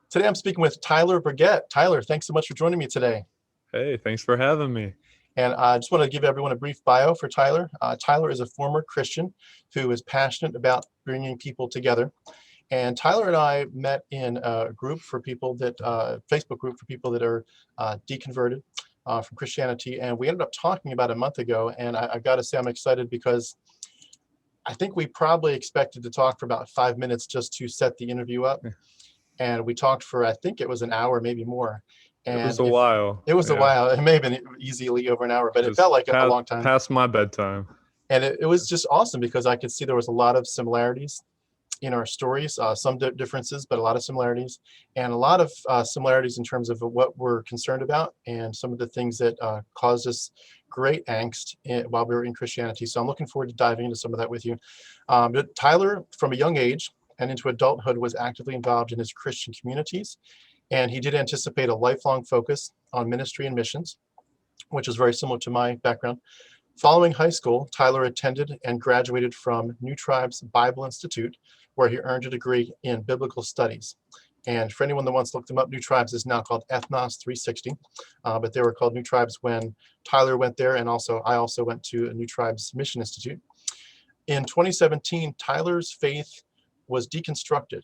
Today I'm speaking with Tyler Burgett. Tyler, thanks so much for joining me today. Hey, thanks for having me. And I just want to give everyone a brief bio for Tyler. Tyler is a former Christian who is passionate about bringing people together. And Tyler and I met in a group for people that, Facebook group for people that are deconverted from Christianity. And we ended up talking about a month ago. And I've got to say I'm excited because I think we probably expected to talk for about 5 minutes just to set the interview up. And we talked for, I think it was an hour, maybe more. It And was a while. it was a Yeah. while. It may have been easily over an hour, but it Just felt like a long time. past my bedtime. And it was just awesome because I could see there was a lot of similarities in our stories, some differences, but a lot of similarities, and a lot of similarities in terms of what we're concerned about and some of the things that caused us great angst while we were in Christianity. So I'm looking forward to diving into some of that with you. But Tyler, from a young age and into adulthood, was actively involved in his Christian communities, and he did anticipate a lifelong focus on ministry and missions, which is very similar to my background. Following high school, Tyler attended and graduated from New Tribes Bible Institute, where he earned a degree in biblical studies. And for anyone that wants to look them up, New Tribes is now called Ethnos 360, but they were called New Tribes when Tyler went there, and I also went to a New Tribes Mission Institute. In 2017, Tyler's faith was deconstructed,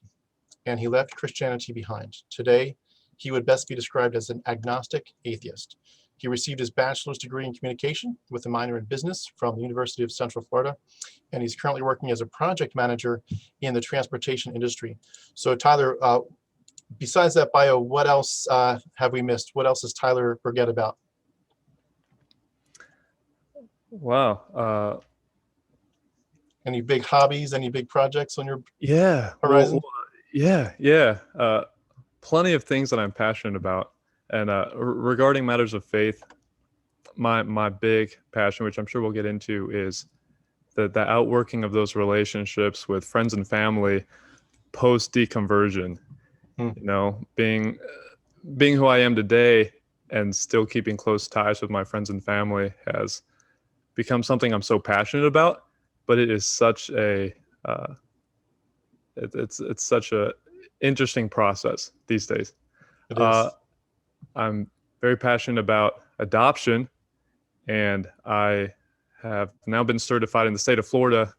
and he left Christianity behind. Today, he would best be described as an agnostic atheist. He received his bachelor's degree in communication with a minor in business from the University of Central Florida, and he's currently working as a project manager in the transportation industry. So Tyler, besides that bio, what else have we missed? What else is Tyler Burgett about? Wow. Any big hobbies, any big projects on your horizon? horizon? Yeah. Plenty of things that I'm passionate about. And regarding matters of faith, my big passion, which I'm sure we'll get into, is the outworking of those relationships with friends and family post deconversion. You know, being who I am today and still keeping close ties with my friends and family has become something I'm so passionate about. But it is such a it's such a interesting process these days. It is. I'm very passionate about adoption, and I have now been certified in the state of Florida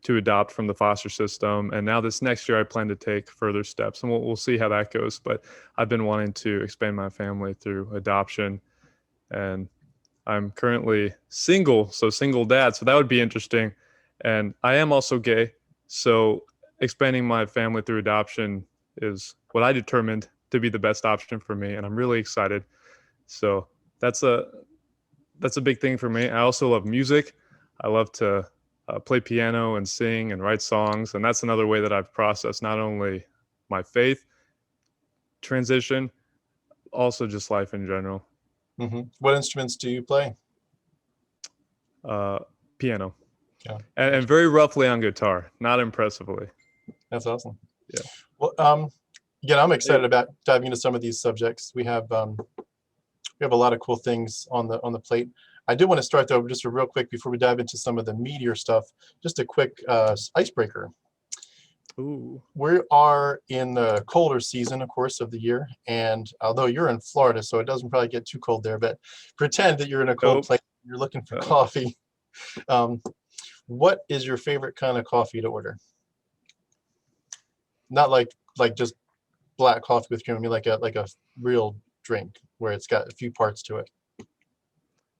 to adopt from the foster system. And now this next year, I plan to take further steps, and we'll see how that goes. But I've been wanting to expand my family through adoption, and I'm currently single, so single dad. So that would be interesting. And I am also gay, so expanding my family through adoption is what I determined to be the best option for me, and I'm really excited. So that's a big thing for me. I also love music. I love to play piano and sing and write songs, and that's another way that I've processed not only my faith transition, also just life in general. What instruments do you play? Piano. Yeah. And very roughly on guitar, not impressively. That's awesome. Yeah. Well, again, I'm excited about diving into some of these subjects. We have a lot of cool things on the plate. I do want to start though, just real quick before we dive into some of the meatier stuff. Just a quick icebreaker. Ooh. We are in the colder season, of course, of the year, and although you're in Florida, so it doesn't probably get too cold there, but pretend that you're in a cold place. You're looking for coffee. What is your favorite kind of coffee to order? Not like just black coffee with cream. I mean like a real drink where it's got a few parts to it.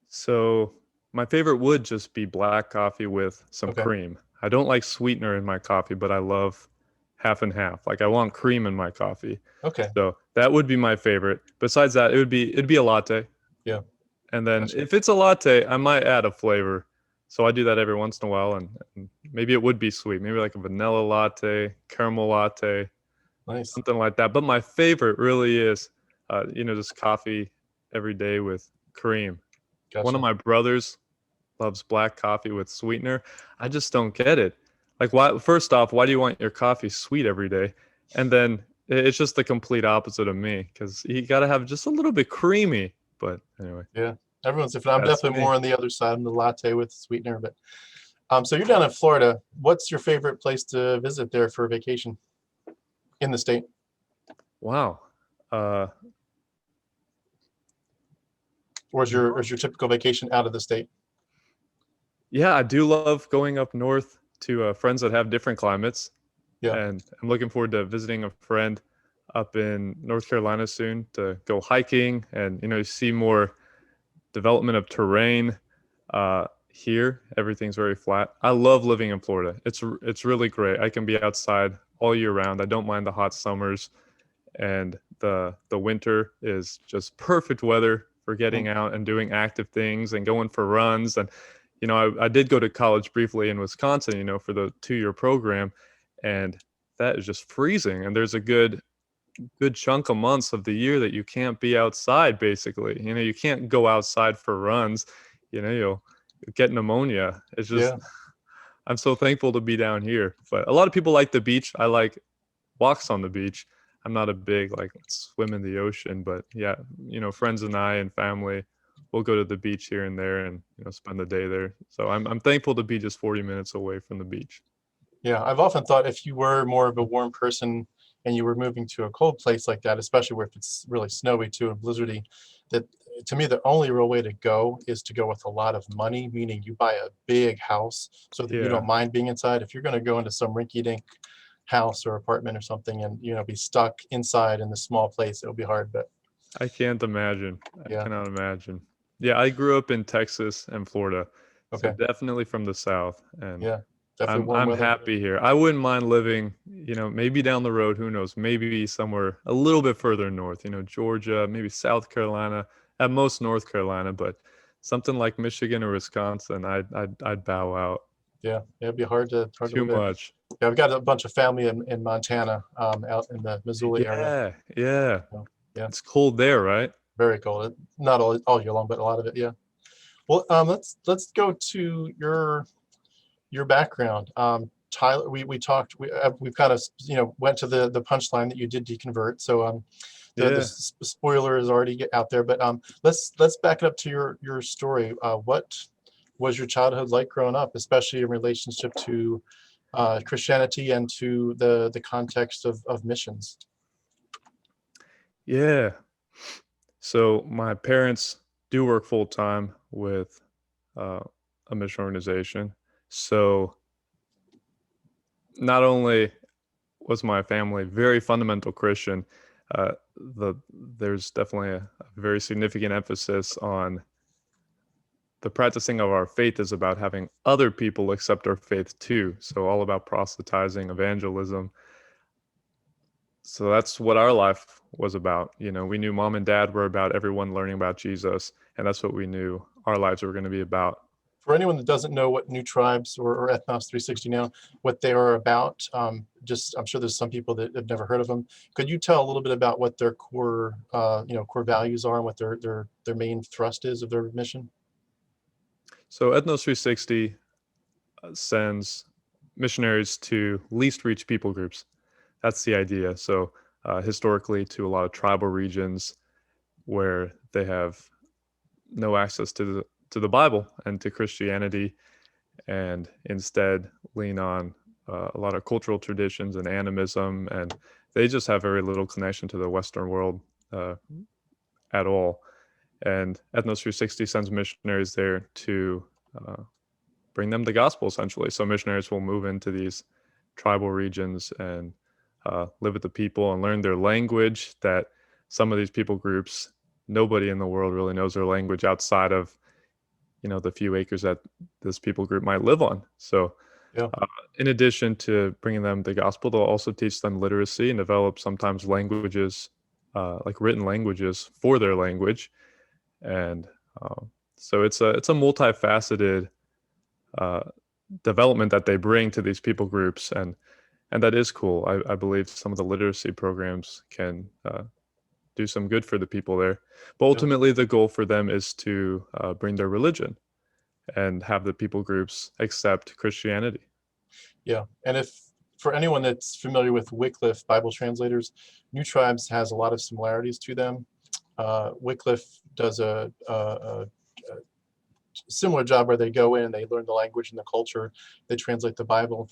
So my favorite would just be black coffee with some cream. I don't like sweetener in my coffee, but I love half and half. Like I want cream in my coffee. Okay. So that would be my favorite. Besides that, it'd be a latte. Yeah. And then if it's a latte, I might add a flavor. So I do that every once in a while, and maybe it would be sweet. Maybe like a vanilla latte, caramel latte, something like that. But my favorite really is, just coffee every day with cream. Gotcha. One of my brothers loves black coffee with sweetener. I just don't get it. Like, why? First off, why do you want your coffee sweet every day? And then it's just the complete opposite of me, because you got to have just a little bit creamy. But anyway. Yeah. Everyone's different. I'm definitely more on the other side, on the latte with sweetener. But so you're down in Florida. What's your favorite place to visit there for vacation in the state? Wow. Uh, Or is your typical vacation out of the state? yeah, I do love going up north to friends that have different climates. Yeah. And I'm looking forward to visiting a friend up in North Carolina soon to go hiking and, see more development of terrain. Here, everything's very flat. I love living in Florida. It's really great. I can be outside all year round. I don't mind the hot summers, and the winter is just perfect weather for Mm. getting out and doing active things and going for runs. And I did go to college briefly in Wisconsin, for the 2-year program, and that is just freezing. And there's a good chunk of months of the year that you can't be outside. Basically, you can't go outside for runs. You'll get pneumonia. It's just Yeah. I'm so thankful to be down here. But a lot of people like the beach. I like walks on the beach. I'm not a big like swim in the ocean, but yeah, friends and I and family will go to the beach here and there and spend the day there. So I'm thankful to be just 40 minutes away from the beach. Yeah, I've often thought if you were more of a warm person and you were moving to a cold place like that, especially where if it's really snowy too and blizzardy, that to me the only real way to go is to go with a lot of money, meaning you buy a big house so that you Yeah, don't mind being inside. If you're going to go into some rinky-dink house or apartment or something and be stuck inside in this small place, it'll be hard. But I can't imagine. I yeah, cannot imagine. Yeah, I grew up in Texas and Florida, so okay, definitely from the South, and yeah, definitely I'm warm I'm weather. happy here. I wouldn't mind living, maybe down the road, who knows, maybe somewhere a little bit further north, Georgia, maybe South Carolina, at most North Carolina, but something like Michigan or Wisconsin, I'd bow out. Yeah, it'd be hard to Too live there. much. Yeah, I've got a bunch of family in Montana, out in the Missoula area. Yeah, yeah. So, yeah, It's cold there, right? very cold. Not all year long, but a lot of it. Yeah. Well, let's go to your background. Tyler, we talked. We've kind of went to the punchline that you did deconvert. So the Yeah. spoiler is already out there. But let's back it up to your story. What was your childhood like growing up, especially in relationship to Christianity and to the context of missions? Yeah. So my parents do work full time with uh, a mission organization. So not only was my family very fundamental Christian, there's definitely a very significant emphasis on the practicing of our faith is about having other people accept our faith too. So all about proselytizing, evangelism. So that's what our life was about. We knew mom and dad were about everyone learning about Jesus, and that's what we knew our lives were going to be about. For anyone that doesn't know what New Tribes or Ethnos 360 now, what they are about, just I'm sure there's some people that have never heard of them. Could you tell a little bit about what their core values are and what their main thrust is of their mission? So Ethnos 360 sends missionaries to least reach people groups. That's the idea. So historically, to a lot of tribal regions where they have no access to the Bible and to Christianity, and instead lean on a lot of cultural traditions and animism, and they just have very little connection to the Western world uh, at all. And Ethnos 360 sends missionaries there to uh, bring them the gospel, essentially. So missionaries will move into these tribal regions and live with the people and learn their language. That some of these people groups, nobody in the world really knows their language outside of the few acres that this people group might live on. So Yeah, uh, in addition to bringing them the gospel, they'll also teach them literacy and develop sometimes languages, like written languages for their language. And so it's a multifaceted uh, development that they bring to these people groups, and that is cool. I believe some of the literacy programs can do some good for the people there. But yeah, ultimately, the goal for them is to bring their religion and have the people groups accept Christianity. yeah. And if for anyone that's familiar with Wycliffe Bible translators, New Tribes has a lot of similarities to them. Wycliffe does a similar job where they go in, they learn the language and the culture, they translate the Bible.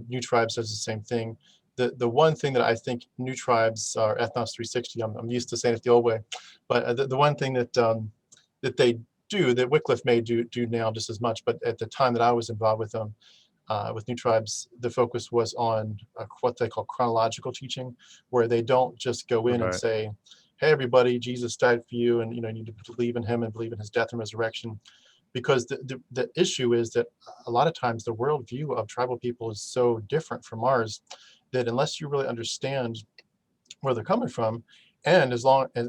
New Tribes does the same thing. the one thing that I think New Tribes or Ethnos 360, I'm used to saying it the old way, but the one thing that that they do, that Wycliffe may do now just as much, but at the time that I was involved with them, with New Tribes, the focus was on what they call chronological teaching, where they don't just go in and Right. say, hey, everybody, Jesus died for you, and you need to believe in him and believe in his death and resurrection. Because the issue is that a lot of times the worldview of tribal people is so different from ours that unless you really understand where they're coming from, and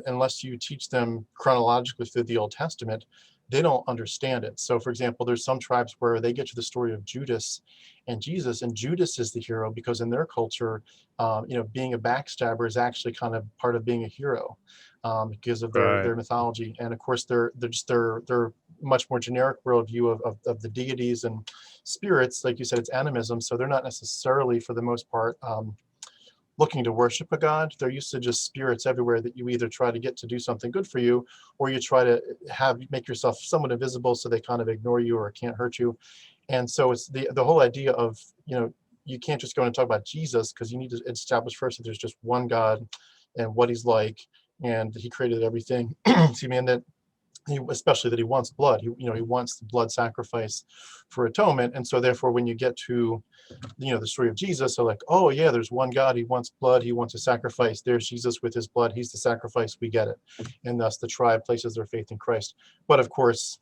unless you teach them chronologically through the Old Testament, they don't understand it. So for example, there's some tribes where they get to the story of Judas and Jesus, and Judas is the hero because in their culture, being a backstabber is actually kind of part of being a hero, because of Right. their mythology. And of course, they're much more generic worldview of the deities and spirits. Like you said, it's animism, so they're not necessarily, for the most part, looking to worship a god. They're used to just spirits everywhere that you either try to get to do something good for you, or you try to make yourself somewhat invisible so they kind of ignore you or can't hurt you. And so it's the whole idea of, you can't just go and talk about Jesus, because you need to establish first that there's just one God and what he's like, and he created everything. Excuse me, and that especially that he wants blood. He wants the blood sacrifice for atonement. And so therefore, when you get to the story of Jesus, they're like, oh yeah, there's one God, he wants blood, he wants a sacrifice. There's Jesus with his blood, he's the sacrifice, we get it. And thus the tribe places their faith in Christ. But of course,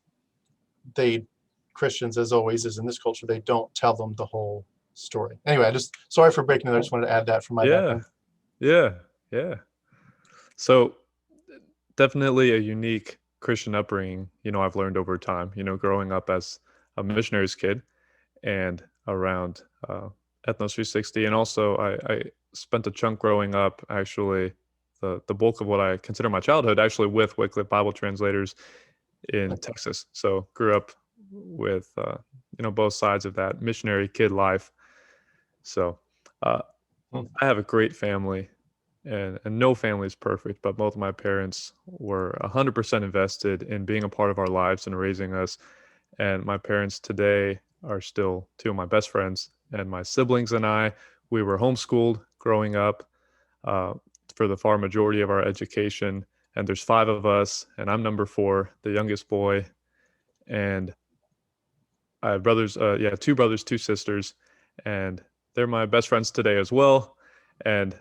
Christians, as always is in this culture, they don't tell them the whole story. Anyway, I just, sorry for breaking it, I just wanted to add that from my Yeah. background. Yeah. So definitely a unique Christian upbringing, I've learned over time, growing up as a missionary's kid and around Ethnos 360. And also I spent a chunk growing up, actually, the bulk of what I consider my childhood, actually with Wycliffe Bible translators in Texas. So grew up with, both sides of that missionary kid life. So I have a great family. And no family is perfect, but both of my parents were 100% invested in being a part of our lives and raising us. And my parents today are still two of my best friends. And my siblings and I, we were homeschooled growing up for the far majority of our education. And there's 5 of us, and I'm number 4, the youngest boy. And I have brothers, 2 brothers, 2 sisters, and they're my best friends today as well. And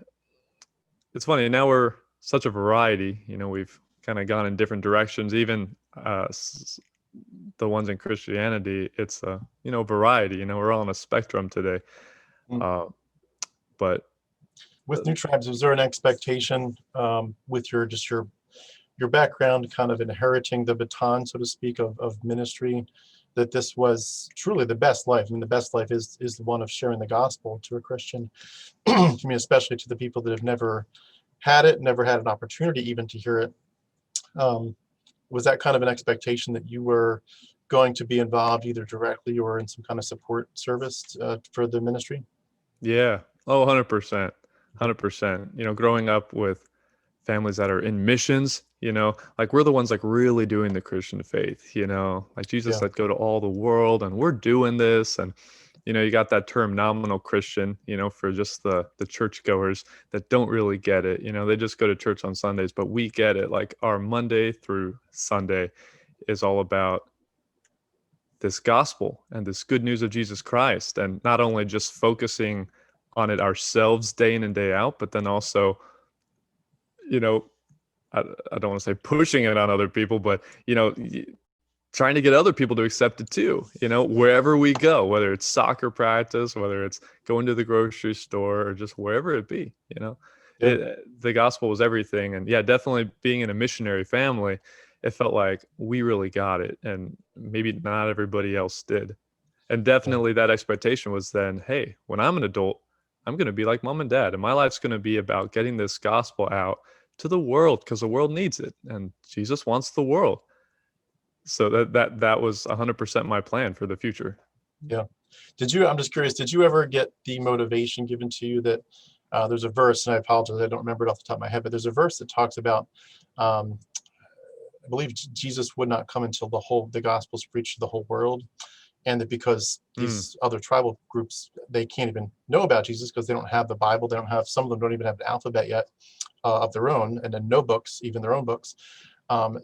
it's funny, now we're such a variety, we've kind of gone in different directions. Even the ones in Christianity, it's a, variety, we're all on a spectrum today. But With New Tribes, was there an expectation with your background, kind of inheriting the baton, so to speak, of ministry, that this was truly the best life? I mean, the best life is the one of sharing the gospel to a Christian. I mean, especially to the people that have never had an opportunity even to hear it. Was that kind of an expectation that you were going to be involved either directly or in some kind of support service for the ministry? Yeah. Oh, 100%. 100%. Growing up with families that are in missions, like we're the ones like really doing the Christian faith, like Jesus said, go to all the world, and we're doing this. And, you got that term nominal Christian, for just the churchgoers that don't really get it. They just go to church on Sundays, but we get it. Like our Monday through Sunday is all about this gospel and this good news of Jesus Christ, and not only just focusing on it ourselves day in and day out, but then also, I don't want to say pushing it on other people, but, trying to get other people to accept it too, wherever we go, whether it's soccer practice, whether it's going to the grocery store, or just wherever it be, the gospel was everything. And yeah, definitely being in a missionary family, it felt like we really got it, and maybe not everybody else did. And definitely that expectation was then, hey, when I'm an adult, I'm going to be like mom and dad, and my life's going to be about getting this gospel out to the world, because the world needs it, and Jesus wants the world. So that was 100% my plan for the future. Yeah. I'm just curious, did you ever get the motivation given to you that there's a verse, and I apologize, I don't remember it off the top of my head, but there's a verse that talks about, I believe Jesus would not come until the gospel's preached to the whole world. and that because Mm. these other tribal groups, they can't even know about Jesus because they don't have the Bible. They don't have, some of them don't even have an alphabet yet of their own, and then no books, even their own books.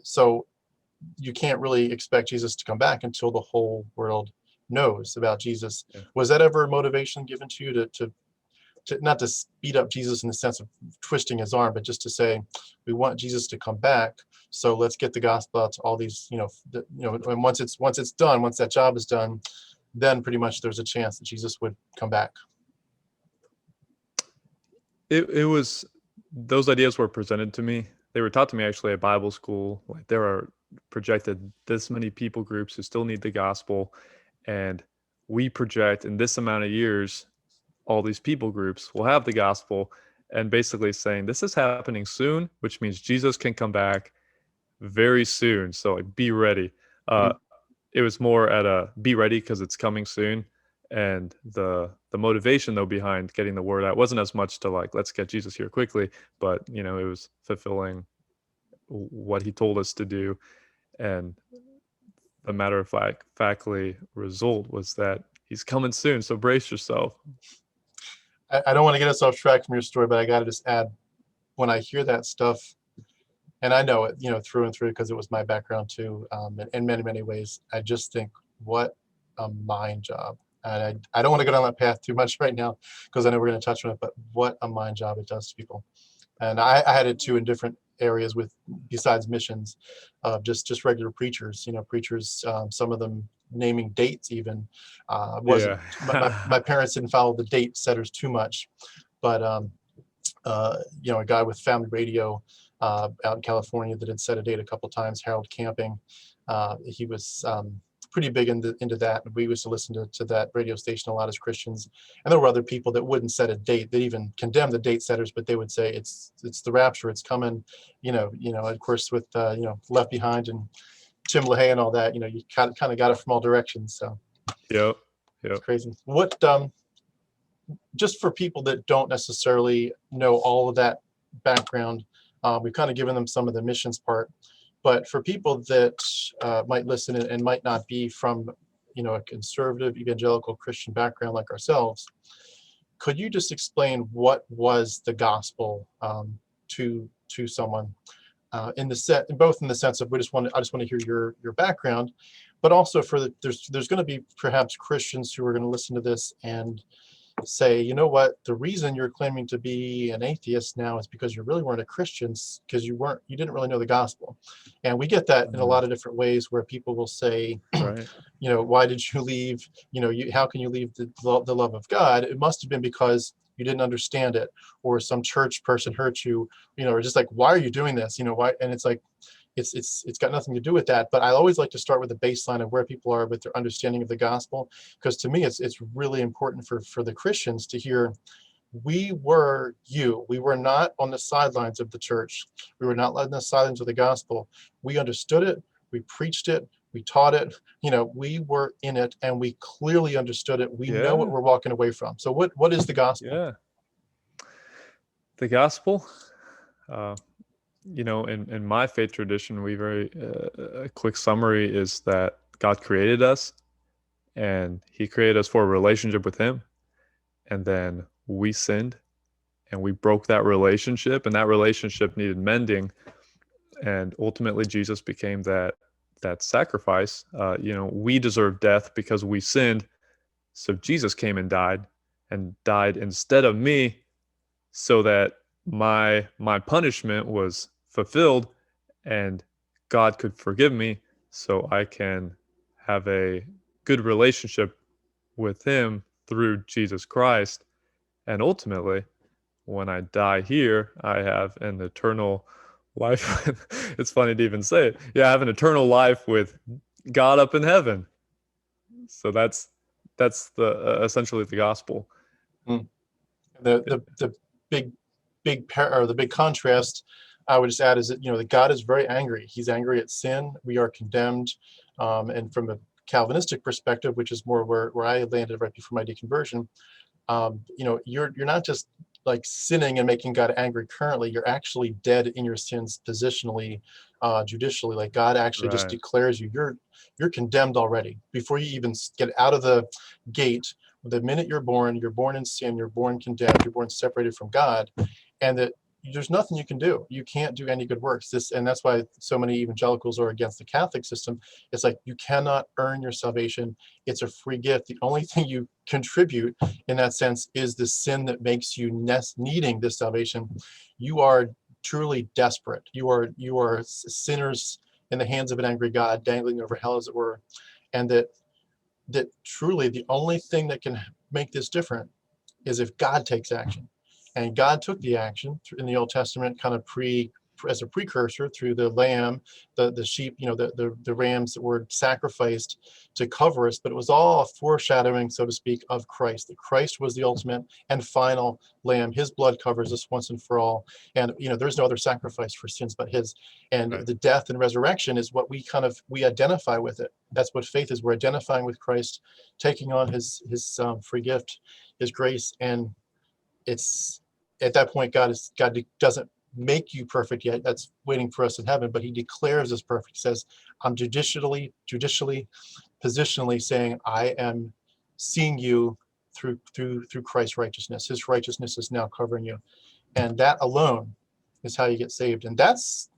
So you can't really expect Jesus to come back until the whole world knows about Jesus. Yeah. Was that ever a motivation given to you to not to speed up Jesus in the sense of twisting his arm, but just to say, we want Jesus to come back, so let's get the gospel out to all these, and once it's done, once that job is done, then pretty much there's a chance that Jesus would come back. It was, those ideas were presented to me. They were taught to me actually at Bible school. Like, there are projected this many people groups who still need the gospel, and we project in this amount of years all these people groups will have the gospel, and basically saying this is happening soon, which means Jesus can come back very soon. So like, be ready. It was more at a be ready because it's coming soon. And the motivation though behind getting the word out wasn't as much to like, let's get Jesus here quickly, but it was fulfilling what he told us to do. And the matter of factly result was that he's coming soon. So brace yourself. I don't want to get us off track from your story, but I got to just add, when I hear that stuff, and I know it, through and through, because it was my background too, in many, many ways, I just think, what a mind job. And I don't want to go down that path too much right now, because I know we're going to touch on it, but what a mind job it does to people. And I had it too in different areas besides missions, just regular preachers, preachers, some of them naming dates even. Wasn't my parents didn't follow the date setters too much, but a guy with Family Radio out in California that had set a date a couple times, Harold Camping, he was pretty big into that. We used to listen to that radio station a lot as Christians, and there were other people that wouldn't set a date. They even condemned the date setters, but they would say it's the rapture, it's coming. Of course, with Left Behind and Tim LaHaye and all that, you kind of got it from all directions. So Yep. It's crazy. What just for people that don't necessarily know all of that background, we've kind of given them some of the missions part, but for people that might listen and might not be from a conservative evangelical Christian background like ourselves, could you just explain what was the gospel to someone, both in the sense of I just want to hear your background, but also there's going to be perhaps Christians who are going to listen to this and say, you know what, the reason you're claiming to be an atheist now is because you really weren't a Christian, because you didn't really know the gospel. And we get that in a lot of different ways, where people will say, right, why did you leave? How can you leave the love of God? It must have been because you didn't understand it, or some church person hurt you, or just like, why are you doing this? Why? And it's like, it's got nothing to do with that. But I always like to start with the baseline of where people are with their understanding of the gospel, because to me it's really important for the Christians to hear, we were not on the sidelines of the church, we were not on the sidelines of the gospel. We understood it, we preached it, we taught it, we were in it, and we clearly understood it. We know what we're walking away from. So what is the gospel? The gospel, in my faith tradition, we a quick summary is that God created us, and he created us for a relationship with him. And then we sinned and we broke that relationship, and that relationship needed mending. And ultimately Jesus became that sacrifice. We deserve death because we sinned. So Jesus came and died instead of me, so that my punishment was fulfilled and God could forgive me, so I can have a good relationship with him through Jesus Christ. And ultimately, when I die here, I have an eternal life. It's funny to even say it. Yeah, I have an eternal life with God up in heaven. So that's the essentially the gospel. The big contrast I would just add is that that God is very angry. He's angry at sin. We are condemned, and from a Calvinistic perspective, which is more where I landed right before my deconversion, you're not just like sinning and making God angry currently, you're actually dead in your sins positionally, judicially. Like God actually just Right. declares you're condemned already before you even get out of the gate. The minute you're born in sin, you're born condemned, you're born separated from God, and that there's nothing you can do. You can't do any good works. And that's why so many evangelicals are against the Catholic system. It's like you cannot earn your salvation. It's a free gift. The only thing you contribute in that sense is the sin that makes you needing this salvation. You are truly desperate. You are sinners in the hands of an angry God, dangling over hell, as it were, and that truly the only thing that can make this different is if God takes action. And God took the action in the Old Testament, kind of as a precursor through the lamb, the sheep, the rams that were sacrificed to cover us. But it was all a foreshadowing, so to speak, of Christ. That Christ was the ultimate and final lamb. His blood covers us once and for all. And there's no other sacrifice for sins but His. And Right. the death and resurrection is what we identify with it. That's what faith is. We're identifying with Christ, taking on His free gift, His grace, and it's at that point God doesn't make you perfect yet. That's waiting for us in heaven, but He declares us perfect. He says, I'm judicially, positionally saying, I am seeing you through Christ's righteousness. His righteousness is now covering you, and that alone is how you get saved. And that's,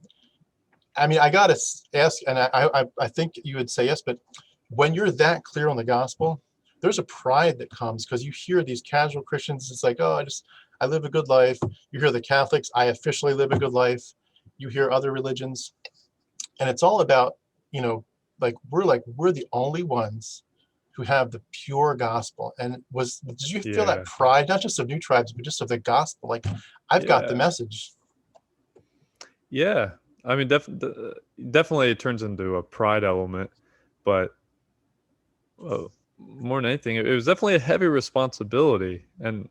I gotta ask, and I think you would say yes, but when you're that clear on the gospel, there's a pride that comes because you hear these casual Christians. It's like, oh, I live a good life. You hear the Catholics, I officially live a good life. You hear other religions, and it's all about, we're the only ones who have the pure gospel. And did you feel that Yeah. pride, not just of New Tribes, but just of the gospel? Like, I've got the Yeah. message. Yeah. I mean, definitely it turns into a pride element, but more than anything, it was definitely a heavy responsibility. And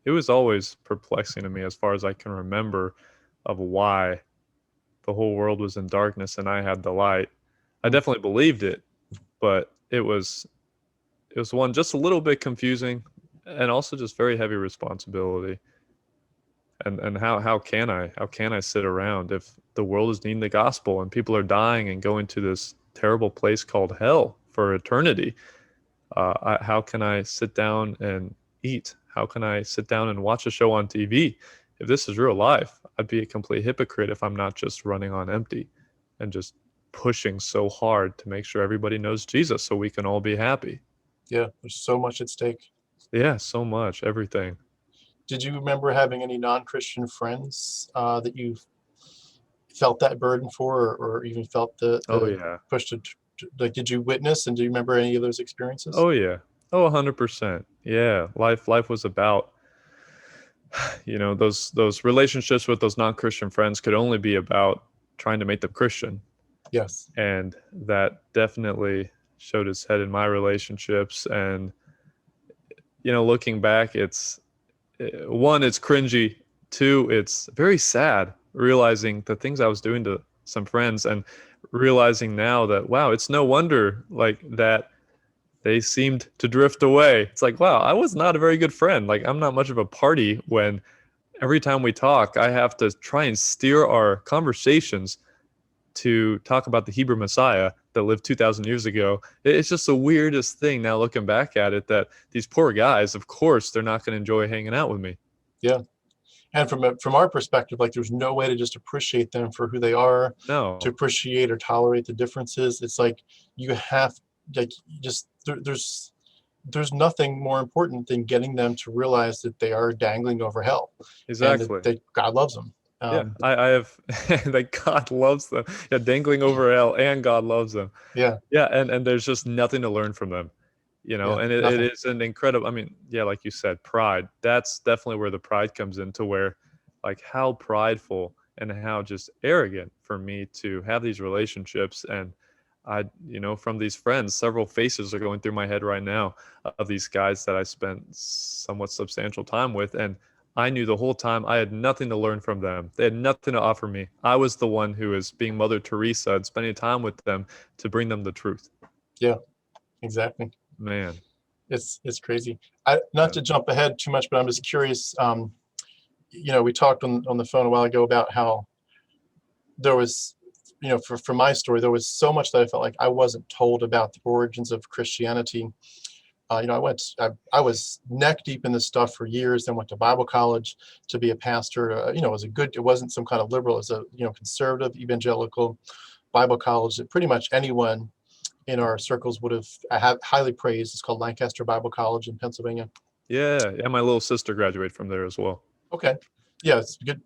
it was always perplexing to me as far as I can remember of why the whole world was in darkness and I had the light. I definitely believed it, but it was one just a little bit confusing and also just very heavy responsibility. And how can I sit around if the world is needing the gospel and people are dying and going to this terrible place called hell for eternity? How can I sit down and eat? How can I sit down and watch a show on TV? If this is real life, I'd be a complete hypocrite if I'm not just running on empty and just pushing so hard to make sure everybody knows Jesus so we can all be happy. Yeah, there's so much at stake. Yeah, so much, everything. Did you remember having any non-Christian friends that you felt that burden for, or even felt Oh the yeah. push to, like, did you witness, and do you remember any of those experiences? Oh yeah. Oh, 100%. Yeah, life was about those relationships with those non-Christian friends could only be about trying to make them Christian. Yes. And that definitely showed its head in my relationships. And looking back, it's one, it's cringy. Two, it's very sad realizing the things I was doing to some friends and realizing now that, wow, it's no wonder like that they seemed to drift away. It's like, wow, I was not a very good friend. Like, I'm not much of a party when every time we talk, I have to try and steer our conversations to talk about the Hebrew Messiah that lived 2,000 years ago. It's just the weirdest thing now looking back at it, that these poor guys, of course, they're not going to enjoy hanging out with me. Yeah. And from our perspective, like, there's no way to just appreciate them for who they are, to No, appreciate or tolerate the differences. It's like you have, like, just there's nothing more important than getting them to realize that they are dangling over hell, and exactly. that God loves them. Yeah, I have that God loves them. Yeah, dangling over hell and God loves them. Yeah, Yeah, and there's just nothing to learn from them, yeah, and it nothing. is an incredible, I mean, yeah, like you said, pride. That's definitely where the pride comes into, where like how prideful and how just arrogant for me to have these relationships. And from these friends, several faces are going through my head right now of these guys that I spent somewhat substantial time with. And I knew the whole time I had nothing to learn from them. They had nothing to offer me. I was the one who was being Mother Teresa and spending time with them to bring them the truth. Yeah, exactly. Man. It's crazy. Not Yeah. to jump ahead too much, but I'm just curious. we talked on the phone a while ago about how there was, for my story, there was so much that I felt like I wasn't told about the origins of Christianity. I was neck deep in this stuff for years, then went to Bible college to be a pastor. It wasn't some kind of liberal, it was a, conservative, evangelical Bible college that pretty much anyone in our circles would have highly praised. It's called Lancaster Bible College in Pennsylvania. Yeah, my little sister graduated from there as well. Okay. Yeah, it's good,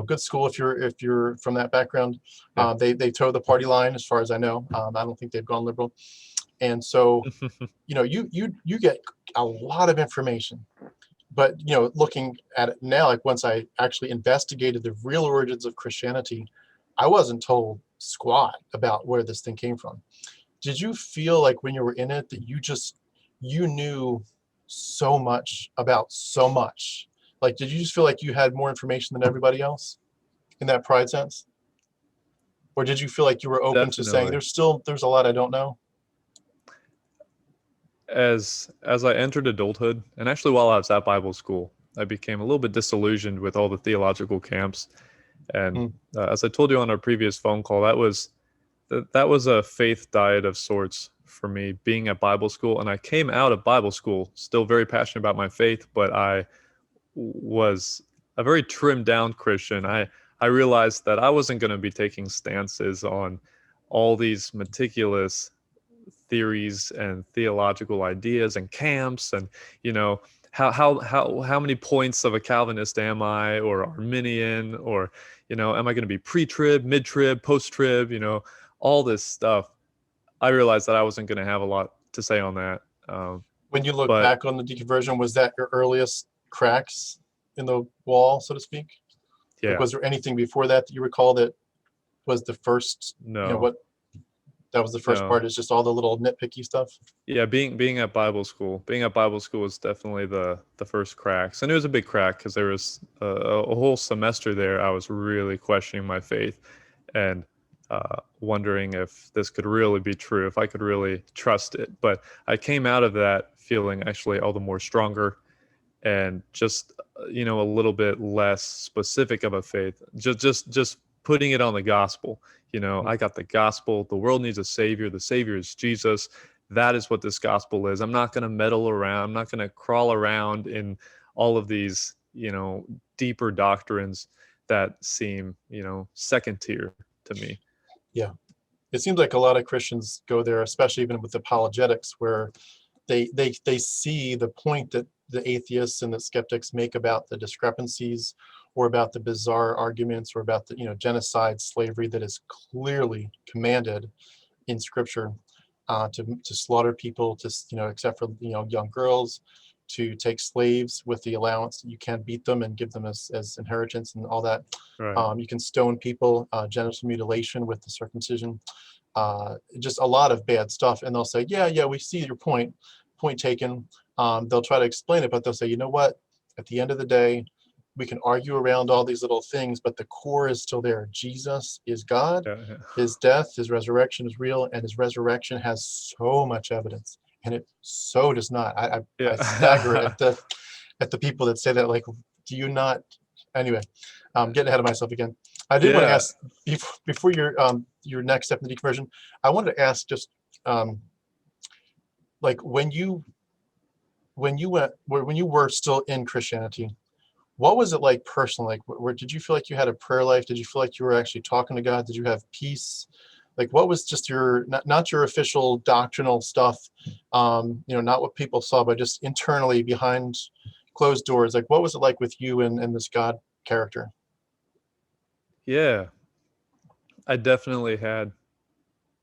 good school if you're from that background. Yeah. They toe the party line as far as I know. I don't think they've gone liberal. And so, you get a lot of information, but looking at it now, like once I actually investigated the real origins of Christianity, I wasn't told squat about where this thing came from. Did you feel like when you were in it that you knew so much about so much? Like, did you just feel like you had more information than everybody else in that pride sense? Or did you feel like you were open to saying Definitely. there's a lot I don't know? As I entered adulthood, and actually while I was at Bible school, I became a little bit disillusioned with all the theological camps. And Mm. as I told you on our previous phone call, that was a faith diet of sorts for me, being at Bible school. And I came out of Bible school still very passionate about my faith, but I was a very trimmed down Christian. I realized that I wasn't going to be taking stances on all these meticulous theories and theological ideas and camps, and how many points of a Calvinist am I, or Arminian, or am I going to be pre-trib, mid-trib, post-trib, all this stuff. I realized that I wasn't going to have a lot to say on that. When you look But back on the deconversion, was that your earliest cracks in the wall, so to speak? Like, yeah, was there anything before that you recall that was the first, no, that was the first no. part, is just all the little nitpicky stuff? Yeah, being at Bible school was definitely the first cracks, and it was a big crack because there was a whole semester there I was really questioning my faith, and wondering if this could really be true, if I could really trust it. But I came out of that feeling actually all the more stronger, and just a little bit less specific of a faith. Just putting it on the gospel. I got the gospel. The world needs a savior. The savior is Jesus. That is what this gospel is. I'm not going to meddle around. I'm not going to crawl around in all of these, deeper doctrines that seem, second tier to me. Yeah. It seems like a lot of Christians go there, especially even with apologetics, where they see the point that the atheists and the skeptics make about the discrepancies, or about the bizarre arguments, or about the genocide, slavery that is clearly commanded in Scripture, to slaughter people, to except for young girls, to take slaves with the allowance that you can't beat them and give them as inheritance and all that. Right. You can stone people, genital mutilation with the circumcision, just a lot of bad stuff. And they'll say, yeah, we see your point taken. They'll try to explain it, but they'll say, you know what? At the end of the day, we can argue around all these little things, but the core is still there. Jesus is God. Yeah, yeah. His death, his resurrection is real, and his resurrection has so much evidence, and it so does not. I stagger Yeah. at the people that say that. Like, do you not? Anyway, I'm getting ahead of myself again. I did want to Yeah. ask before your next step in the deconversion. I wanted to ask just like when you were still in Christianity, what was it like personally? Like, where did you feel like you had a prayer life? Did you feel like you were actually talking to God? Did you have peace? Like, what was just your not your official doctrinal stuff, not what people saw, but just internally behind closed doors? Like, what was it like with you and this God character? Yeah. I definitely had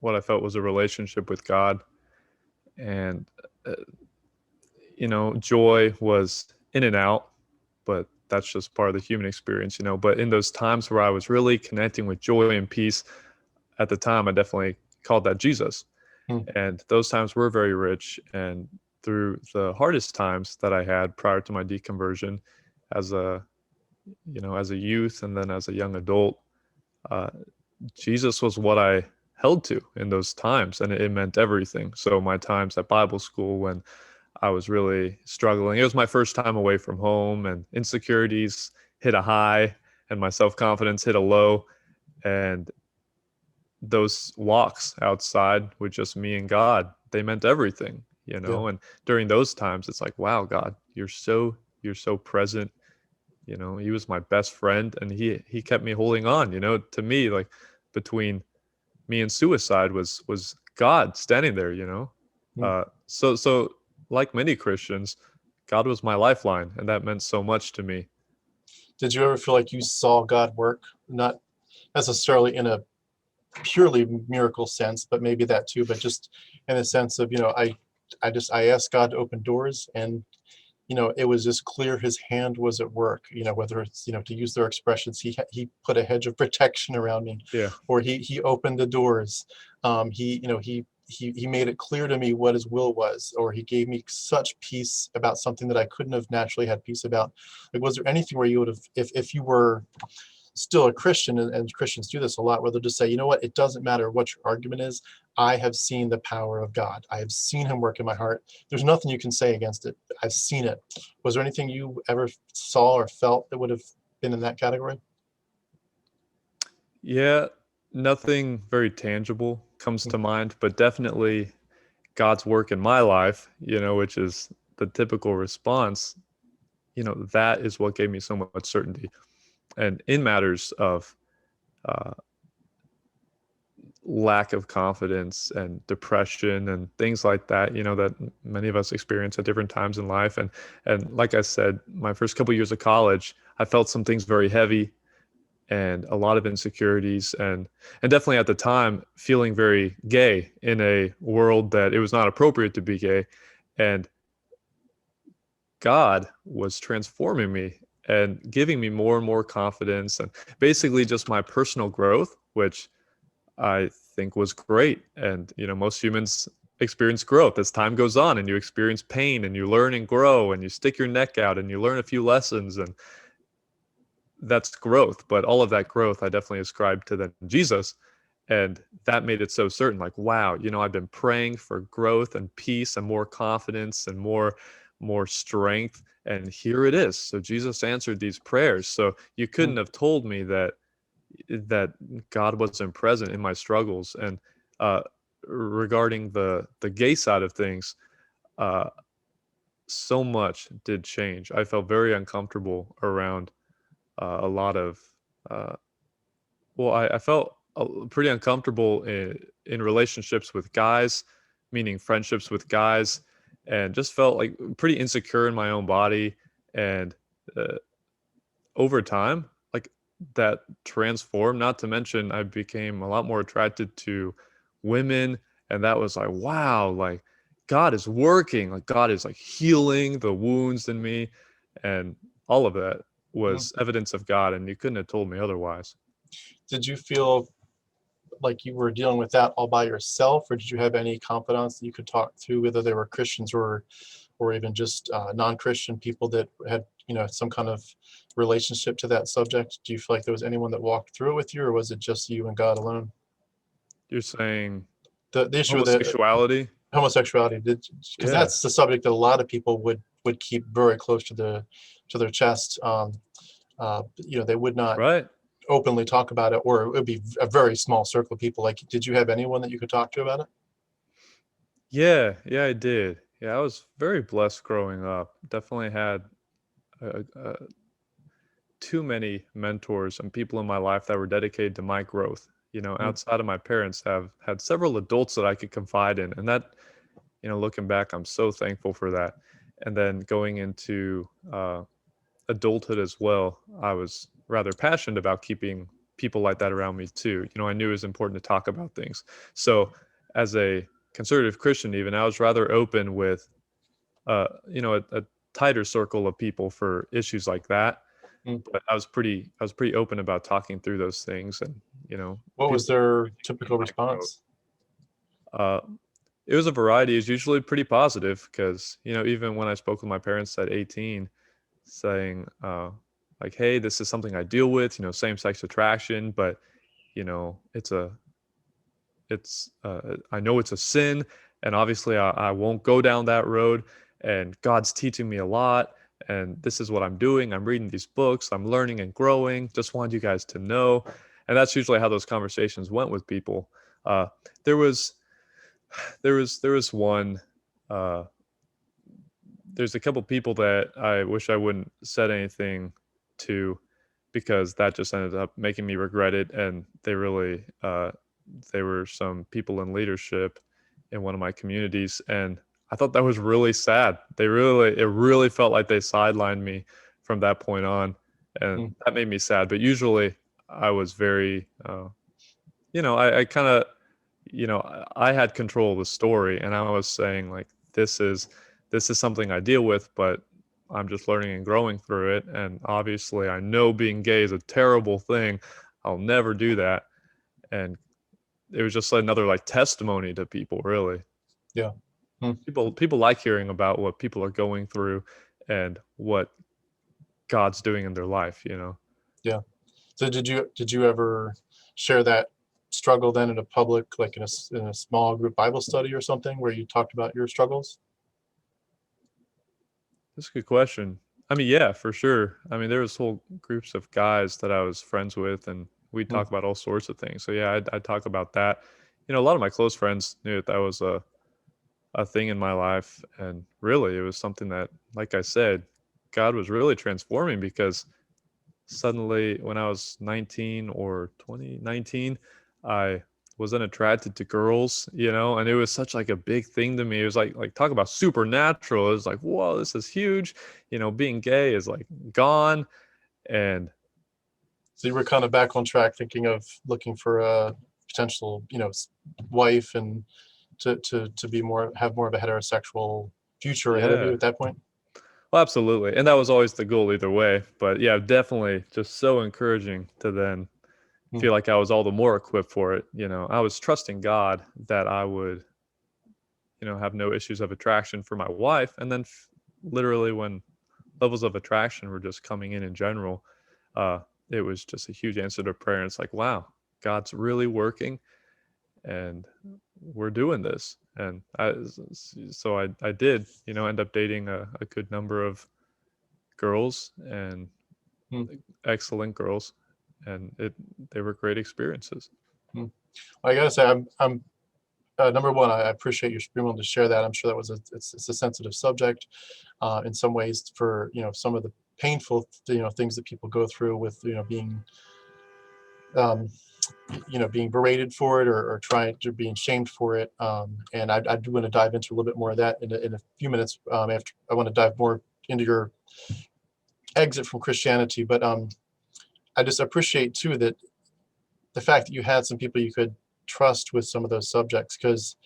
what I felt was a relationship with God, and uh, joy was in and out, but that's just part of the human experience. But in those times where I was really connecting with joy and peace, at the time I definitely called that Jesus. Hmm. And those times were very rich. And through the hardest times that I had prior to my deconversion, as a as a youth and then as a young adult, uh, Jesus was what I held to in those times, and it meant everything. So my times at Bible school, when I was really struggling, it was my first time away from home, and insecurities hit a high and my self-confidence hit a low. And those walks outside with just me and God, they meant everything, Yeah. and during those times it's like, wow, God, you're so present. He was my best friend, and he kept me holding on. To me, like, between me and suicide was God standing there. Mm. So like many Christians, God was my lifeline, and that meant so much to me. Did you ever feel like you saw God work? Not necessarily in a purely miracle sense, but maybe that too, but just in the sense of, I asked God to open doors, and it was just clear his hand was at work, whether it's, to use their expressions, he put a hedge of protection around me, Yeah. or he opened the doors. He made it clear to me what his will was, or he gave me such peace about something that I couldn't have naturally had peace about. Like, was there anything where you would have, if you were still a Christian, and Christians do this a lot, where they'll just say, you know what, it doesn't matter what your argument is. I have seen the power of God. I have seen him work in my heart. There's nothing you can say against it. I've seen it. Was there anything you ever saw or felt that would have been in that category? Yeah, nothing very tangible comes to mind, but definitely God's work in my life, which is the typical response. That is what gave me so much certainty. And in matters of uh, lack of confidence and depression and things like that, that many of us experience at different times in life. And like I said, my first couple years of college, I felt some things very heavy and a lot of insecurities, and definitely at the time feeling very gay in a world that it was not appropriate to be gay. And God was transforming me and giving me more and more confidence, and basically just my personal growth, which I think was great. And, most humans experience growth as time goes on, and you experience pain and you learn and grow and you stick your neck out and you learn a few lessons, and that's growth. But all of that growth, I definitely ascribe to then Jesus. And that made it so certain, like, wow, I've been praying for growth and peace and more confidence and more strength. And here it is. So Jesus answered these prayers. So you couldn't have told me that God wasn't present in my struggles. And uh, regarding the gay side of things, uh, so much did change. I felt very uncomfortable around a lot of, uh, well, I felt pretty uncomfortable in relationships with guys, meaning friendships with guys, and just felt like pretty insecure in my own body. And uh, over time, like, that transformed. Not to mention, I became a lot more attracted to women, and that was like, wow, like, God is working, like, God is like healing the wounds in me, and all of that Mhm. was evidence of God, and you couldn't have told me otherwise. Did you feel like you were dealing with that all by yourself, or did you have any confidants that you could talk to, whether they were Christians or even just non-Christian people that had, some kind of relationship to that subject? Do you feel like there was anyone that walked through it with you, or was it just you and God alone? You're saying The issue with the homosexuality? homosexuality, did, because Yeah, that's the subject that a lot of people would keep very close to their chest. They would not right. openly talk about it, or it would be a very small circle of people. Like, did you have anyone that you could talk to about it? Yeah, I did. Yeah, I was very blessed growing up. Definitely had uh, too many mentors and people in my life that were dedicated to my growth. Mm. Outside of my parents, have had several adults that I could confide in, and that, looking back, I'm so thankful for that. And then going into adulthood as well, I was rather passionate about keeping people like that around me too. I knew it was important to talk about things. So, as a conservative Christian, even, I was rather open with, a tighter circle of people for issues like that. Mm. But I was pretty open about talking through those things, and What was people their in typical my growth. response? Uh, it was a variety. It's usually pretty positive because, even when I spoke with my parents at 18, saying, like, hey, this is something I deal with, same-sex attraction, but it's I know it's a sin, and obviously I won't go down that road, and God's teaching me a lot, and this is what I'm doing. I'm reading these books. I'm learning and growing. Just wanted you guys to know. And that's usually how those conversations went with people. Uh, there was one. Uh, there's a couple people that I wish I wouldn't said anything to, because that just ended up making me regret it. And they were some people in leadership in one of my communities, and I thought that was really sad. It really felt like they sidelined me from that point on, and that made me sad. But usually I was very, I kind of, I had control of the story, and I was saying, like, this is something I deal with, but I'm just learning and growing through it. And obviously I know being gay is a terrible thing. I'll never do that. And it was just another like testimony to people, really. Yeah. People like hearing about what people are going through and what God's doing in their life, Yeah. So did you ever share that struggle then in a public, like in a small group Bible study or something, where you talked about your struggles? That's a good question. I mean, yeah, for sure. I mean, there was whole groups of guys that I was friends with, and we'd talk about all sorts of things. So yeah, I'd talk about that. A lot of my close friends knew that was a thing in my life, and really, it was something that, like I said, God was really transforming, because suddenly, when I was 19 or 19, I wasn't attracted to girls, and it was such like a big thing to me. It was like talk about supernatural. It was like, whoa, this is huge. Being gay is like gone. And So you were kind of back on track, thinking of looking for a potential, wife, and to have more of a heterosexual future ahead of you yeah, at that point. well, absolutely. And that was always the goal either way. But yeah, definitely just so encouraging to then feel like I was all the more equipped for it. I was trusting God that I would, have no issues of attraction for my wife. And then literally, when levels of attraction were just coming in general, it was just a huge answer to prayer. And it's like, wow, God's really working, and we're doing this. And I did, end up dating a good number of girls, and excellent girls, and they were great experiences. I gotta say, I'm number one, I appreciate you being willing to share that. I'm sure that was it's a sensitive subject in some ways, for some of the painful things that people go through with being um, being berated for it, or trying to being shamed for it. And I do want to dive into a little bit more of that in a few minutes. After I want to dive more into your exit from Christianity, but I just appreciate too that the fact that you had some people you could trust with some of those subjects, because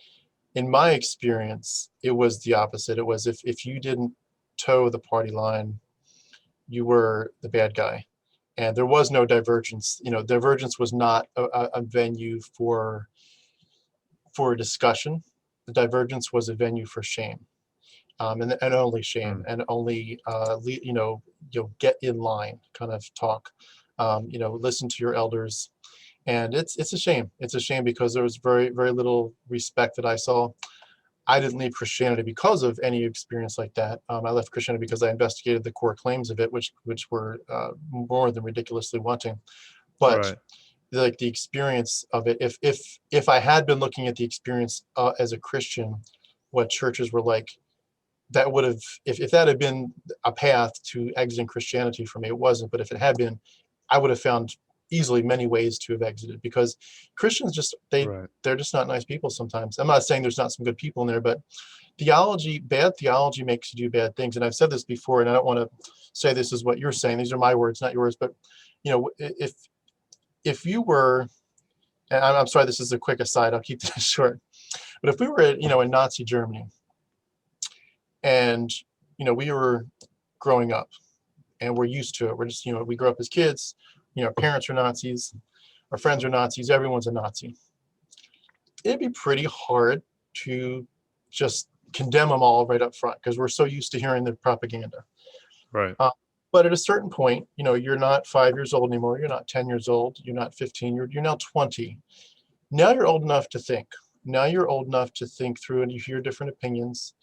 in my experience, it was the opposite. It was, if you didn't toe the party line, you were the bad guy. And there was no divergence. Divergence was not a venue for a discussion. The divergence was a venue for shame, and only shame, and only you'll get in line kind of talk. Listen to your elders. And it's a shame. It's a shame, because there was very, very little respect that I saw. I didn't leave Christianity because of any experience like that. I left Christianity because I investigated the core claims of it, which were more than ridiculously wanting. But Right. like the experience of it, if I had been looking at the experience as a Christian, what churches were like, that would have, if that had been a path to exiting Christianity for me, it wasn't. But if it had been, I would have found easily many ways to have exited, because Christians Right. they're just not nice people sometimes. I'm not saying there's not some good people in there, but bad theology makes you do bad things. And I've said this before, and I don't want to say this is what you're saying. These are my words, not yours. But if you were, and I'm sorry, this is a quick aside, I'll keep this short. But if we were in Nazi Germany, and we were growing up, and we're used to it. We're just, we grew up as kids. Our parents are Nazis, our friends are Nazis, everyone's a Nazi. It'd be pretty hard to just condemn them all right up front, because we're so used to hearing the propaganda. Right. But at a certain point, you're not 5 years old anymore. You're not 10 years old. You're not 15. You're now 20. Now you're old enough to think. Now you're old enough to think through, and you hear different opinions.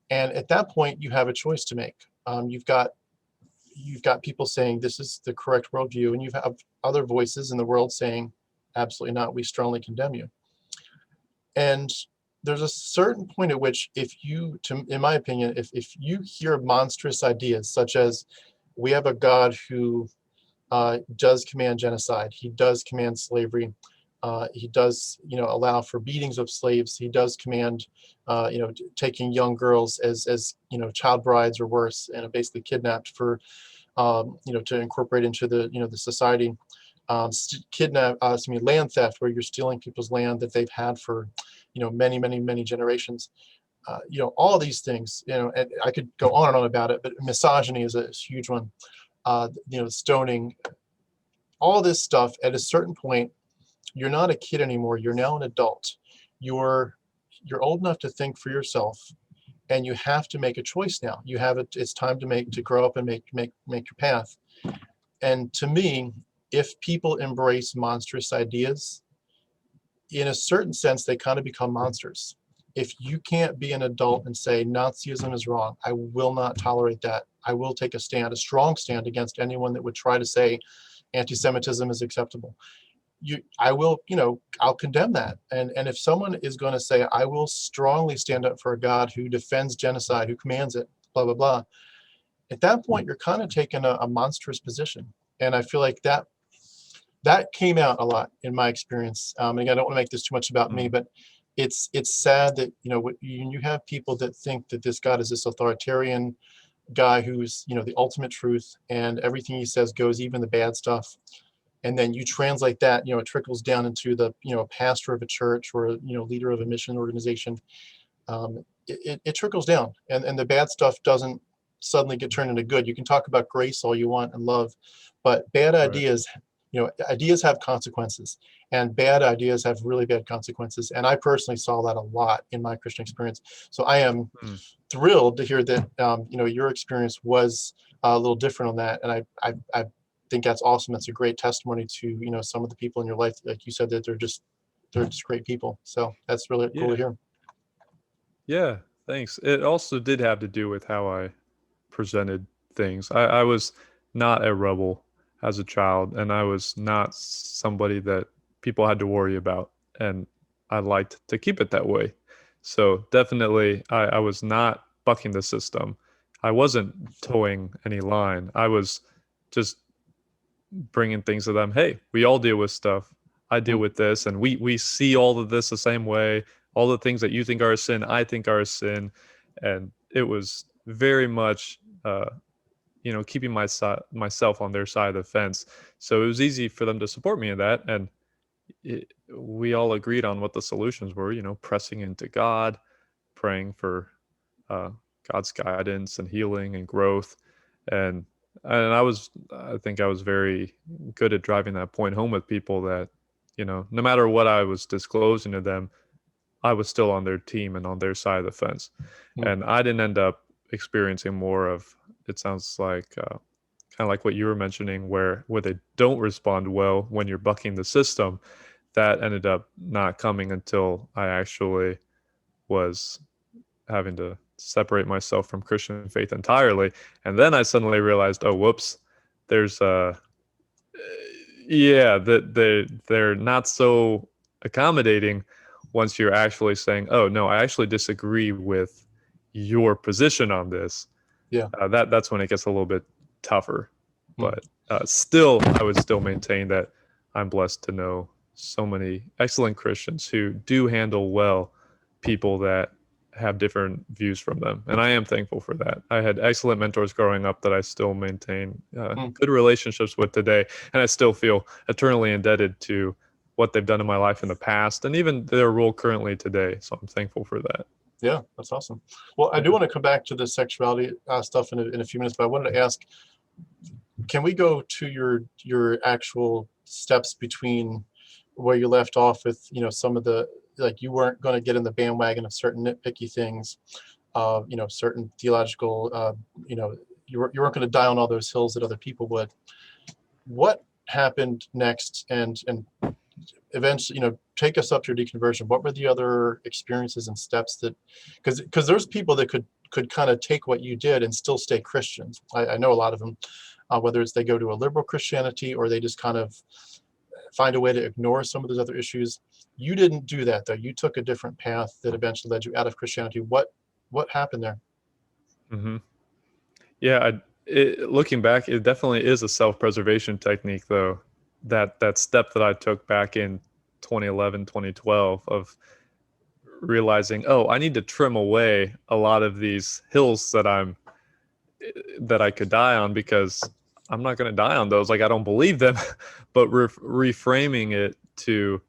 And at that point, you have a choice to make. You've got people saying this is the correct worldview, and you have other voices in the world saying absolutely not, we strongly condemn you. And there's a certain point at which, in my opinion, if you hear monstrous ideas such as we have a God who does command genocide, he does command slavery, he does allow for beatings of slaves, he does command taking young girls as child brides or worse, and basically kidnapped for to incorporate into the society. Land theft, where you're stealing people's land that they've had for many generations. All these things, and I could go on and on about it, but misogyny is a huge one. Stoning, all this stuff. At a certain point, you're not a kid anymore. You're now an adult. You're old enough to think for yourself, and you have to make a choice now. You have it. It's time to grow up and make your path. And to me, if people embrace monstrous ideas, in a certain sense, they kind of become monsters. If you can't be an adult and say Nazism is wrong, I will not tolerate that. I will take a strong stand against anyone that would try to say anti-Semitism is acceptable. I'll condemn that. And if someone is going to say, I will strongly stand up for a God who defends genocide, who commands it, blah, blah, blah, at that point, you're kind of taking a monstrous position. And I feel like that came out a lot in my experience. And again, I don't want to make this too much about me, but it's sad that, you have people that think that this God is this authoritarian guy who's, the ultimate truth, and everything he says goes, even the bad stuff. And then you translate that, it trickles down into the, pastor of a church or, leader of a mission organization. It trickles down, and the bad stuff doesn't suddenly get turned into good. You can talk about grace all you want and love, but bad ideas, ideas have consequences, and bad ideas have really bad consequences. And I personally saw that a lot in my Christian experience. So I am thrilled to hear that, your experience was a little different on that. And I think that's awesome. That's a great testimony to, some of the people in your life, like you said, that they're just great people. So that's really cool to hear. Yeah, thanks. It also did have to do with how I presented things. I was not a rebel as a child, and I was not somebody that people had to worry about, and I liked to keep it that way. So definitely I was not bucking the system. I wasn't towing any line. I was just bringing things to them. Hey, we all deal with stuff. I deal with this, and we see all of this the same way. All the things that you think are a sin, I think are a sin. And it was very much keeping myself on their side of the fence. So it was easy for them to support me in that, and we all agreed on what the solutions were. Pressing into God, praying for God's guidance and healing and growth, and I think I was very good at driving that point home with people that no matter what I was disclosing to them, I was still on their team and on their side of the fence. And I didn't end up experiencing more of, it sounds like kind of like what you were mentioning, where they don't respond well when you're bucking the system. That ended up not coming until I actually was having to separate myself from Christian faith entirely. And then I suddenly realized, oh, whoops, there's that they're not so accommodating once you're actually saying, oh no, I actually disagree with your position on this. That's when it gets a little bit tougher. But still, I would still maintain that I'm blessed to know so many excellent Christians who do handle well people that have different views from them. And I am thankful for that. I had excellent mentors growing up that I still maintain good relationships with today. And I still feel eternally indebted to what they've done in my life in the past, and even their role currently today. So I'm thankful for that. Yeah, that's awesome. Well, I do want to come back to the sexuality stuff in a few minutes, but I wanted to ask, can we go to your actual steps between where you left off with, some of the, like, you weren't going to get in the bandwagon of certain nitpicky things, certain theological, you weren't going to die on all those hills that other people would. What happened next? And eventually, take us up to your deconversion. What were the other experiences and steps that, because there's people that could could kind of take what you did and still stay Christians. I know a lot of them, whether it's they go to a liberal Christianity or they just kind of find a way to ignore some of those other issues. You didn't do that, though. You took a different path that eventually led you out of Christianity. What happened there? Mm-hmm. Yeah, looking back, it definitely is a self-preservation technique, though. That step that I took back in 2011, 2012 of realizing, oh, I need to trim away a lot of these hills that I could die on, because I'm not going to die on those. Like, I don't believe them, but reframing it to,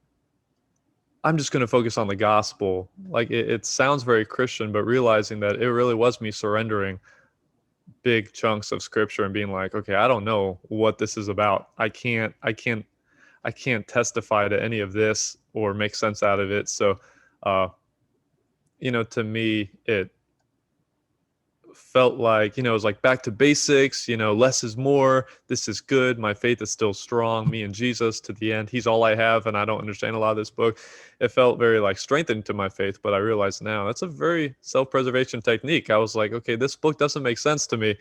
I'm just going to focus on the gospel. Like, it sounds very Christian, but realizing that it really was me surrendering big chunks of scripture and being like, okay, I don't know what this is about. I can't testify to any of this or make sense out of it. So, to me, it felt like, it was like back to basics, less is more. This is good. My faith is still strong. Me and Jesus to the end. He's all I have. And I don't understand a lot of this book. It felt very like strengthened to my faith. But I realized now that's a very self-preservation technique. I was like, okay, this book doesn't make sense to me.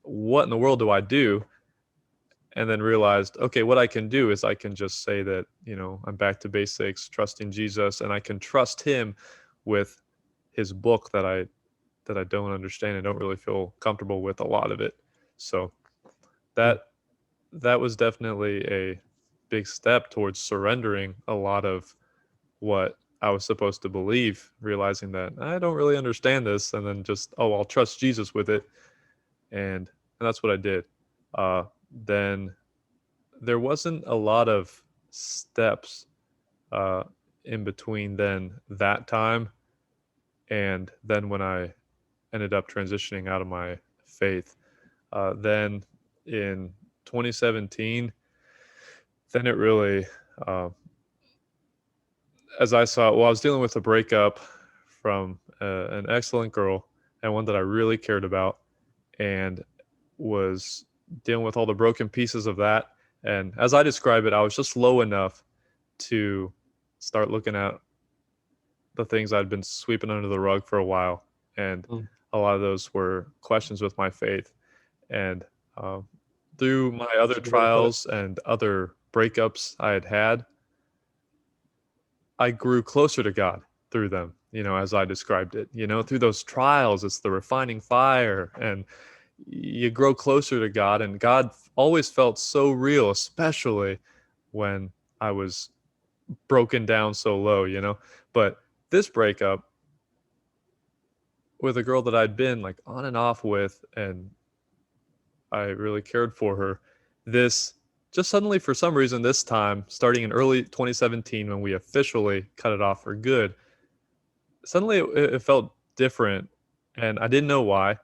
What in the world do I do? And then realized, okay, what I can do is I can just say that, I'm back to basics, trusting Jesus, and I can trust him with his book that I don't understand and don't really feel comfortable with a lot of it. So that was definitely a big step towards surrendering a lot of what I was supposed to believe, realizing that I don't really understand this, and then just, I'll trust Jesus with it. And that's what I did. Then there wasn't a lot of steps in between then that time and then when I ended up transitioning out of my faith. Then in 2017, then it really, as I saw, I was dealing with a breakup from an excellent girl and one that I really cared about, and was dealing with all the broken pieces of that. And as I describe it, I was just low enough to start looking at the things I'd been sweeping under the rug for a while. And a lot of those were questions with my faith. And through my other trials and other breakups I had, I grew closer to God through them, as I described it. Through those trials, it's the refining fire, and you grow closer to God, and God always felt so real, especially when I was broken down so low. But this breakup with a girl that I'd been like on and off with, and I really cared for her, this just suddenly, for some reason, this time, starting in early 2017, when we officially cut it off for good, suddenly it felt different, and I didn't know why.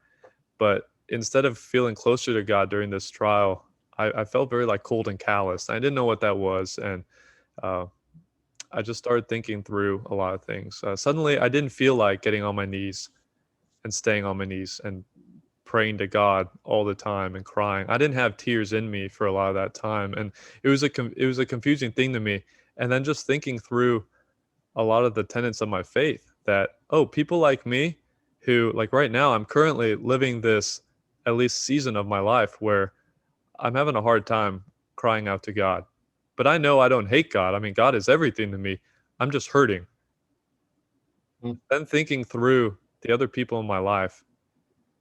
But instead of feeling closer to God during this trial, I felt very like cold and callous. I didn't know what that was, and I just started thinking through a lot of things. Suddenly, I didn't feel like getting on my knees and staying on my knees and praying to God all the time and crying. I didn't have tears in me for a lot of that time, and it was a confusing thing to me. And then just thinking through a lot of the tenets of my faith, that, oh, people like me who, like right now, I'm currently living this at least season of my life where I'm having a hard time crying out to God. But I know I don't hate God. I mean, God is everything to me. I'm just hurting. Then thinking through the other people in my life,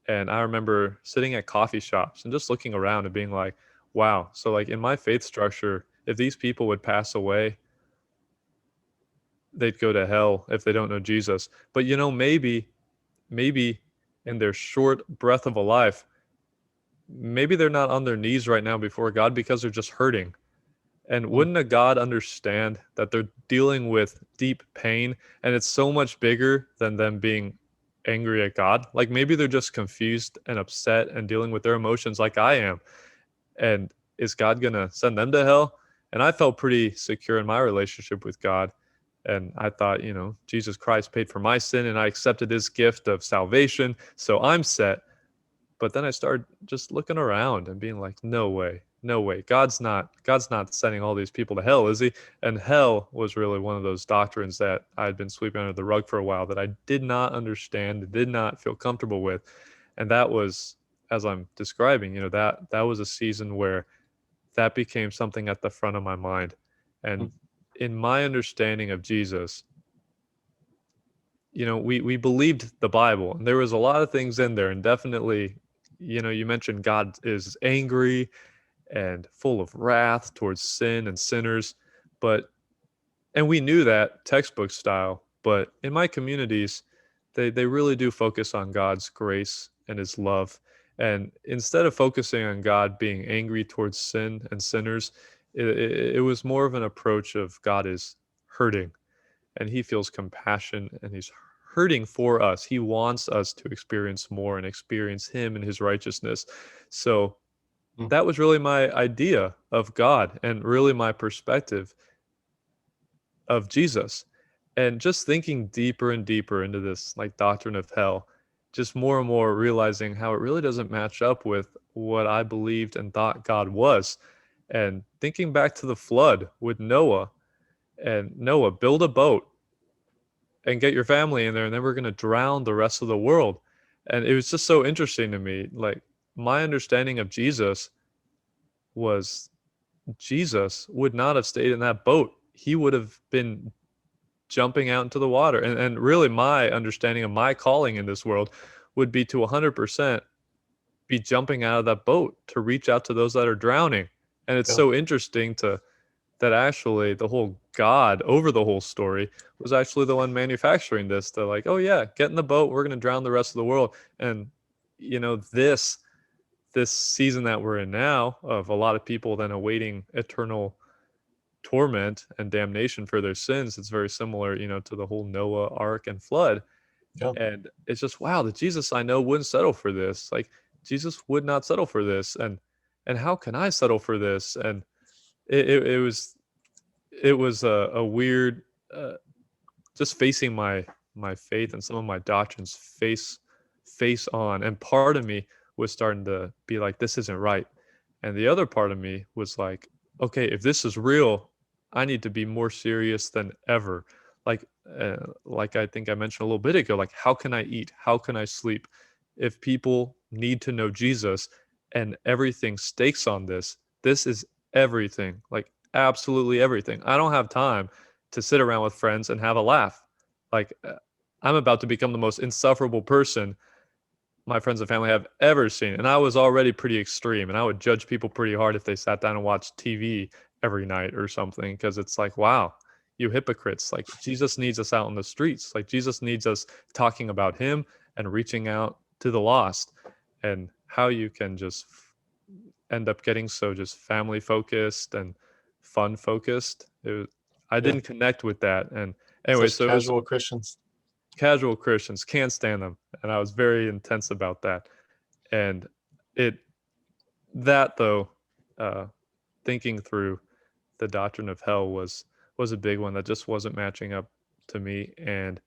and I remember sitting at coffee shops and just looking around and being like, wow, so like in my faith structure, if these people would pass away, they'd go to hell if they don't know Jesus. But maybe in their short breath of a life, maybe they're not on their knees right now before God because they're just hurting. And wouldn't a God understand that they're dealing with deep pain, and it's so much bigger than them being angry at God? Like maybe they're just confused and upset and dealing with their emotions like I am. And is God going to send them to hell? And I felt pretty secure in my relationship with God. And I thought, Jesus Christ paid for my sin, and I accepted his gift of salvation, so I'm set. But then I started just looking around and being like, no way. no way. God's not sending all these people to hell, is he? And hell was really one of those doctrines that I had been sweeping under the rug for a while that I did not understand, did not feel comfortable with. And that was, as I'm describing, that was a season where that became something at the front of my mind. And Mm. in my understanding of Jesus, we believed the Bible, and there was a lot of things in there, and definitely, you mentioned God is angry and full of wrath towards sin and sinners, and we knew that textbook style, but in my communities, they really do focus on God's grace and his love. And instead of focusing on God being angry towards sin and sinners, it was more of an approach of God is hurting and he feels compassion and he's hurting for us. He wants us to experience more and experience him and his righteousness. So Mm. that was really my idea of God and really my perspective of Jesus. And just thinking deeper and deeper into this like doctrine of hell, just more and more realizing how it really doesn't match up with what I believed and thought God was. And thinking back to the flood with Noah, and Noah, build a boat and get your family in there, and then we're going to drown the rest of the world. And it was just so interesting to me. Like, my understanding of Jesus was Jesus would not have stayed in that boat. He would have been jumping out into the water. And really, my understanding of my calling in this world would be to 100% be jumping out of that boat to reach out to those that are drowning. And it's Yeah. so interesting that actually the whole God over the whole story was actually the one manufacturing this. They're like, oh yeah, get in the boat. We're going to drown the rest of the world. And this season that we're in now of a lot of people then awaiting eternal torment and damnation for their sins, it's very similar, to the whole Noah ark and flood. Yeah. And it's just, wow, the Jesus I know wouldn't settle for this. Like, Jesus would not settle for this. And how can I settle for this? And it was a weird, just facing my faith and some of my doctrines face on. And part of me was starting to be like, this isn't right. And the other part of me was like, okay, if this is real, I need to be more serious than ever. Like, like I think I mentioned a little bit ago, like, how can I eat? How can I sleep? If people need to know Jesus and everything stakes on this is everything, like absolutely everything. I don't have time to sit around with friends and have a laugh. Like, I'm about to become the most insufferable person my friends and family have ever seen. And I was already pretty extreme, and I would judge people pretty hard if they sat down and watched TV every night or something, because it's like, wow, you hypocrites. Like, Jesus needs us out on the streets. Like, Jesus needs us talking about him and reaching out to the lost. And how you can just end up getting so just family focused and fun focused. I Yeah. didn't connect with that. And anyway, Such so it was casual Christians. casual Christians, can't stand them. And I was very intense about that. And it, that though, uh, thinking through the doctrine of hell was a big one that just wasn't matching up to me. And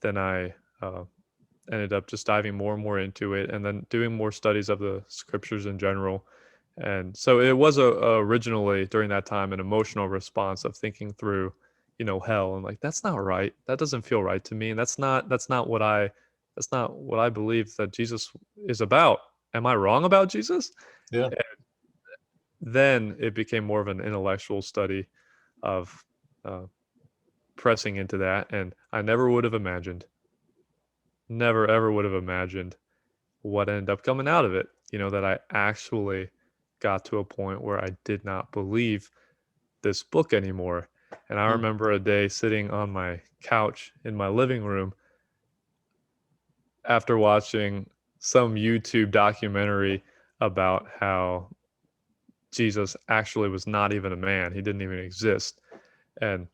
then I ended up just diving more and more into it, and then doing more studies of the scriptures in general. And so it was originally during that time an emotional response of thinking through, hell, and like, that's not right. That doesn't feel right to me, and that's not what I believe that Jesus is about. Am I wrong about Jesus? Yeah. Then it became more of an intellectual study of uh, pressing into that, and I never ever would have imagined what ended up coming out of it. That I actually got to a point where I did not believe this book anymore. And I Mm. remember a day sitting on my couch in my living room after watching some YouTube documentary about how Jesus actually was not even a man. He didn't even exist. And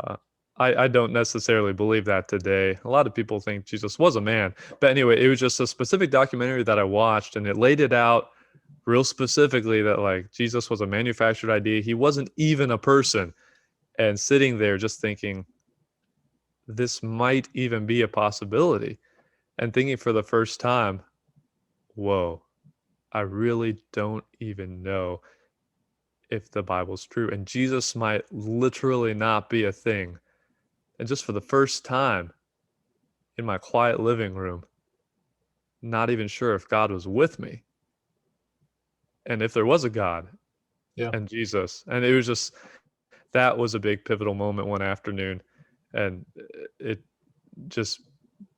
uh, I don't necessarily believe that today. A lot of people think Jesus was a man. But anyway, it was just a specific documentary that I watched, and it laid it out real specifically that like Jesus was a manufactured idea. He wasn't even a person. And sitting there just thinking, this might even be a possibility. And thinking for the first time, whoa, I really don't even know if the Bible's true, and Jesus might literally not be a thing. And just for the first time in my quiet living room, not even sure if God was with me and if there was a God Yeah. and Jesus. And it was just, that was a big pivotal moment one afternoon. And it just,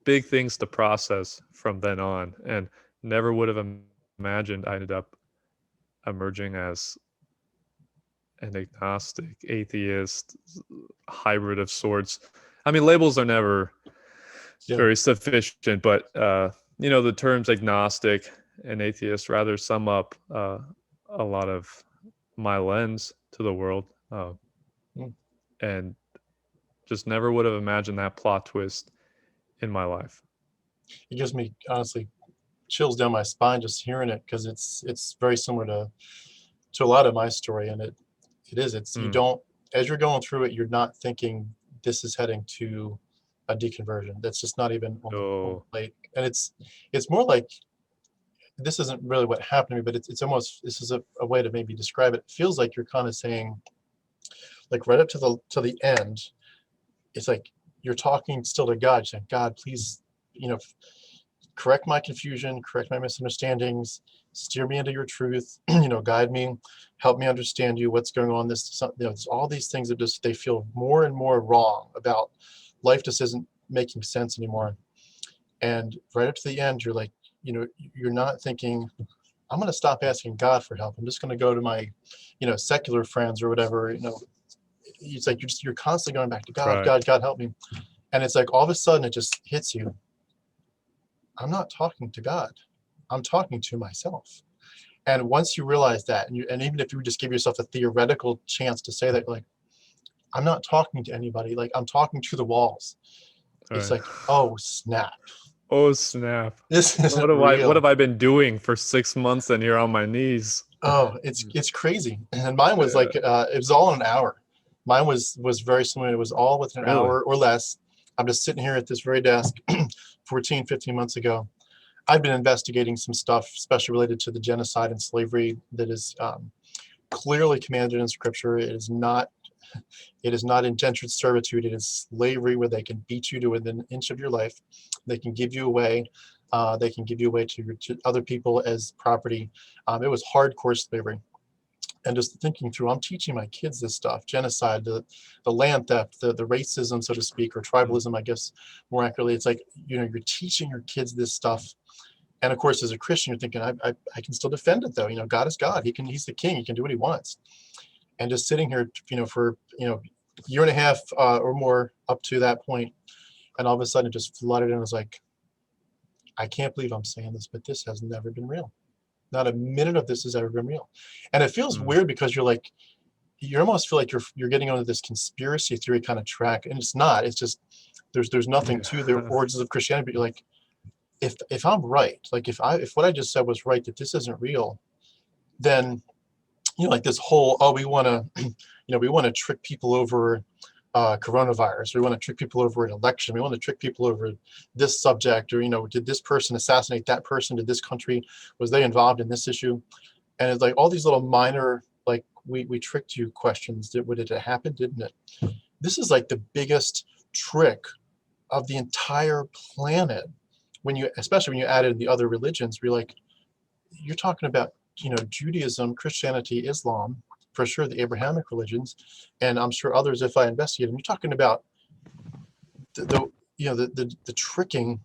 big things to process from then on. And never would have imagined I ended up emerging as an agnostic, atheist, hybrid of sorts. I mean, labels are never very sufficient, but the terms agnostic and atheist rather sum up a lot of my lens to the world, and just never would have imagined that plot twist in my life. It gives me, honestly, chills down my spine just hearing it, because it's very similar to a lot of my story. And you don't, as you're going through it, you're not thinking this is heading to a deconversion. That's just not even on the plate. And it's more like, this isn't really what happened to me, but it's almost, this is a way to maybe describe it. It feels like you're kind of saying, like, right up to the end, it's like you're talking still to God, saying, God, please, correct my confusion, correct my misunderstandings, steer me into your truth, guide me, help me understand you, what's going on. It's all these things that just, they feel more and more wrong about life, just isn't making sense anymore. And right up to the end, you're like, you're not thinking, I'm going to stop asking God for help. I'm just going to go to my, secular friends or whatever. It's like you're constantly going back to God, right. God, help me. And it's like all of a sudden it just hits you. I'm not talking to God. I'm talking to myself. And once you realize that, and even if you just give yourself a theoretical chance to say that, like, I'm not talking to anybody, like, I'm talking to the walls. It's like, oh snap. Oh snap. This isn't real. What have I been doing for 6 months and here on my knees? Oh, it's crazy. And mine was like, it was all in an hour. Mine was very similar. It was all within an hour or less. I'm just sitting here at this very desk 14, 15 months ago. I've been investigating some stuff, especially related to the genocide and slavery that is clearly commanded in Scripture. It is not indentured servitude. It is slavery, where they can beat you to within an inch of your life. They can give you away. They can give you away to other people as property. It was hardcore slavery. And just thinking through, I'm teaching my kids this stuff: genocide, the land theft, the racism, so to speak, or tribalism, I guess more accurately. It's like, you're teaching your kids this stuff. And of course, as a Christian, you're thinking, I can still defend it though. God is God. He's the king. He can do what he wants. And just sitting here, for a year and a half or more up to that point, and all of a sudden it just flooded in. I was like, I can't believe I'm saying this, but this has never been real. Not a minute of this has ever been real. And it feels weird, because you're like, you almost feel like you're getting onto this conspiracy theory kind of track, and it's not. It's just there's nothing to the origins of Christianity. But you're like, if I'm right, like if what I just said was right, that this isn't real, then like this whole, we want to trick people over coronavirus, or we want to trick people over an election, we want to trick people over this subject, or did this person assassinate that person, did this country, was they involved in this issue? And it's like all these little minor, like, we tricked you questions. Did it happen? Didn't it? This is like the biggest trick of the entire planet, especially when you add in the other religions, where you're talking about Judaism, Christianity, Islam, for sure the Abrahamic religions, and I'm sure others if I investigate them. You're talking about the tricking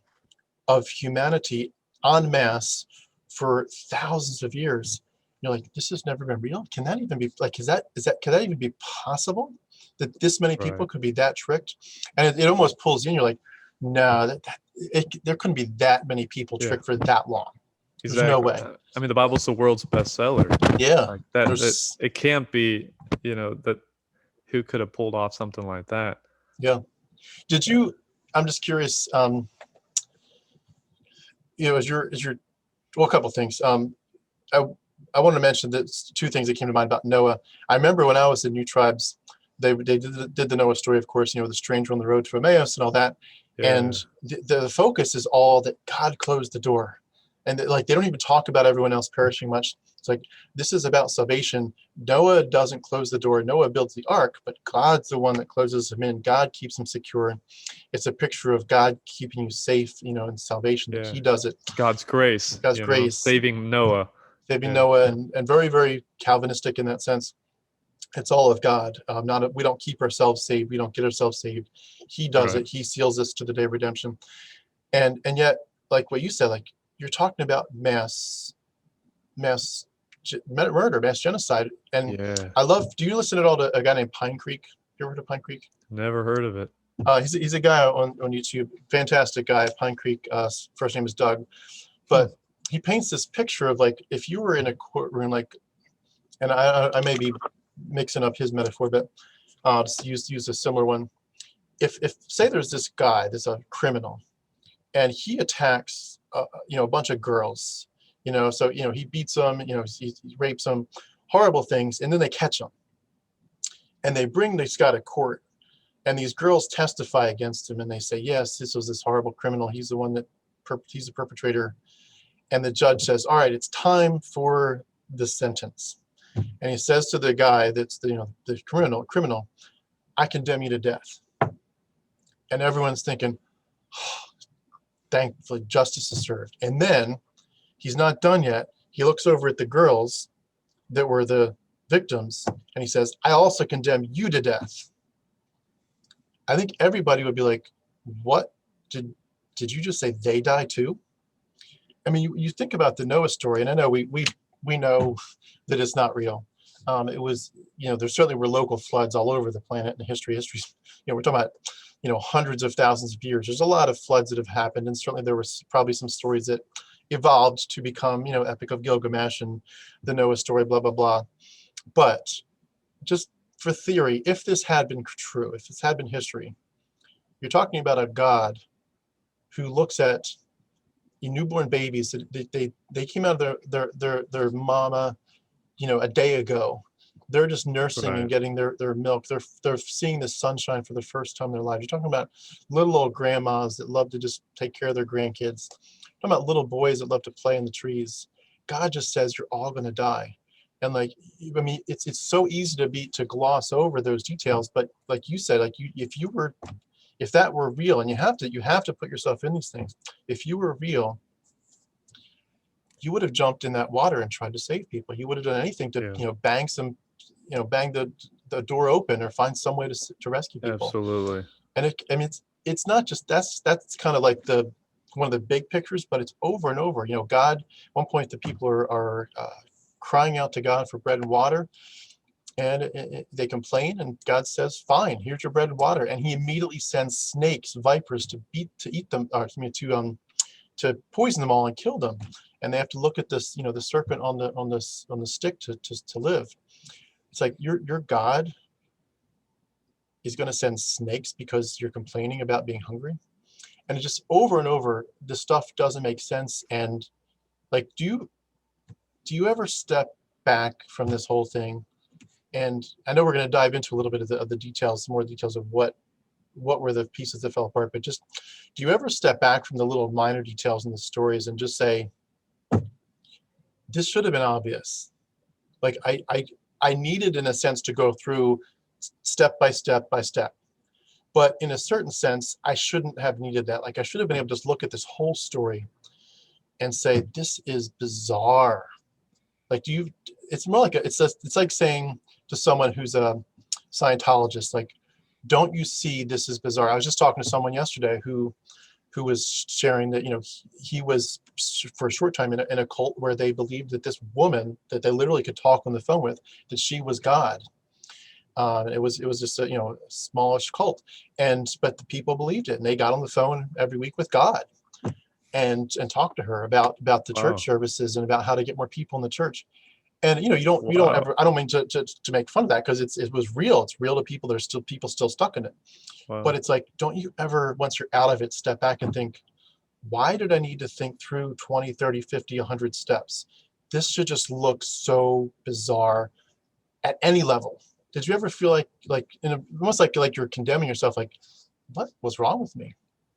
of humanity en masse for thousands of years. You're like, this has never been real. Can that even be like? Can that even be possible? That this many people could be that tricked? And it almost pulls you in. You're like, no, there couldn't be that many people tricked for that long. There's no way. I mean, the Bible's the world's bestseller. Yeah. Like that it can't be, that who could have pulled off something like that? Yeah. I'm just curious, as your well, a couple of things. I want to mention that two things that came to mind about Noah. I remember when I was in New Tribes, they did the Noah story, of course, the stranger on the road to Emmaus and all that. Yeah. And the focus is all that God closed the door. And like, they don't even talk about everyone else perishing much. It's like, this is about salvation. Noah doesn't close the door. Noah builds the ark, but God's the one that closes him in. God keeps him secure. It's a picture of God keeping you safe, in salvation, that he does it. God's grace. God's grace. Saving Noah. Saving Noah, and very, very Calvinistic in that sense. It's all of God. We don't keep ourselves saved. We don't get ourselves saved. He does it. He seals us to the day of redemption. And yet, like what you said, like, you're talking about mass murder, mass genocide. And I love, do you listen at all to a guy named Pine Creek? You ever heard of Pine Creek? Never heard of it. He's a guy on YouTube, fantastic guy, Pine Creek. First name is Doug. But he paints this picture of, like, if you were in a courtroom, like, and I may be mixing up his metaphor, but I'll just use a similar one. If say there's this guy, there's a criminal, and he attacks a bunch of girls, so he beats them, he rapes them, horrible things, and then they catch him, and they bring this guy to court, and these girls testify against him, and they say, yes, this was this horrible criminal, he's the one that he's the perpetrator. And the judge says, all right, it's time for the sentence. And he says to the guy that's the criminal, I condemn you to death. And everyone's thinking, oh, thankfully justice is served. And then he's not done yet. He looks over at the girls that were the victims, and he says, I also condemn you to death. I think everybody would be like, what? Did you just say they die too? I mean, you think about the Noah story, and I know we know that it's not real. It was, there certainly were local floods all over the planet in history. We're talking about, hundreds of thousands of years. There's a lot of floods that have happened, and certainly there was probably some stories that evolved to become, Epic of Gilgamesh and the Noah story, blah, blah, blah. But just for theory, if this had been true, if this had been history, you're talking about a God who looks at newborn babies. They came out of their mama, a day ago. They're just nursing and getting their milk. They're seeing the sunshine for the first time in their life. You're talking about little old grandmas that love to just take care of their grandkids. You're talking about little boys that love to play in the trees. God just says you're all going to die. And like, I mean, it's so easy to gloss over those details. But like you said, like if that were real, and you have to put yourself in these things. If you were real, you would have jumped in that water and tried to save people. You would have done anything to, bang the door open or find some way to rescue people. Absolutely. And it's not just, that's kind of like one of the big pictures, but it's over and over. God, at one point the people are crying out to God for bread and water. And they complain, and God says, fine, here's your bread and water. And he immediately sends snakes, vipers to eat them, or to poison them all and kill them. And they have to look at this, the serpent on the stick to live. It's like your God is going to send snakes because you're complaining about being hungry. And it's just over and over, this stuff doesn't make sense. And like, do you ever step back from this whole thing? And I know we're going to dive into a little bit of the details, more details of what were the pieces that fell apart. But just, do you ever step back from the little minor details in the stories and just say, this should have been obvious? Like I needed, in a sense, to go through step by step by step. But in a certain sense, I shouldn't have needed that. Like, I should have been able to just look at this whole story and say, this is bizarre. Like, it's more like it's like saying to someone who's a Scientologist, like, don't you see this is bizarre? I was just talking to someone yesterday who was sharing that, he was for a short time in a cult where they believed that this woman that they literally could talk on the phone with, that she was God. It was just a smallish cult, but the people believed it, and they got on the phone every week with God and talked to her about the church services and about how to get more people in the church. And you don't ever, I don't mean to make fun of that, because it was real. It's real to people. There's still people still stuck in it. Wow. But it's like, don't you ever, once you're out of it, step back and think, why did I need to think through 20, 30, 50, 100 steps? This should just look so bizarre at any level. Did you ever feel like almost like you're condemning yourself, like, what was wrong with me?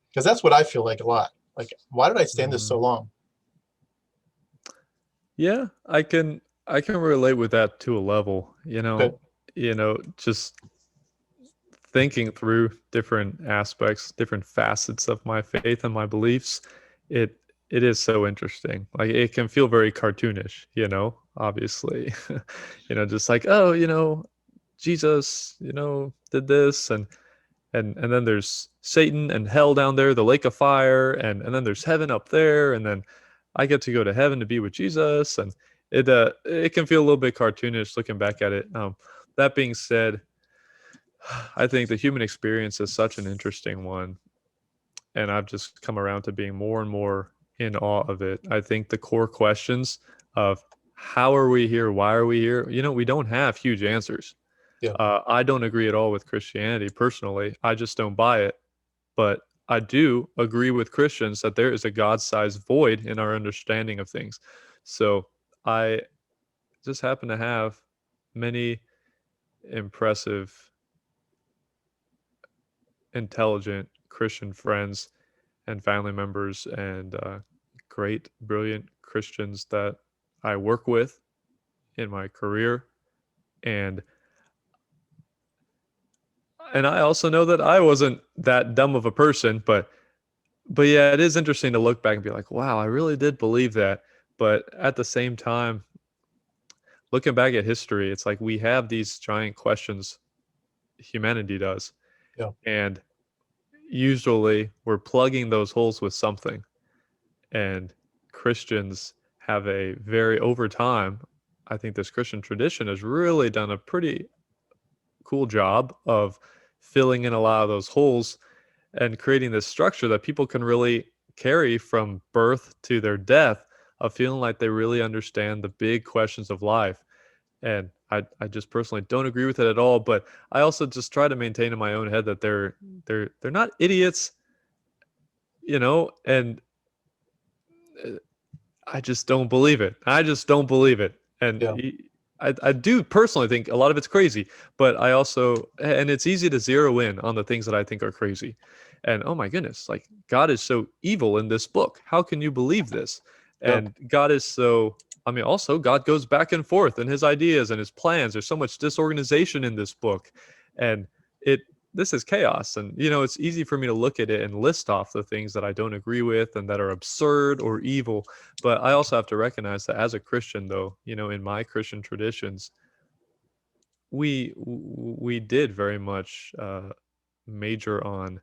Because that's what I feel like a lot. Like, why did I stand this so long? Yeah, I can relate with that to a level, Okay. just thinking through different aspects, different facets of my faith and my beliefs. It it is so interesting. Like it can feel very cartoonish, obviously. Just like, oh, Jesus, did this and then there's Satan and hell down there, the lake of fire, and then there's heaven up there, and then I get to go to heaven to be with Jesus, and it can feel a little bit cartoonish looking back at it. That being said, I think the human experience is such an interesting one, and I've just come around to being more and more in awe of it. I think the core questions of how are we here, why are we here, we don't have huge answers. Yeah. I don't agree at all with Christianity personally. I just don't buy it. But I do agree with Christians that there is a God-sized void in our understanding of things. So I just happen to have many impressive, intelligent Christian friends and family members and great, brilliant Christians that I work with in my career. And I also know that I wasn't that dumb of a person, but yeah, it is interesting to look back and be like, wow, I really did believe that. But at the same time, looking back at history, it's like we have these giant questions, humanity does. Yeah. And usually we're plugging those holes with something. And Christians have a very, over time, I think this Christian tradition has really done a pretty cool job of filling in a lot of those holes and creating this structure that people can really carry from birth to their death of feeling like they really understand the big questions of life. And I just personally don't agree with it at all, but I also just try to maintain in my own head that they're not idiots, and uh, I just don't believe it. I just don't believe it. And Yeah. I do personally think a lot of it's crazy, but I also, and it's easy to zero in on the things that I think are crazy. And oh my goodness, like God is so evil in this book. How can you believe this? Yeah. And God is so, I mean, also God goes back and forth in his ideas and his plans. There's so much disorganization in this book. And it, this is chaos. And, it's easy for me to look at it and list off the things that I don't agree with and that are absurd or evil. But I also have to recognize that as a Christian, though, in my Christian traditions, we did very much major on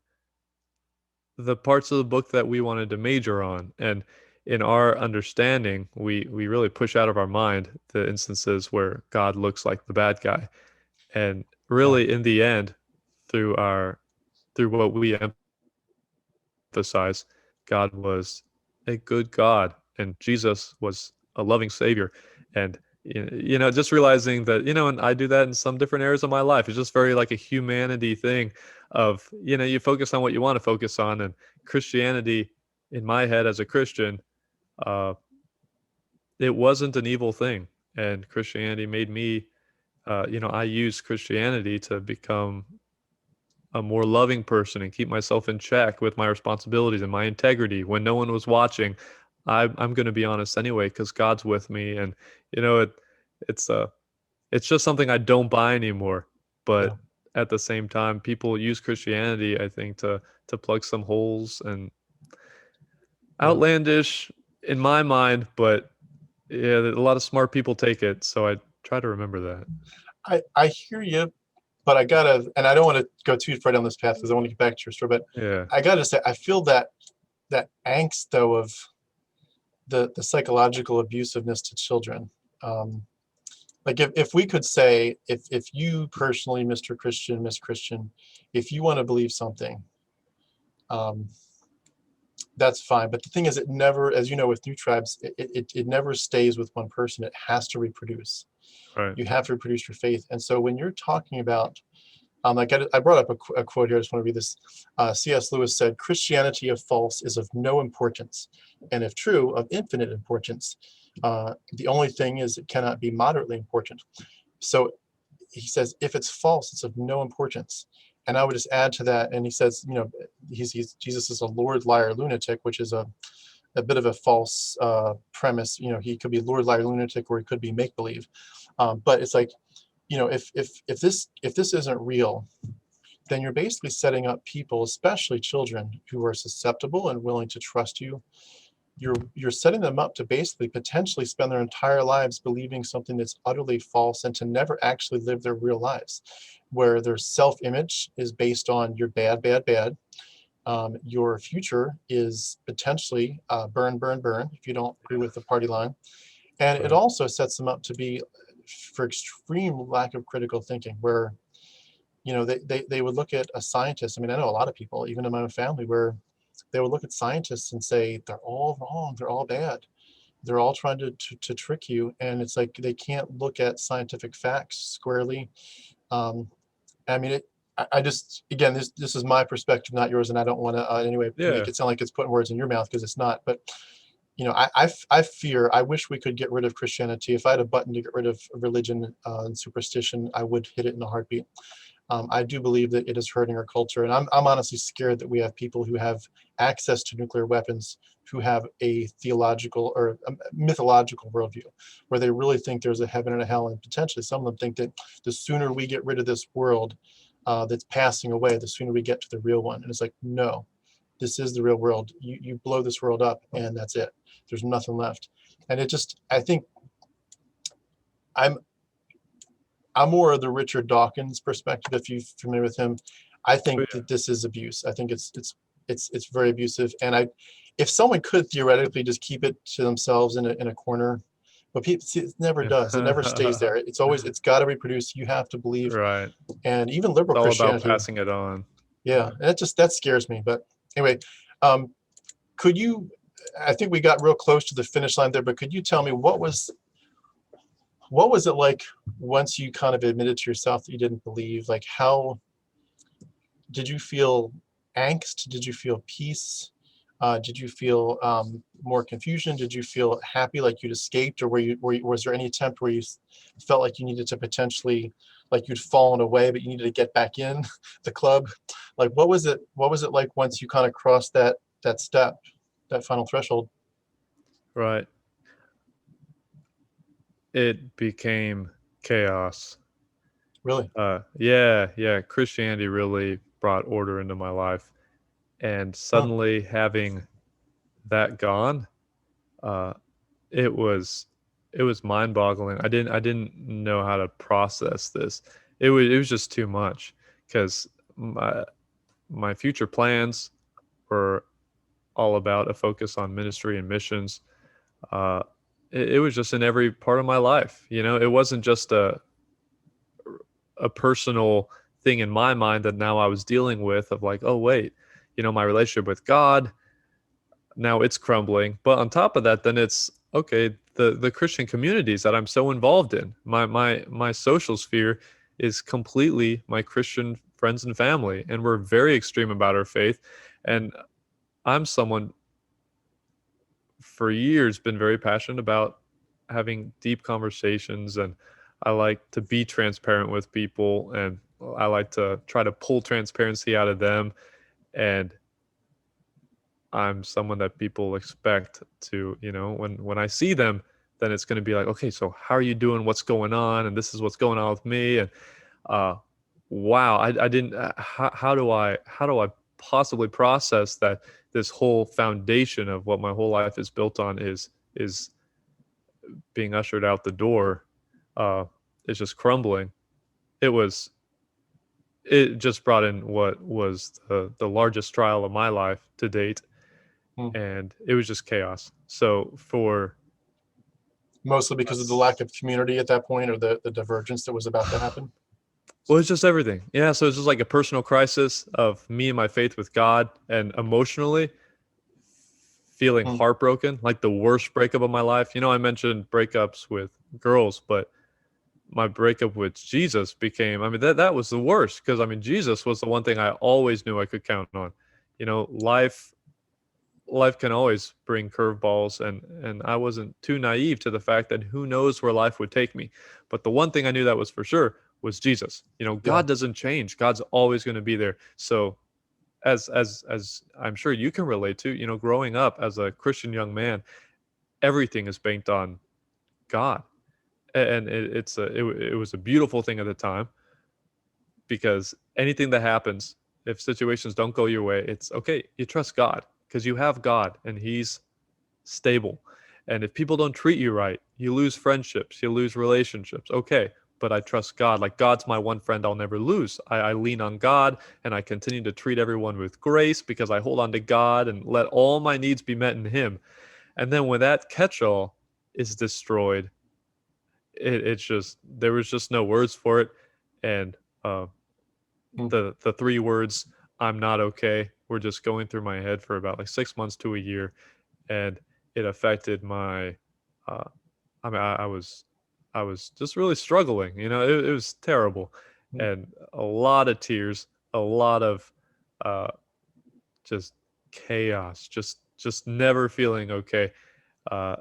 the parts of the book that we wanted to major on, and in our understanding, we really push out of our mind the instances where God looks like the bad guy, and Yeah. really, in the end, through what we emphasize, God was a good God, and Jesus was a loving Savior. And just realizing that, and I do that in some different areas of my life. It's just very like a humanity thing of, you focus on what you want to focus on. And Christianity, in my head as a Christian, uh, it wasn't an evil thing. And Christianity made me, I use Christianity to become a more loving person and keep myself in check with my responsibilities and my integrity when no one was watching. I'm going to be honest anyway because God's with me, and it's it's just something I don't buy anymore. Yeah. But at the same time, people use Christianity, I think, to plug some holes and Yeah. outlandish in my mind. But yeah, a lot of smart people take it, so I try to remember that. I hear you, but I gotta, and I don't want to go too far down this path because I want to get back to your story. But Yeah, I gotta say, I feel that angst though of the psychological abusiveness to children. Um, like if we could say, if you personally, Mr. Christian, Miss Christian, if you want to believe something, um, that's fine. But the thing is, it never, as you know, with new tribes, it never stays with one person. It has to reproduce. right. You have to reproduce your faith. And so when you're talking about, like I brought up a quote here. I just want to read this. C.S. Lewis said, "Christianity, if false, is of no importance, and if true, of infinite importance. The only thing is it cannot be moderately important." So he says, if it's false, it's of no importance. And I would just add to that, and he says, Jesus is a Lord, liar, lunatic, which is a bit of a false premise. You know, he could be Lord Liar Lunatic, or he could be make believe. But it's like, you know, if this isn't real, then you're basically setting up people, especially children, who are susceptible and willing to trust you. You're setting them up to basically potentially spend their entire lives believing something that's utterly false, and to never actually live their real lives, where their self-image is based on you're bad, bad, bad. Your future is potentially burn, burn, burn if you don't agree with the party line. And it Right. also sets them up to be for extreme lack of critical thinking, where, you know, they would look at a scientist. I mean, I know a lot of people, even in my own family, where they would look at scientists and say, they're all wrong, they're all bad. They're all trying to trick you. And it's like, they can't look at scientific facts squarely. I mean, I just, again, this is my perspective, not yours. And I don't want to in any way make Yeah. it sound like it's putting words in your mouth, because it's not. But, you know, I wish we could get rid of Christianity. If I had a button to get rid of religion and superstition, I would hit it in a heartbeat. I do believe that it is hurting our culture, and I'm honestly scared that we have people who have access to nuclear weapons who have a theological or a mythological worldview, where they really think there's a heaven and a hell, and potentially some of them think that the sooner we get rid of this world that's passing away, the sooner we get to the real one. And it's like, no, this is the real world. You blow this world up, and that's it. There's nothing left. And it just, I think I'm more of the Richard Dawkins perspective. If you're familiar with him, I think Oh, yeah. that this is abuse. I think it's very abusive. And if someone could theoretically just keep it to themselves in a corner, but people see, it never does. It never stays there. It's got to reproduce. You have to believe. Right. And even liberal It's all about Christianity, passing it on. yeah, and that scares me. But anyway, could you? I think we got real close to the finish line there, but could you tell me what was it like once you kind of admitted to yourself that you didn't believe? Like, how did you feel? Angst? Did you feel peace? Did you feel more confusion? Did you feel happy, like you'd escaped, or was there any attempt where you felt like you needed to potentially, like you'd fallen away, but you needed to get back in the club? Like, what was it like once you kind of crossed that step, that final threshold? Right. It became chaos. Really? Yeah. Christianity really brought order into my life, and Huh. suddenly having that gone, uh, it was mind-boggling. I didn't know how to process this. It was just too much, because my future plans were all about a focus on ministry and missions. Uh, it was just in every part of my life. You know, it wasn't just a personal thing in my mind that now I was dealing with, of like, oh wait, you know, my relationship with God, now it's crumbling. But on top of that, then it's okay, the Christian communities that I'm so involved in, my social sphere is completely my Christian friends and family, and we're very extreme about our faith. And I'm someone for years been very passionate about having deep conversations, and I like to be transparent with people, and I like to try to pull transparency out of them. And I'm someone that people expect to, you know, when I see them, then it's going to be like, okay, so how are you doing? What's going on? And this is what's going on with me. And uh, wow, I didn't. How do I possibly process that this whole foundation of what my whole life is built on is being ushered out the door? It's just crumbling. It was. It just brought in what was the largest trial of my life to date, Hmm. and it was just chaos. So for Mostly because of the lack of community at that point, or the divergence that was about to happen. well, it's just everything. Yeah, so it's just like a personal crisis of me and my faith with God, and emotionally feeling Hmm. heartbroken, like the worst breakup of my life. You know, I mentioned breakups with girls, but my breakup with Jesus became, I mean, that was the worst, because I mean, Jesus was the one thing I always knew I could count on. You know, life can always bring curveballs, and I wasn't too naive to the fact that who knows where life would take me. But the one thing I knew that was for sure was Jesus. You know, Yeah. God doesn't change. God's always going to be there. So as I'm sure you can relate to, growing up as a Christian young man, everything is banked on God. And it was a beautiful thing at the time, because anything that happens, if situations don't go your way, it's okay. You trust God because you have God and He's stable. And if people don't treat you right, you lose friendships, you lose relationships. Okay, but I trust God. Like, God's my one friend I'll never lose. I lean on God, and I continue to treat everyone with grace because I hold on to God and let all my needs be met in Him. And then when that catch-all is destroyed, it's just, there was just no words for it. And uh, the three words, "I'm not okay," were just going through my head for about like 6 months to a year. And it affected my uh I was just really struggling. It was terrible. And a lot of tears, a lot of uh just chaos, just never feeling okay, uh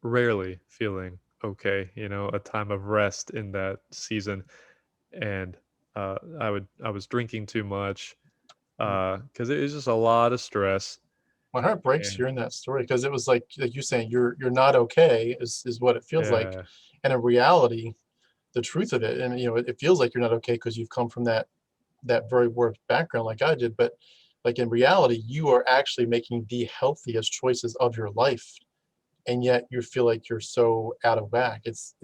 rarely feeling okay, a time of rest in that season. And I was drinking too much, because it was just a lot of stress. My heart breaks And hearing that story, because it was like you saying you're not okay is what it feels like, yeah, and in reality, the truth of it, and it feels like you're not okay because you've come from that very warped background like I did, but like in reality, you are actually making the healthiest choices of your life, and yet you feel like you're so out of whack. It's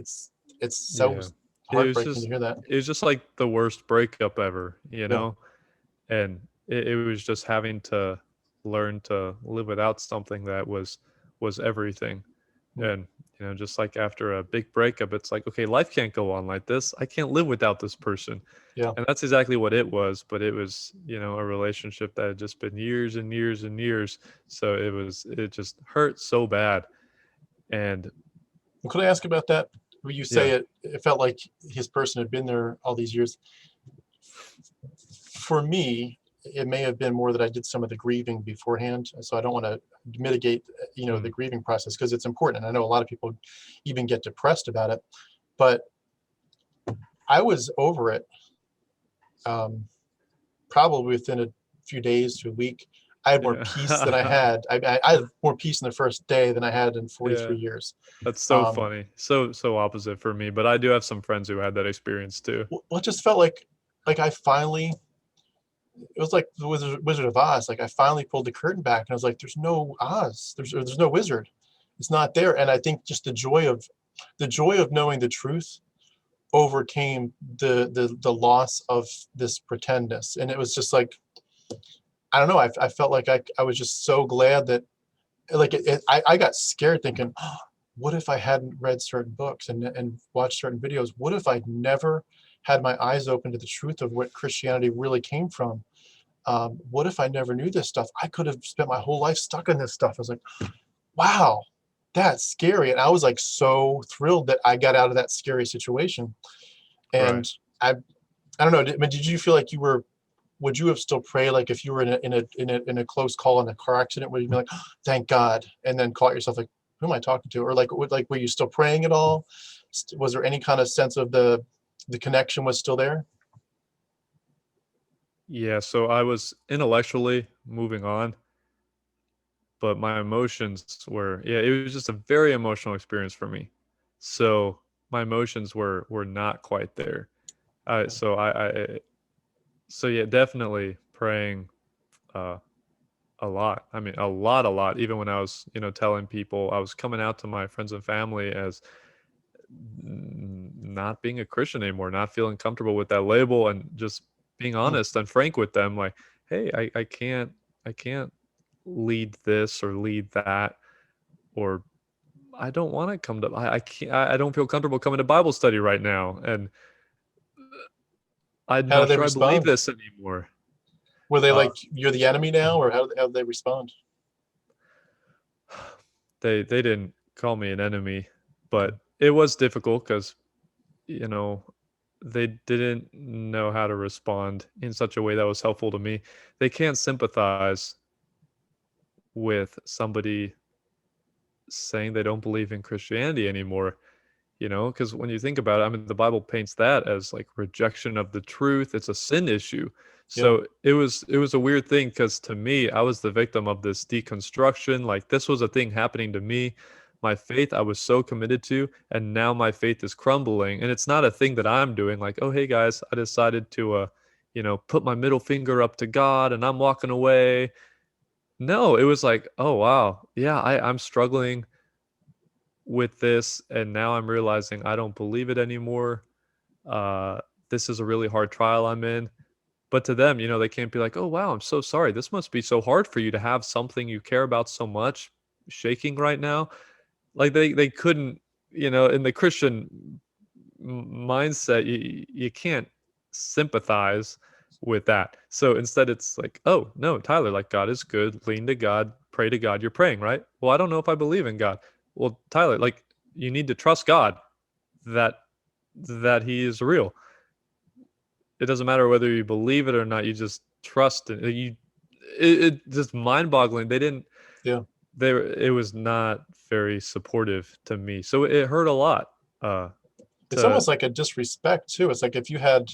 so yeah. It was heartbreaking to just hear that. it was just like the worst breakup ever, Yeah. And it was just having to learn to live without something that was everything. Mm. And just like after a big breakup, it's like, okay, life can't go on like this. I can't live without this person. Yeah. And that's exactly what it was. But it was, a relationship that had just been years and years and years. So it just hurt so bad. And Well, could I ask about that? When you say yeah. it felt like his person had been there all these years. For me, it may have been more that I did some of the grieving beforehand, so I don't want to mitigate, the Mm, grieving process, because it's important. And I know a lot of people even get depressed about it, but I was over it, um, probably within a few days to a week. I had more peace than I yeah. had. I had more peace in the first day than I had in Yeah. 43 years. That's so Um, funny. So opposite for me, but I do have some friends who had that experience too. well, it just felt like I finally, it was like the Wizard of Oz. Like I finally pulled the curtain back, and I was like, "There's no Oz. There's no wizard. It's not there." And I think just the joy of knowing the truth overcame the loss of this pretendness. And it was just like, I don't know. I felt like I was just so glad that, like, I got scared thinking, oh, what if I hadn't read certain books and watched certain videos? What if I'd never had my eyes open to the truth of what Christianity really came from? What if I never knew this stuff? I could have spent my whole life stuck in this stuff. I was like, wow, that's scary. And I was like so thrilled that I got out of that scary situation. Right. And I don't know. Did you feel like would you have still prayed, like if you were in a close call in a car accident, would you be like, oh, thank God, and then caught yourself like, who am I talking to? Or like were you still praying at all? Was there any kind of sense of the connection was still there? Yeah, so I was intellectually moving on, but my emotions were, yeah, it was just a very emotional experience for me. So my emotions were not quite there. So so yeah, definitely praying uh a lot. I mean, a lot. Even when I was, telling people, I was coming out to my friends and family as not being a Christian anymore, not feeling comfortable with that label, and just being Mm. honest and frank with them, like, hey, I can't lead this or lead that, or I don't want to come to, I can't, I don't feel comfortable coming to Bible study right now, and I'm How did not they sure I believe respond? this anymore. Were they Uh, like, you're the enemy now, or how did they respond? they didn't call me an enemy, but it was difficult because, you know, they didn't know how to respond in such a way that was helpful to me. They can't sympathize with somebody saying they don't believe in Christianity anymore, because when you think about it, I mean, the Bible paints that as like rejection of the truth. It's a sin issue. Yeah. So it was a weird thing because to me, I was the victim of this deconstruction. Like this was a thing happening to me. My faith I was so committed to, and now my faith is crumbling. And it's not a thing that I'm doing. Like, oh hey guys, I decided to put my middle finger up to God and I'm walking away. No, it was like, oh wow, yeah, I'm struggling with this, and now I'm realizing I don't believe it anymore. Uh, this is a really hard trial I'm in. But to them, they can't be like, oh, wow, I'm so sorry. This must be so hard for you to have something you care about so much shaking right now. Like they couldn't, in the Christian mindset, you can't sympathize with that. So instead, it's like, oh, no, Tyler, like God is good. Lean to God, pray to God. You're praying, right? Well, I don't know if I believe in God. Well, Tyler, like you need to trust God that he is real. It doesn't matter whether you believe it or not. You just trust it. It just mind-boggling. They didn't. Yeah. It was not very supportive to me. So it hurt a lot. It's To almost like a disrespect too. It's like if you had,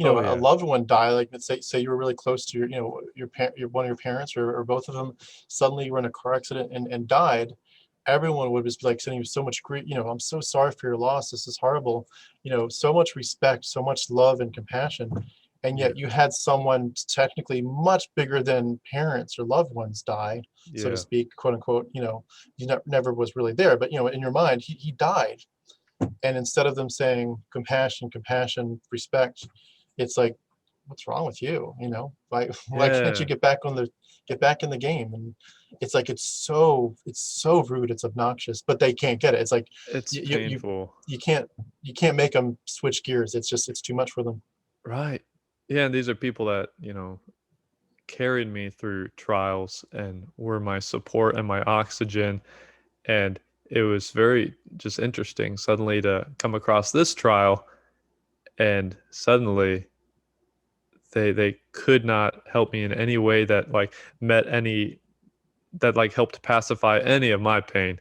oh a yeah, loved one die, like let's say you were really close to your one of your parents or both of them, suddenly you were in a car accident and died. Everyone would just be like sending you so much grief. I'm so sorry for your loss. This is horrible. So much respect, so much love and compassion. And yeah, yet you had someone technically much bigger than parents or loved ones die, so to yeah, speak, quote unquote. You never was really there, but in your mind, he died. And instead of them saying compassion, compassion, respect, it's like, what's wrong with you? Why can't you yeah. get back in the game? And it's like it's so rude, it's obnoxious, but they can't get it. It's like It's you you painful, you can't make them switch gears. It's too much for them. right? Yeah, and these are people that carried me through trials and were my support and my oxygen. And it was very just interesting suddenly to come across this trial, and suddenly they could not help me in any way that like met any that like helped pacify any of my pain.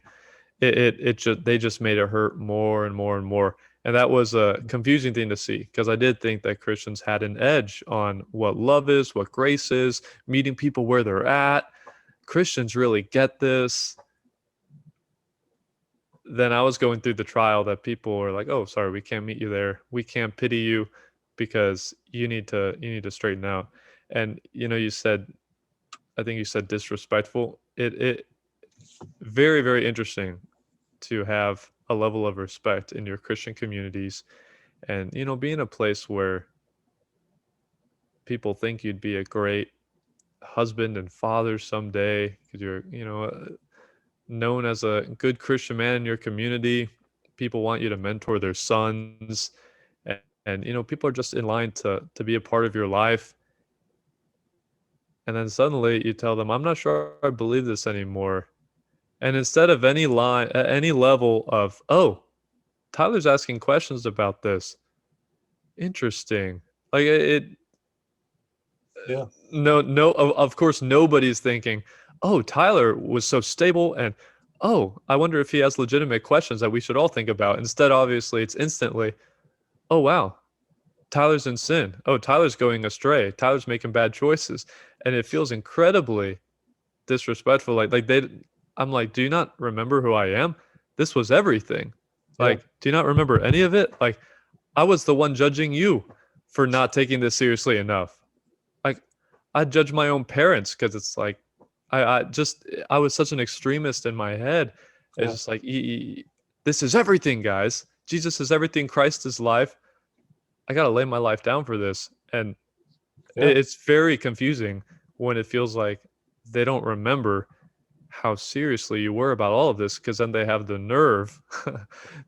It just they just made it hurt more and more and more. And that was a confusing thing to see because I did think that Christians had an edge on what love is, what grace is, meeting people where they're at. Christians really get this. Then I was going through the trial that people were like, "Oh, sorry, we can't meet you there. We can't pity you because you need to straighten out." And you said, I think you said disrespectful. It very very interesting to have a level of respect in your Christian communities, and be in a place where people think you'd be a great husband and father someday because you're known as a good Christian man in your community. People want you to mentor their sons, and people are just in line to be a part of your life. And then suddenly you tell them, "I'm not sure I believe this anymore." And instead of any line, any level of, "Oh, Tyler's asking questions about this. Interesting." Like Yeah. no, no. Of course, nobody's thinking, "Oh, Tyler was so stable," and "Oh, I wonder if he has legitimate questions that we should all think about." Instead, obviously, it's instantly, "Oh, wow, Tyler's in sin. Oh, Tyler's going astray. Tyler's making bad choices," and it feels incredibly disrespectful. I'm like, "Do you not remember who I am? This was everything. Yeah. Like, do you not remember any of it? Like, I was the one judging you for not taking this seriously enough. Like, I judge my own parents because it's like, I was such an extremist in my head. It's Yeah. just like, this is everything, guys. Jesus is everything. Christ is life. I gotta lay my life down for this." And Yeah. it's very confusing when it feels like they don't remember how seriously you were about all of this, because then they have the nerve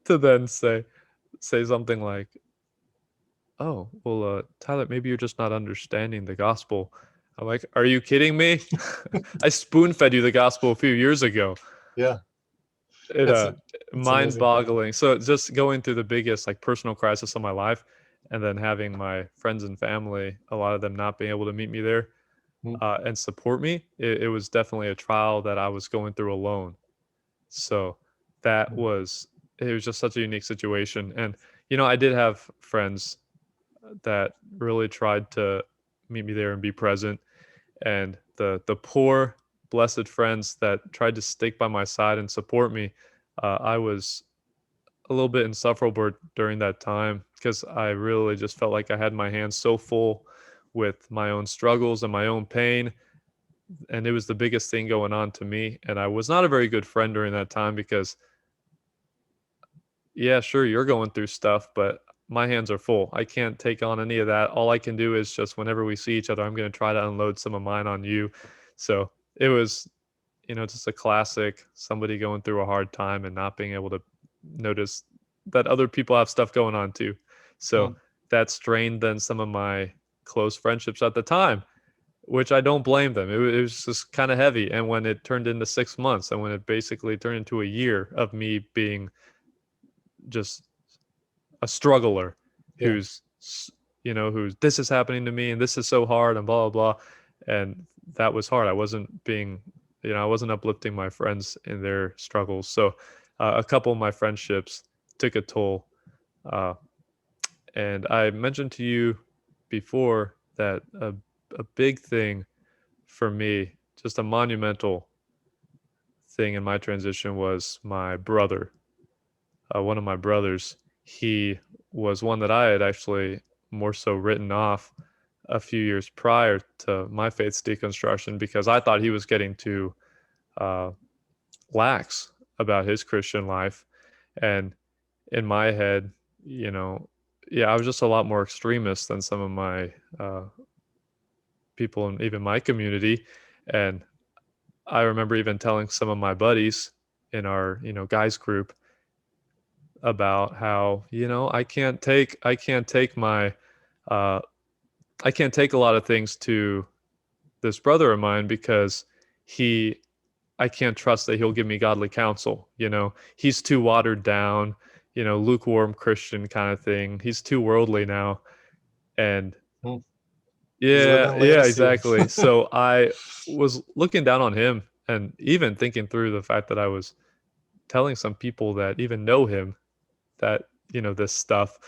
to then say something like, "Oh, well, Tyler, maybe you're just not understanding the gospel." I'm like, "Are you kidding me? I spoon fed you the gospel a few years ago." Yeah. It It's it's mind amazing. boggling. So just going through the biggest like personal crisis of my life, and then having my friends and family, a lot of them not being able to meet me there Mhm. and support me, it was definitely a trial that I was going through alone. So that Mhm. was it was just such a unique situation. And, I did have friends that really tried to meet me there and be present. And the poor, blessed friends that tried to stick by my side and support me, I was a little bit insufferable during that time because I really just felt like I had my hands so full with my own struggles and my own pain. And it was the biggest thing going on to me. And I was not a very good friend during that time because, yeah, sure, you're going through stuff, but my hands are full. I can't take on any of that. All I can do is just whenever we see each other, I'm going to try to unload some of mine on you. So it was, just a classic somebody going through a hard time and not being able to notice that other people have stuff going on too. So Mm. that strained then some of my close friendships at the time, which I don't blame them. It was just kind of heavy. And when it turned into 6 months and when it basically turned into a year of me being just a struggler Yeah. who's, who's this is happening to me and this is so hard and blah, blah, blah. And that was hard. I wasn't being, I wasn't uplifting my friends in their struggles. So a couple of my friendships took a toll. Uh, and I mentioned to you before that a big thing for me, just a monumental thing in my transition was my brother. One of my brothers, he was one that I had actually more so written off a few years prior to my faith's deconstruction because I thought he was getting too uh, lax about his Christian life. And in my head, yeah, I was just a lot more extremist than some of my people in even my community. And I remember even telling some of my buddies in our, guys group about how, I can't take my, uh, I can't take a lot of things to this brother of mine because he I can't trust that he'll give me godly counsel. He's too watered down, lukewarm Christian kind of thing. He's too worldly now. And Mm. He's yeah, living yeah, Laodicea. exactly. So I was looking down on him and even thinking through the fact that I was telling some people that even know him that, this stuff.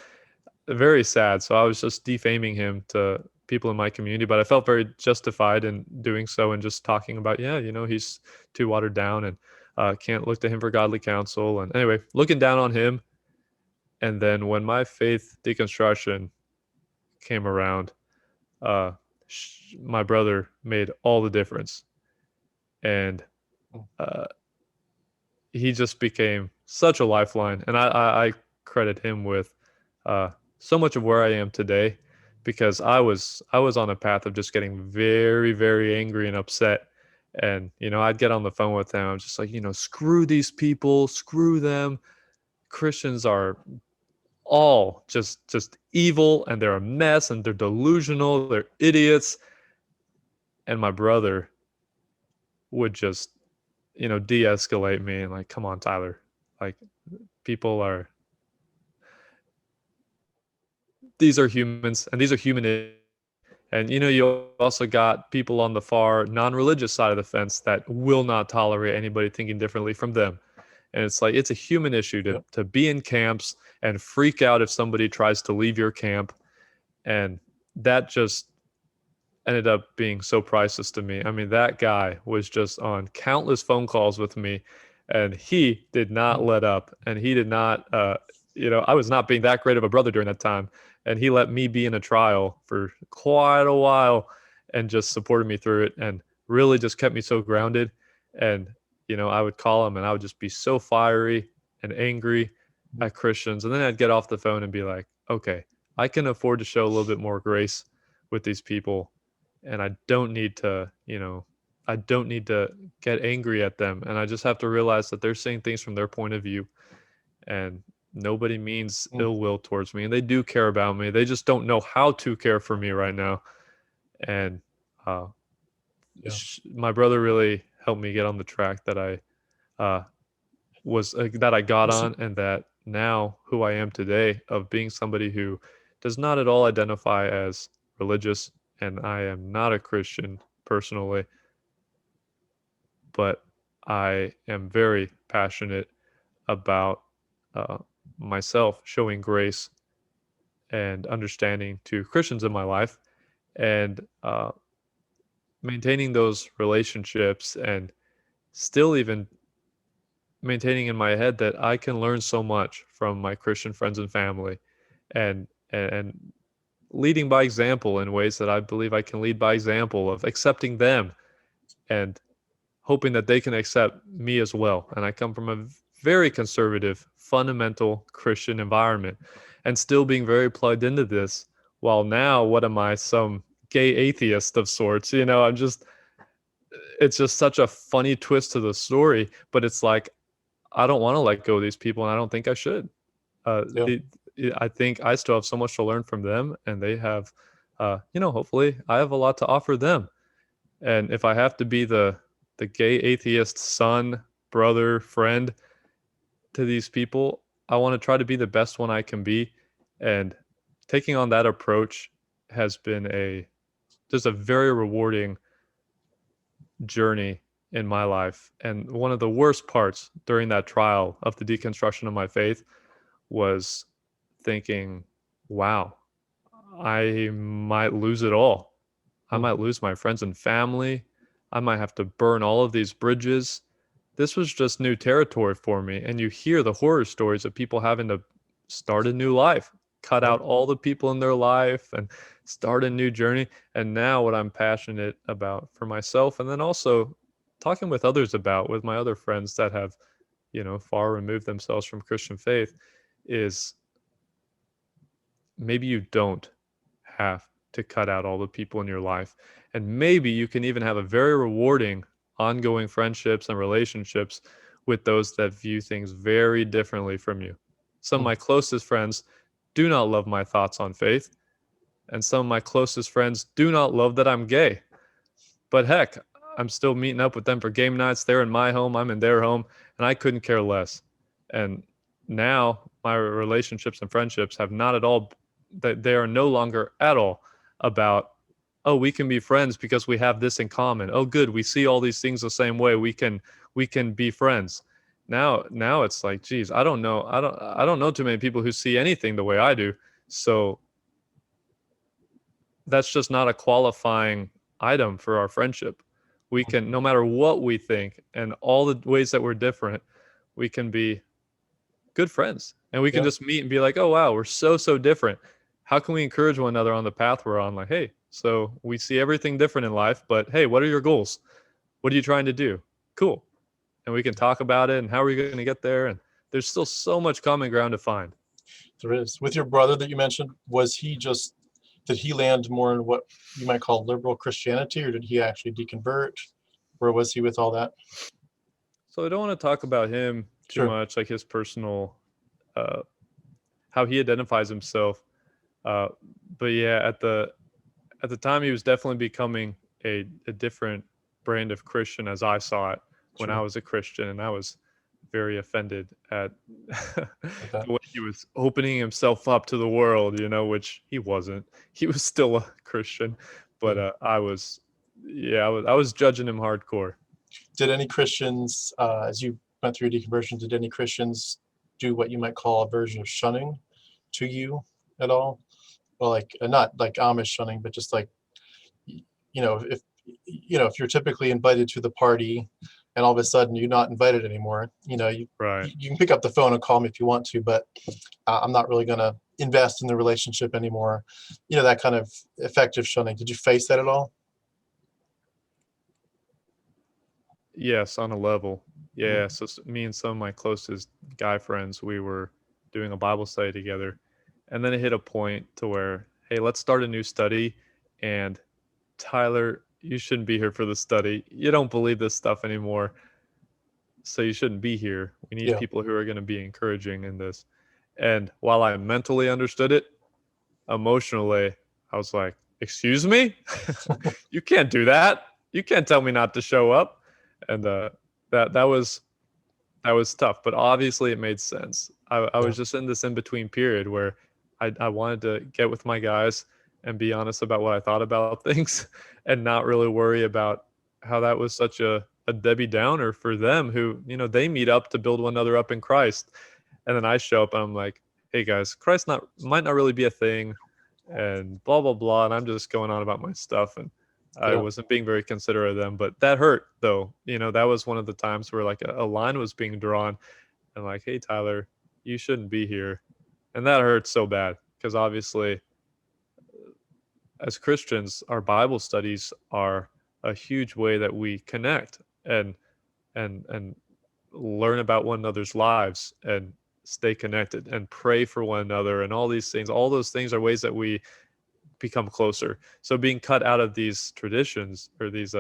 Very sad. So I was just defaming him to people in my community, but I felt very justified in doing so and just talking about, yeah, he's too watered down and can't look to him for godly counsel. And anyway, looking down on him. And then when my faith deconstruction came around, uh, my brother made all the difference. And Mm. uh, he just became such a lifeline. And I credit him with so much of where I am today because I was on a path of just getting very, very angry and upset. And, I'd get on the phone with them. I'm just like, screw these people, screw them. Christians are all just evil and they're a mess and they're delusional, they're idiots. And my brother would just, de-escalate me and like, come on, Tyler. Like people are these are humans and these are human. And you also got people on the far non-religious side of the fence that will not tolerate anybody thinking differently from them. And it's like it's a human issue to Yep. to be in camps and freak out if somebody tries to leave your camp. And that just ended up being so priceless to me. I mean, that guy was just on countless phone calls with me and he did not Mm. let up and he did not I was not being that great of a brother during that time and he let me be in a trial for quite a while and just supported me through it and really just kept me so grounded. And I would call him and I would just be so fiery and angry Mm. at Christians and then I'd get off the phone and be like, okay, I can afford to show a little bit more grace with these people and I don't need to get angry at them. And I just have to realize that they're saying things from their point of view and nobody means Mm. ill will towards me. And they do care about me. They just don't know how to care for me right now. And uh, Yeah. my brother really helped me get on the track that uh, that I got So, on and that now who I am today of being somebody who does not at all identify as religious and I am not a Christian personally, but I am very passionate about uh, myself showing grace and understanding to Christians in my life, and maintaining those relationships, and still even maintaining in my head that I can learn so much from my Christian friends and family, and leading by example in ways that I believe I can lead by example, of accepting them and hoping that they can accept me as well. And I come from a very conservative, fundamental Christian environment, and still being very plugged into this. While now, what am I, some gay atheist of sorts? It's just such a funny twist to the story, but it's like, I don't want to let go of these people, and I don't think I should. Uh, Yeah. the, I think I still have so much to learn from them, and they have, hopefully, I have a lot to offer them. And if I have to be the gay atheist son, brother, friend to these people, I want to try to be the best one I can be. And taking on that approach has been just a very rewarding journey in my life. And one of the worst parts during that trial of the deconstruction of my faith was thinking, wow, I might lose it all. I Mm. might lose my friends and family. I might have to burn all of these bridges. This was just new territory for me. And you hear the horror stories of people having to start a new life, cut Yeah. out all the people in their life and start a new journey. And now, what I'm passionate about for myself, and then also talking with others about, with my other friends that have, far removed themselves from Christian faith, is maybe you don't have to cut out all the people in your life. And maybe you can even have a very rewarding ongoing friendships and relationships with those that view things very differently from you. Some of Mm. my closest friends do not love my thoughts on faith, and some of my closest friends do not love that I'm gay. But heck, I'm still meeting up with them for game nights. They're in my home, I'm in their home, and I couldn't care less. And now my relationships and friendships have not at all, that they are no longer at all about, oh, we can be friends because we have this in common. Oh, good, we see all these things the same way. We can be friends. Now it's like, geez, I don't know too many people who see anything the way I do. So that's just not a qualifying item for our friendship. We can, no matter what we think and all the ways that we're different, we can be good friends, and we can Yeah. just meet and be like, oh wow, we're so different. How can we encourage one another on the path we're on? Like, hey, so we see everything different in life, but hey, what are your goals? What are you trying to do? Cool. And we can talk about it, and how are we going to get there? And there's still so much common ground to find. There is. With your brother that you mentioned, did he land more in what you might call liberal Christianity, or did he actually deconvert? Where was he with all that? So I don't want to talk about him too Sure. much, like his personal, uh, how he identifies himself. Uh, but yeah, at the time, he was definitely becoming a different brand of Christian as I saw it when I Sure. was a Christian, and I was very offended at Like that. the way he was opening himself up to the world, which he wasn't. He was still a Christian, but Yeah. I was judging him hardcore. Did any Christians, as you went through deconversion, did any Christians do what you might call a version of shunning to you at all? Well, like not like Amish shunning, but just like if if you're typically invited to the party, and all of a sudden you're not invited anymore, Right. you can pick up the phone and call me if you want to, but I'm not really going to invest in the relationship anymore. That kind of effective shunning. Did you face that at all? Yes, on a level. Mm. Yeah. So me and some of my closest guy friends, we were doing a Bible study together, and then it hit a point to where, hey, let's start a new study. And Tyler, you shouldn't be here for the study. You don't believe this stuff anymore, so you shouldn't be here. We need Yeah. people who are going to be encouraging in this. And while I mentally understood it, emotionally, I was like, excuse me? You can't do that. You can't tell me not to show up. And that was tough, but obviously it made sense. I Yeah. was just in this in between period where I wanted to get with my guys and be honest about what I thought about things, and not really worry about how that was such a Debbie Downer for them, who, they meet up to build one another up in Christ. And then I show up and I'm like, hey guys, Christ might not really be a thing, and blah blah blah, and I'm just going on about my stuff, and I Yeah. wasn't being very considerate of them. But that hurt, though. That was one of the times where like a line was being drawn, and like, hey Tyler, you shouldn't be here, and that hurt so bad because obviously, as Christians, our Bible studies are a huge way that we connect and learn about one another's lives and stay connected and pray for one another and all these things. All those things are ways that we become closer. So being cut out of these traditions or these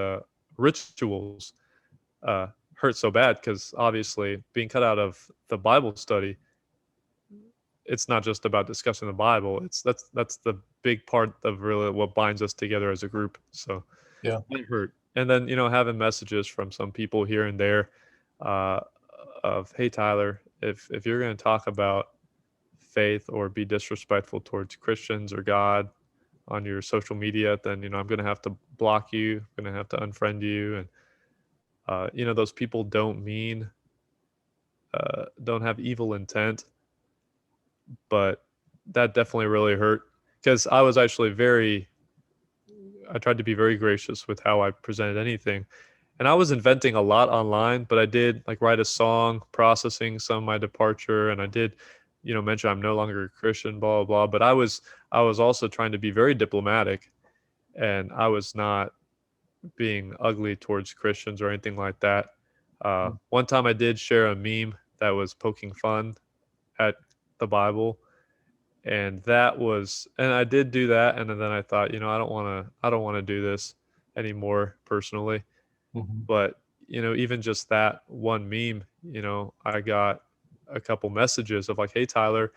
rituals hurt so bad because obviously being cut out of the Bible study, it's not just about discussing the Bible. That's the big part of really what binds us together as a group. So Yeah. it hurt. And then having messages from some people here and there uh, of, hey Tyler, if you're going to talk about faith or be disrespectful towards Christians or God on your social media, then I'm going to have to block you. I'm going to have to unfriend you. And those people don't have evil intent, but that definitely really hurt because I tried to be very gracious with how I presented anything. And I was inventing a lot online, but I did like write a song processing some of my departure, and I did, mention I'm no longer a Christian, blah blah blah. But I was also trying to be very diplomatic, and I was not being ugly towards Christians or anything like that. One time I did share a meme that was poking fun at the Bible, and I did do that, and then I thought, I don't want to do this anymore personally. Mhm. But even just that one meme, I got a couple messages of like, hey Tyler,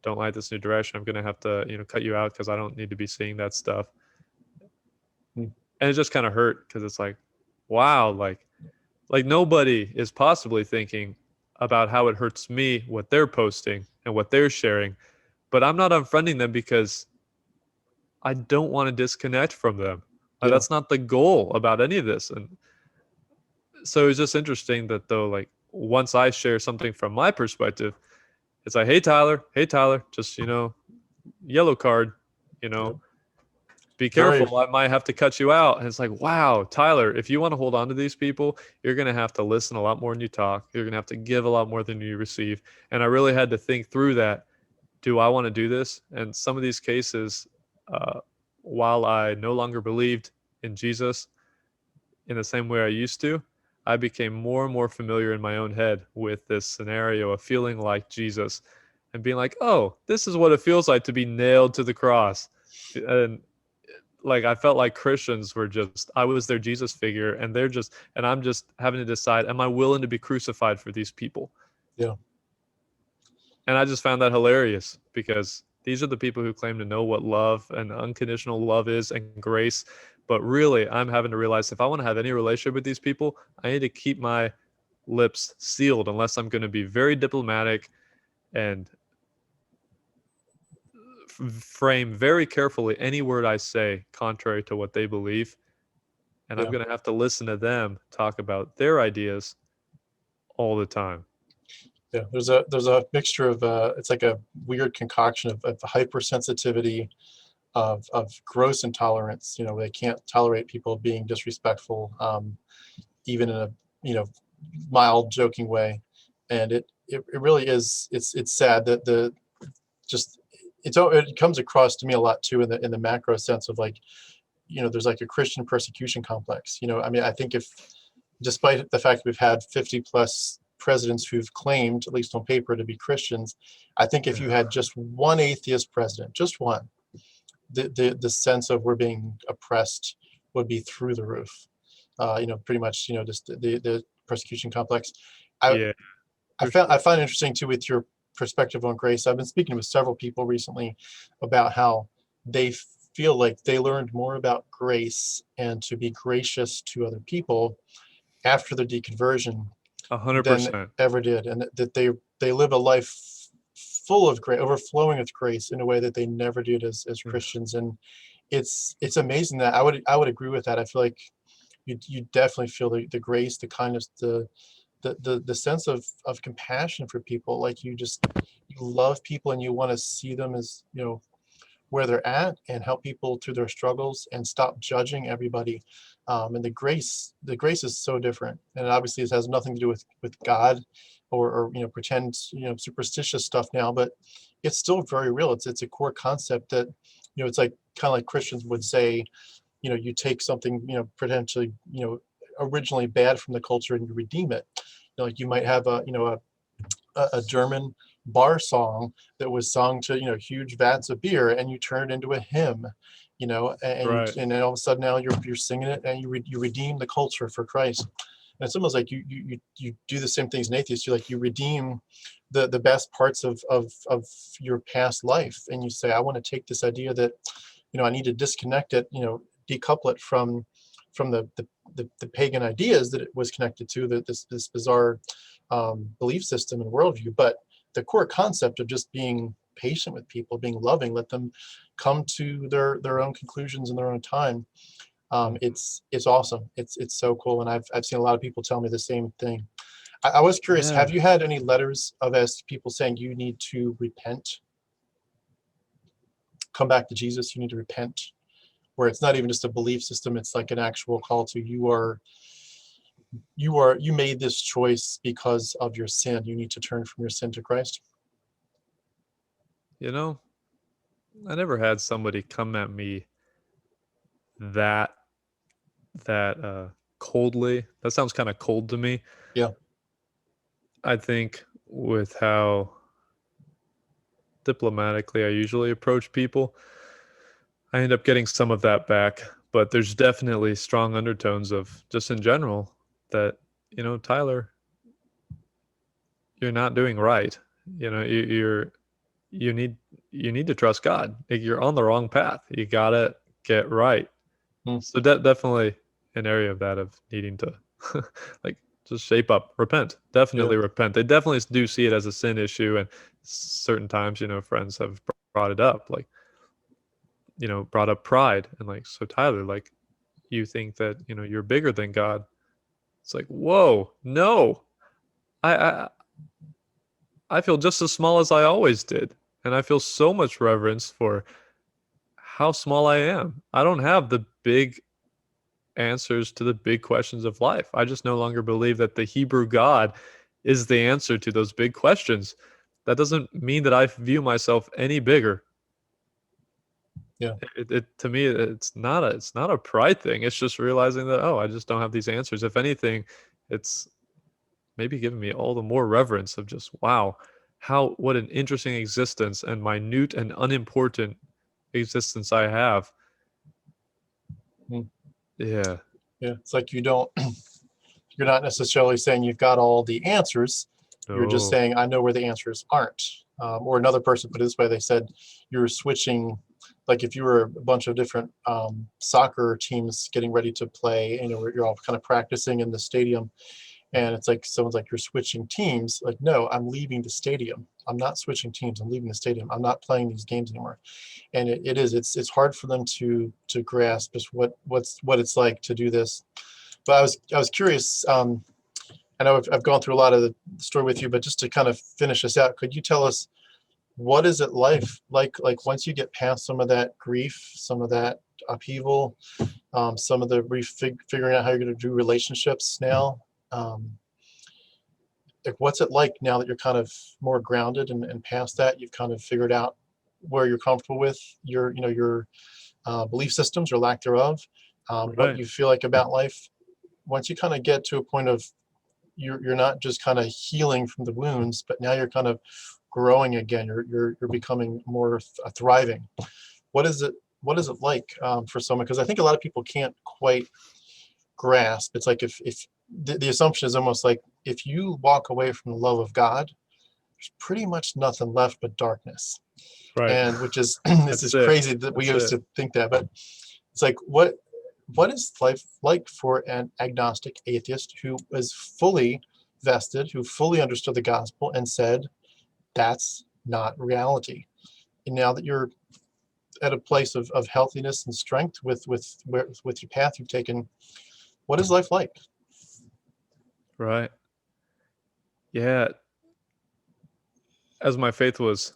don't like this new direction, I'm gonna have to cut you out because I don't need to be seeing that stuff. Mm. And it just kind of hurt because it's like, wow, like nobody is possibly thinking about how it hurts me what they're posting and what they're sharing, but I'm not unfriending them because I don't want to disconnect from them. Yeah. That's not the goal about any of this. And so it's just interesting that though, like once I share something from my perspective, it's like, hey Tyler, just yellow card, you Yep. know, be Very. careful, I might have to cut you out. And it's like, wow, Tyler, if you want to hold on to these people, you're going to have to listen a lot more than you talk. You're going to have to give a lot more than you receive. And I really had to think through that. Do I want to do this? And some of these cases, uh, while I no longer believed in Jesus in the same way I used to, I became more and more familiar in my own head with this scenario of feeling like Jesus and being like, oh, this is what it feels like to be nailed to the cross. And like I felt like Christians were just, I was their Jesus figure, and and I'm just having to decide, am I willing to be crucified for these people? Yeah. And I just found that hilarious because these are the people who claim to know what love and unconditional love is and grace. But really, I'm having to realize if I want to have any relationship with these people, I need to keep my lips sealed unless I'm going to be very diplomatic and frame very carefully any word I say contrary to what they believe. And I'm Yeah. going to have to listen to them talk about their ideas all the time. Yeah. There's a mixture of it's like a weird concoction of hypersensitivity, of gross intolerance. They can't tolerate people being disrespectful, even in a mild, joking way, and it really is. It's sad that it comes across to me a lot too in the macro sense of like, there's like a Christian persecution complex. I mean, I think if, despite the fact that we've had 50 plus presidents who've claimed, at least on paper, to be Christians, I think if you had just one atheist president, just one, the sense of we're being oppressed would be through the roof. Pretty much, just the persecution complex. I Yeah, I for found I sure. find interesting too with your perspective on grace. I've been speaking with several people recently about how they feel like they learned more about grace and to be gracious to other people after their deconversion A hundred than percent. ever did, and that they live a life full of grace, overflowing with grace in a way that they never did as Christians. And it's amazing that I would agree with that. I feel like you definitely feel the grace, the kindness, the sense of compassion for people. Like you love people and you want to see them as, where they're at, and help people through their struggles and stop judging everybody. And the grace is so different. And obviously it has nothing to do with God or pretend, superstitious stuff now, but it's still very real. It's a core concept that, it's like kind of like Christians would say, you take something, potentially, originally bad from the culture and you redeem it. Like you might have a German bar song that was sung to huge vats of beer, and you turn it into a hymn, Right. and then all of a sudden now you're singing it, and you redeem the culture for Christ. And it's almost like you do the same things in atheists. You redeem the best parts of your past life, and you say, I want to take this idea that I need to disconnect it, decouple it from the pagan ideas that it was connected to, this bizarre belief system and worldview. But the core concept of just being patient with people, being loving, let them come to their own conclusions in their own time. It's awesome. It's so cool, and I've seen a lot of people tell me the same thing. I was curious, have Yeah. you had any letters of as people saying you need to repent, come back to Jesus, you need to repent, where it's not even just a belief system, it's like an actual call to you made this choice because of your sin, you need to turn from your sin to Christ? You know, I never had somebody come at me that that coldly. That sounds kind of cold to me. Yeah. I think with how diplomatically I usually approach people, I end up getting some of that back. But there's definitely strong undertones of just in general that, Tyler, you're not doing right. You're you need you need to trust God. Like, you're on the wrong path. You gotta get right. Mm. So definitely an area of that of needing to like just shape up, repent. Yeah. Definitely repent. They definitely do see it as a sin issue, and certain times, friends have brought it up, like brought up pride, and like, so Tyler, like, you think that you're bigger than God. It's like, whoa, no, I I, I feel just as small as I always did, and I feel so much reverence for how small I am. I don't have the big answers to the big questions of life. I just no longer believe that the Hebrew God is the answer to those big questions. That doesn't mean that I view myself any bigger. Yeah. It to me, it's not a pride thing. It's just realizing that, oh, I just don't have these answers. If anything, it's maybe giving me all the more reverence of just, wow, what an interesting existence and minute and unimportant existence I have. Mm. Yeah. Yeah. It's like you're not necessarily saying you've got all the answers. You're just No. saying, I know where the answers aren't. Or another person put it this way, they said you're switching, like if you were a bunch of different soccer teams getting ready to play, you're all kind of practicing in the stadium, and it's like someone's like, you're switching teams. Like, no, I'm leaving the stadium. I'm not switching teams. I'm leaving the stadium. I'm not playing these games anymore. And it's hard for them to grasp just what it's like to do this. But I was curious. I know I've gone through a lot of the story with you, but just to kind of finish this out, could you tell us what is it like once you get past some of that grief, some of that upheaval, some of the figuring out how you're going to do relationships now? Um, like, what's it like now that you're kind of more grounded and past that? You've kind of figured out where you're comfortable with your belief systems or lack thereof, what Right. you feel like about life. Once you kind of get to a point of you're not just kind of healing from the wounds, but now you're kind of growing again. You're becoming more thriving. What is it? What is it like for someone? Because I think a lot of people can't quite grasp. It's like if the assumption is almost like if you walk away from the love of God, there's pretty much nothing left but darkness. Right. And which is this That's is it. crazy that we That's used it. to think that, but it's like what is life like for an agnostic atheist who is fully vested, who fully understood the gospel and said, that's not reality. And now that you're at a place of healthiness and strength with your path you've taken, what is life like? Right. Yeah, as my faith was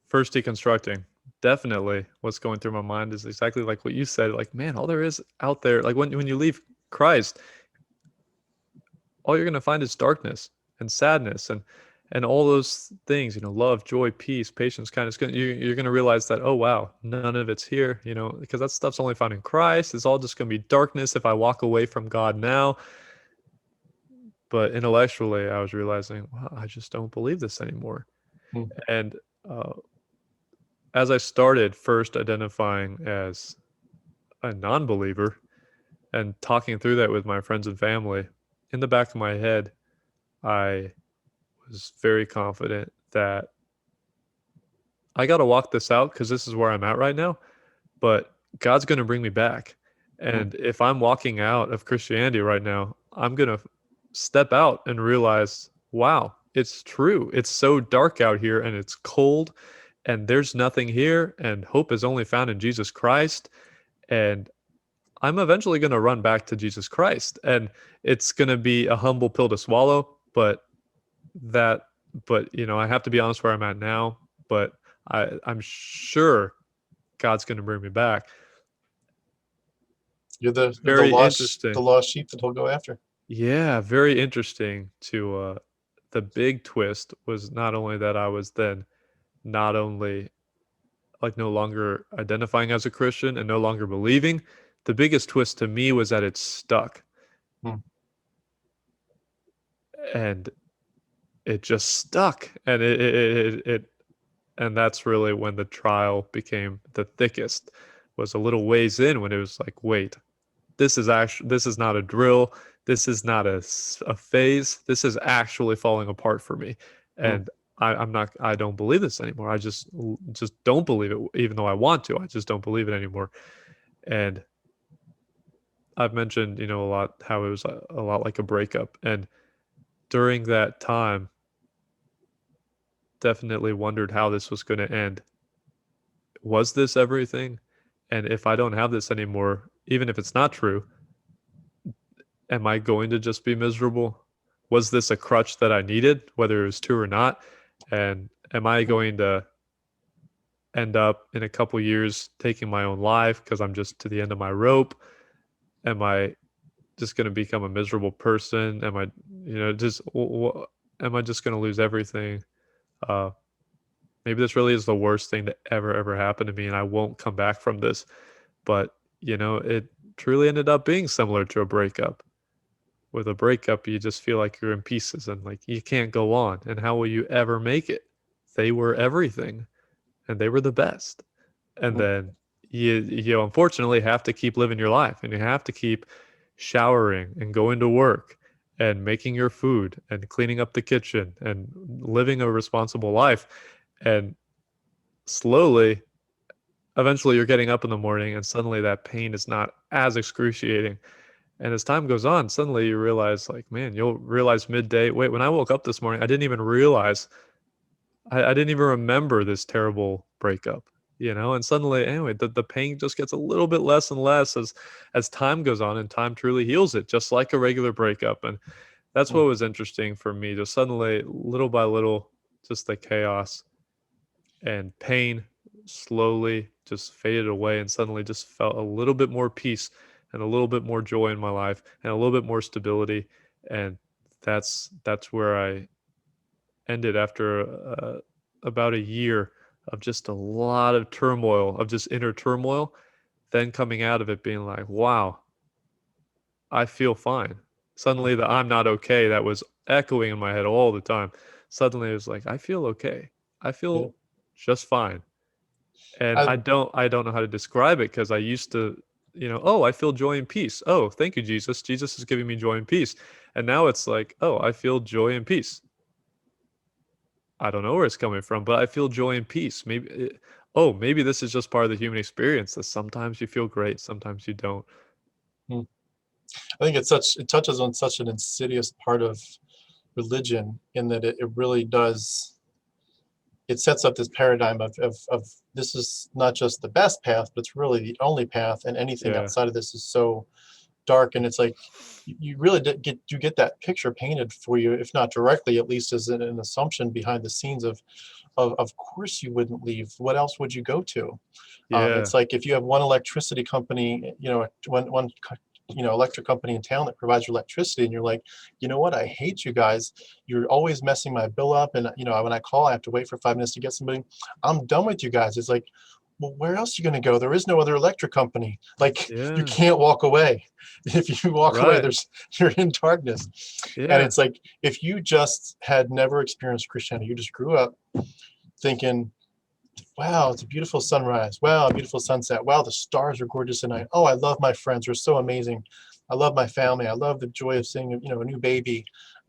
first deconstructing, definitely what's going through my mind is exactly like what you said. Like, man, all there is out there, like when you leave Christ, all you're going to find is darkness and sadness and all those things, love, joy, peace, patience, kindness. You're going to realize that, oh, wow, none of it's here, because that stuff's only found in Christ. It's all just going to be darkness if I walk away from God now. But intellectually, I was realizing, wow, I just don't believe this anymore. Mm. And uh, as I started first identifying as a non-believer and talking through that with my friends and family, in the back of my head, I was very confident that I got to walk this out because this is where I'm at right now, but God's going to bring me back. Mm. And if I'm walking out of Christianity right now, I'm going to step out and realize, wow, it's true. It's so dark out here and it's cold and there's nothing here and hope is only found in Jesus Christ. And I'm eventually going to run back to Jesus Christ. And it's going to be a humble pill to swallow, that I have to be honest where I'm at now, but I'm sure God's going to bring me back. You're the Very the interesting. lost sheep that he'll go after. Yeah, very interesting the big twist was not only that I was then not only like no longer identifying as a Christian and no longer believing, the biggest twist to me was that it's stuck. Mm. And it just stuck. And it and that's really when the trial became the thickest, was a little ways in when it was like, wait, this is not a drill, this is not a phase, this is actually falling apart for me. Mm. And I don't believe this anymore. I just don't believe it, even though I want to. I just don't believe it anymore. And I've mentioned, a lot how it was a lot like a breakup. And during that time, definitely wondered how this was going to end. Was this everything? And if I don't have this anymore, even if it's not true, am I going to just be miserable? Was this a crutch that I needed, whether it was true or not? And am I going to end up in a couple years taking my own life because I'm just to the end of my rope? Am I just going to become a miserable person? Am I, am I just going to lose everything? Uh, Maybe this really is the worst thing to ever happen to me, and I won't come back from this. But, it truly ended up being similar to a breakup. With a breakup, you just feel like you're in pieces and like you can't go on. And how will you ever make it? They were everything and they were the best. And Mm. then you unfortunately have to keep living your life and you have to keep showering and going to work and making your food and cleaning up the kitchen and living a responsible life. And slowly, eventually, you're getting up in the morning and suddenly that pain is not as excruciating. And as time goes on, suddenly you realize, like, man, you'll realize midday, wait, when I woke up this morning, I didn't even realize, I didn't even remember this terrible breakup, and suddenly, anyway, the pain just gets a little bit less and less as time goes on and time truly heals it, just like a regular breakup. And that's what Mm. was interesting for me, just suddenly, little by little, just the chaos and pain slowly just faded away and suddenly just felt a little bit more peace and a little bit more joy in my life and a little bit more stability. And that's where I ended after about a year of just a lot of turmoil, of just inner turmoil, then coming out of it being like, wow, I feel fine. Mm. Suddenly the I'm not okay that was echoing in my head all the time, suddenly it was like, I feel okay. I Yeah. feel just fine. And I, I don't know how to describe it because I used to, oh, I feel joy and peace. Oh, thank you, Jesus. Jesus is giving me joy and peace. And now it's like, oh, I feel joy and peace. I don't know where it's coming from, but I feel joy and peace. Maybe this is just part of the human experience that sometimes you feel great, sometimes you don't. mm. I think it touches on such an insidious part of religion in that it really does. It sets up this paradigm of this is not just the best path, but it's really the only path, and anything Yeah. outside of this is so dark, and it's like you really get that picture painted for you, if not directly, at least as an assumption behind the scenes of course you wouldn't leave. What else would you go to? Yeah. It's like if you have one electricity company, electric company in town that provides you electricity, and you're like, you know what, I hate you guys. You're always messing my bill up, and when I call, I have to wait for 5 minutes to get somebody. I'm done with you guys. It's like, well, where else are you going to go? There is no other electric company. Like, you Yeah. can't walk away. If you walk away, Right. you're in darkness. And Yeah. it's like, if you just had never experienced Christianity, you just grew up thinking, wow, it's a beautiful sunrise. Wow, a beautiful sunset. Wow, the stars are gorgeous tonight. Oh, I love my friends. They're so amazing. I love my family. I love the joy of seeing, a new baby.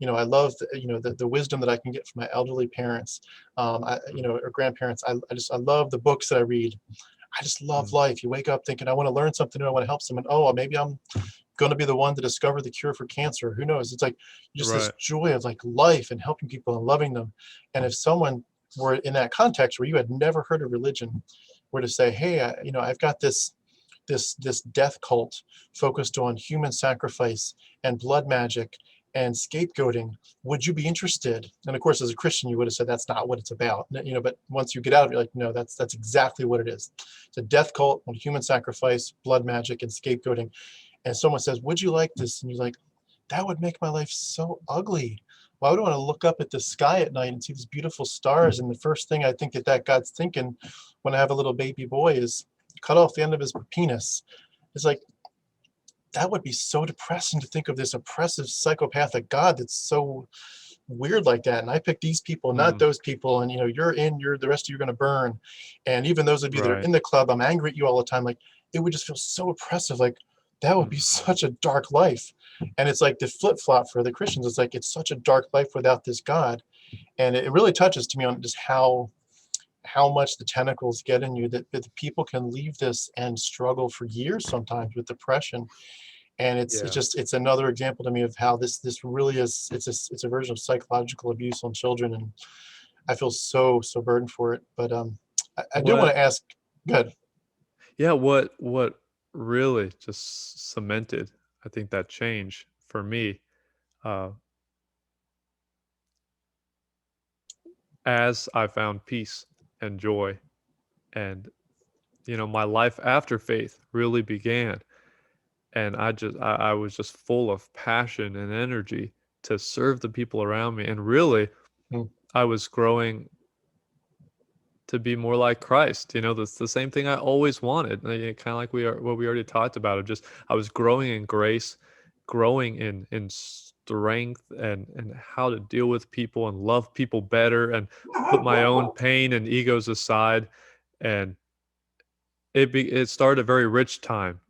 I love, the wisdom that I can get from my elderly parents, or grandparents. I love the books that I read. I just love Mm. life. You wake up thinking, I want to learn something new. I want to help someone. Oh, maybe I'm going to be the one to discover the cure for cancer. Who knows? It's like just this Right. joy of like life and helping people and loving them. And if someone were in that context where you had never heard of religion, were to say, hey, I've got this death cult focused on human sacrifice and blood magic and scapegoating, would you be interested? And of course, as a Christian, you would have said that's not what it's about. But once you get out of it, you're like, no, that's exactly what it is. It's a death cult on human sacrifice, blood magic, and scapegoating. And someone says, would you like this? And you're like, that would make my life so ugly. Why would I want to look up at the sky at night and see these beautiful stars? And the first thing I think that God's thinking when I have a little baby boy is cut off the end of his penis. It's like, that would be so depressing to think of this oppressive psychopathic God that's so weird like that. And I picked these people, not Mm. those people. And the rest of you are going to burn. And even those of you that are Right. in the club, I'm angry at you all the time. Like, it would just feel so oppressive. Like, that would be Mm. such a dark life. And it's like the flip flop for the Christians. It's like, it's such a dark life without this God. And it really touches to me on just how much the tentacles get in you, that people can leave this and struggle for years sometimes with depression. And Yeah. it's another example to me of how this really is. It's a version of psychological abuse on children, and I feel so burdened for it. But I do want What to ask. Good. Yeah, what really just cemented, I think, that change for me, uh, as I found peace and joy, and my life after faith really began, and I was just full of passion and energy to serve the people around me, and really Mm. I was growing to be more like Christ. That's the same thing I always wanted. Kind of like what we already talked about. Of just I was growing in grace, growing in strength, and how to deal with people and love people better, and put my own pain and egos aside. And it started a very rich time.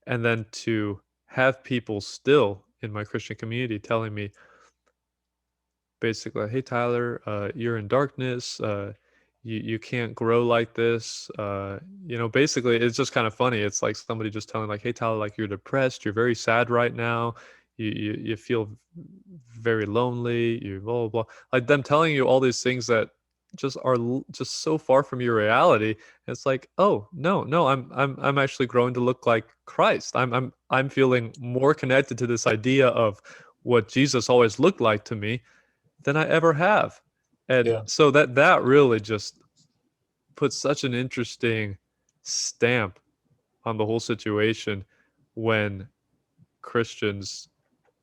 And then to have people still in my Christian community telling me basically, hey Tyler, you're in darkness. You can't grow like this. Basically, it's just kind of funny. It's like somebody just telling, like, hey Tyler, like, you're depressed. You're very sad right now. You feel very lonely. You blah blah blah. Like them telling you all these things that just are just so far from your reality. And it's like, oh no, I'm actually growing to look like Christ. I'm feeling more connected to this idea of what Jesus always looked like to me than I ever have. And Yeah. so that really just puts such an interesting stamp on the whole situation when Christians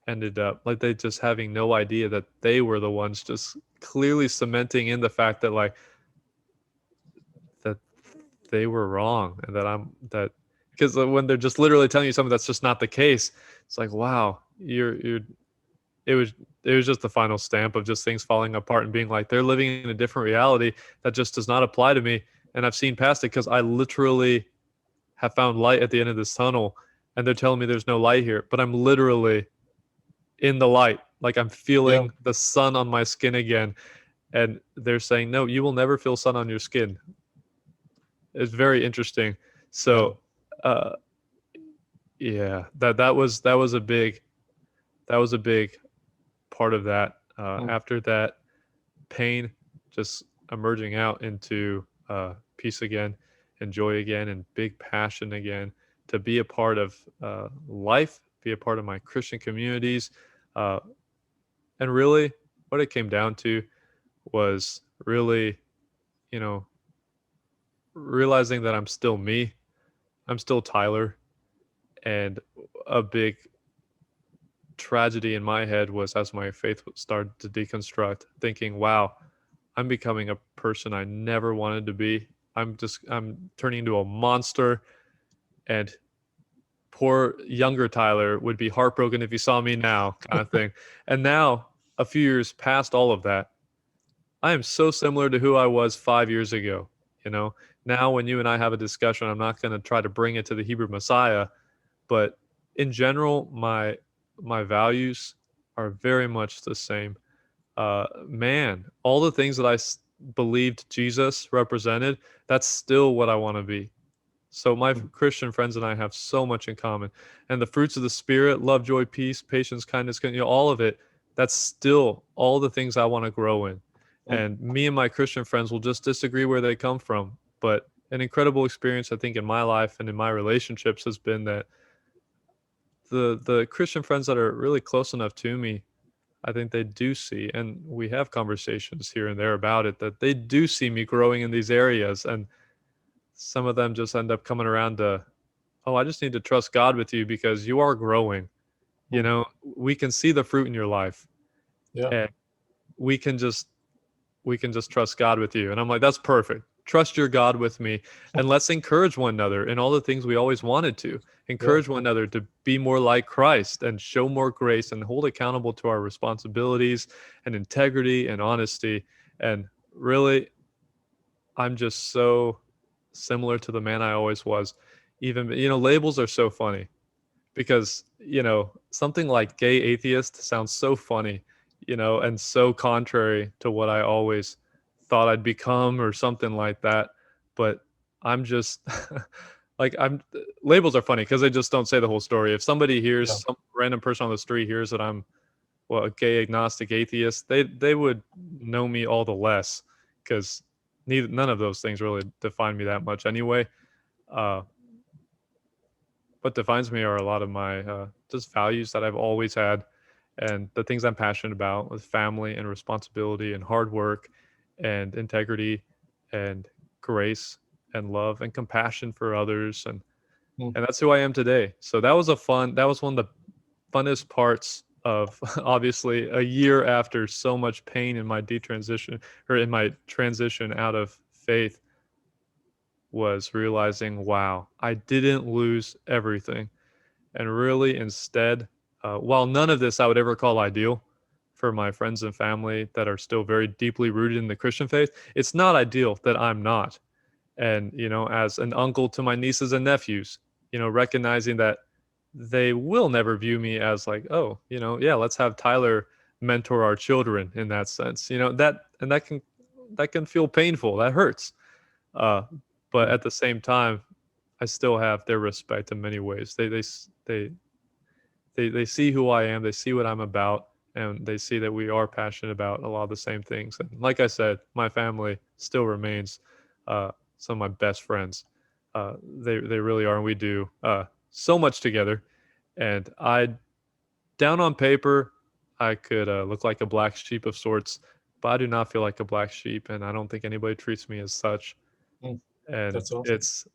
ended up like they just having no idea that they were the ones just clearly cementing in the fact that like that they were wrong, and that because when they're just literally telling you something that's just not the case, it's like, wow, you're it was it was just the final stamp of just things falling apart and being like, they're living in a different reality that just does not apply to me. And I've seen past it because I literally have found light at the end of this tunnel, and they're telling me there's no light here, but I'm literally in the light. Like, I'm Yeah. feeling the sun on my skin again. And they're saying, no, you will never feel sun on your skin. It's very interesting. Yeah. So, uh, yeah, that was a big part of that. Mm. After that, pain just emerging out into peace again and joy again and big passion again to be a part of life, be a part of my Christian communities. And really, what it came down to was really, you know, realizing that I'm still me, I'm still Tyler. And a big tragedy in my head was as my faith started to deconstruct, thinking, wow, I'm becoming a person I never wanted to be. I'm turning into a monster. And poor younger Tyler would be heartbroken if he saw me now, kind of thing. And now, a few years past all of that, I am so similar to who I was 5 years ago. You know, now when you and I have a discussion, I'm not going to try to bring it to the Hebrew Messiah, but in general, my values are very much the same. Man, all the things that believed Jesus represented, that's still what I want to be. So my Christian friends and I have so much in common. And the fruits of the Spirit, love, joy, peace, patience, kindness, all of it, that's still all the things I want to grow in. And me and my Christian friends will just disagree where they come from. But an incredible experience, I think, in my life and in my relationships has been that the Christian friends that are really close enough to me, I think they do see, and we have conversations here and there about it, that they do see me growing in these areas. And some of them just end up coming around to, oh, I just need to trust God with you because you are growing. You know, we can see the fruit in your life. Yeah. And we can just trust God with you. And I'm like, that's perfect. Trust your God with me. And let's encourage one another in all the things we always wanted to. Yeah. Encourage one another to be more like Christ and show more grace and hold accountable to our responsibilities and integrity and honesty. And really, I'm just so similar to the man I always was. Even, labels are so funny because, something like gay atheist sounds so funny, and so contrary to what I always thought I'd become or something like that. But I'm just like, labels are funny because they just don't say the whole story. If somebody hears, Yeah. some random person on the street hears that I'm, well, a gay agnostic atheist, they would know me all the less because none of those things really define me that much anyway. Uh, what defines me are a lot of my just values that I've always had, and the things I'm passionate about with family and responsibility and hard work and integrity and grace and love and compassion for others, Mm. and that's who I am today. So that was one of the funnest parts of obviously a year after so much pain in my detransition or in my transition out of faith, was realizing, wow, I didn't lose everything. And really, instead, while none of this I would ever call ideal for my friends and family that are still very deeply rooted in the Christian faith, it's not ideal that I'm not. And, as an uncle to my nieces and nephews, recognizing that they will never view me as like, oh, yeah, let's have Tyler mentor our children in that sense, that can feel painful. That hurts. Uh, but Mm. at the same time, I still have their respect in many ways. They see who I am, they see what I'm about, and they see that we are passionate about a lot of the same things. And like I said, my family still remains some of my best friends. They really are, and we do so much together. And down on paper, I could look like a black sheep of sorts, but I do not feel like a black sheep, and I don't think anybody treats me as such. Mm. And That's awesome. it's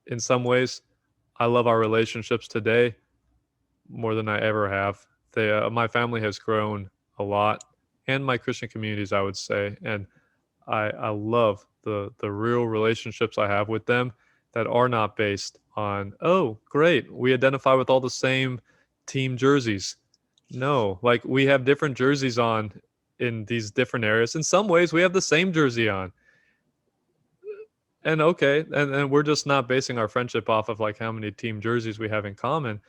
in some ways, I love our relationships today more than I ever have. My family has grown a lot, and my Christian communities, I would say, and I love the real relationships I have with them that are not based on, oh, great, we identify with all the same team jerseys. No, like we have different jerseys on in these different areas. In some ways, we have the same jersey on. And okay, and we're just not basing our friendship off of like how many team jerseys we have in common.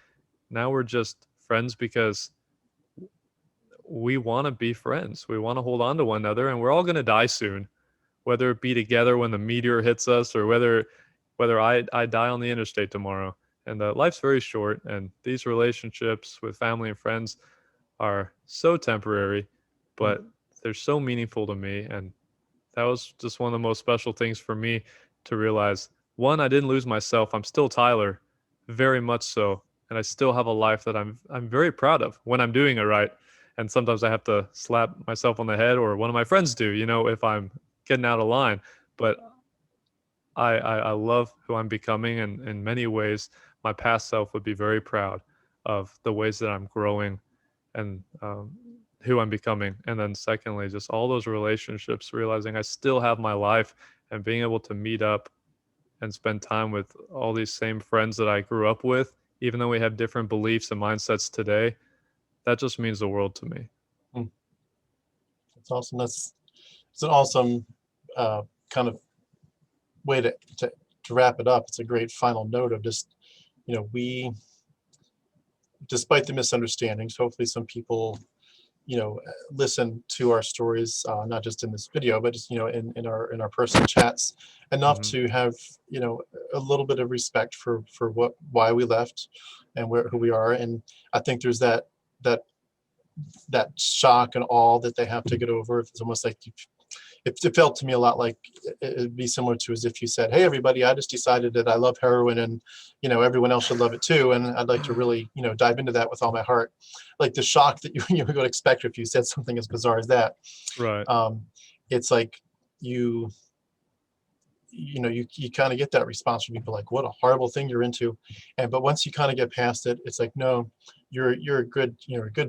Now we're just friends because we want to be friends. We want to hold on to one another, and we're all going to die soon, whether it be together when the meteor hits us or whether I die on the interstate tomorrow. And life's very short, and these relationships with family and friends are so temporary, Mm. but they're so meaningful to me. And that was just one of the most special things for me to realize one, I didn't lose myself. I'm still Tyler, very much so, and I still have a life that I'm very proud of when I'm doing it right. And sometimes I have to slap myself on the head, or one of my friends do, if I'm getting out of line. But I love who I'm becoming, and in many ways, my past self would be very proud of the ways that I'm growing and who I'm becoming. And then secondly, just all those relationships, realizing I still have my life and being able to meet up and spend time with all these same friends that I grew up with, even though we have different beliefs and mindsets today, that just means the world to me. Mm, that's awesome. It's an awesome kind of way to wrap it up. It's a great final note of just, we, despite the misunderstandings, hopefully some people, listen to our stories, not just in this video, but just, in our personal chats, enough Mm-hmm. to have, a little bit of respect for why we left and who we are. And I think there's that shock and awe that they have to get over. It's almost like it felt to me a lot like it'd be similar to as if you said, "Hey, everybody, I just decided that I love heroin, and everyone else should love it too, and I'd like to really dive into that with all my heart." Like the shock that you would expect if you said something as bizarre as that. Right. It's like you you kind of get that response from people like, what a horrible thing you're into. But once you kind of get past it, it's like, no, you're a good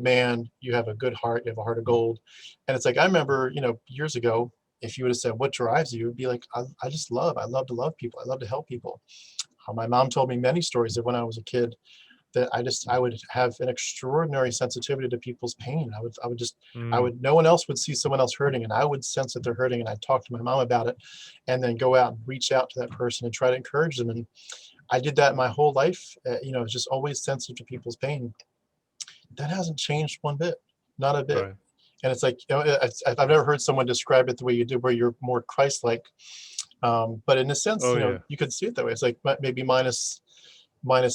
man, you have a good heart, you have a heart of gold. And it's like, I remember years ago, if you would have said what drives you, it would be like, I love to love people, I love to help people. My mom told me many stories of when I was a kid that I would have an extraordinary sensitivity to people's pain. Mm, No one else would see someone else hurting, and I would sense that they're hurting, and I'd talk to my mom about it, and then go out and reach out to that person and try to encourage them. And I did that my whole life. Just always sensitive to people's pain. That hasn't changed one bit, not a bit. right. And it's like, I've never heard someone describe it the way you did, where you're more Christ-like. But in a sense, Oh yeah. you could see it that way. It's like maybe minus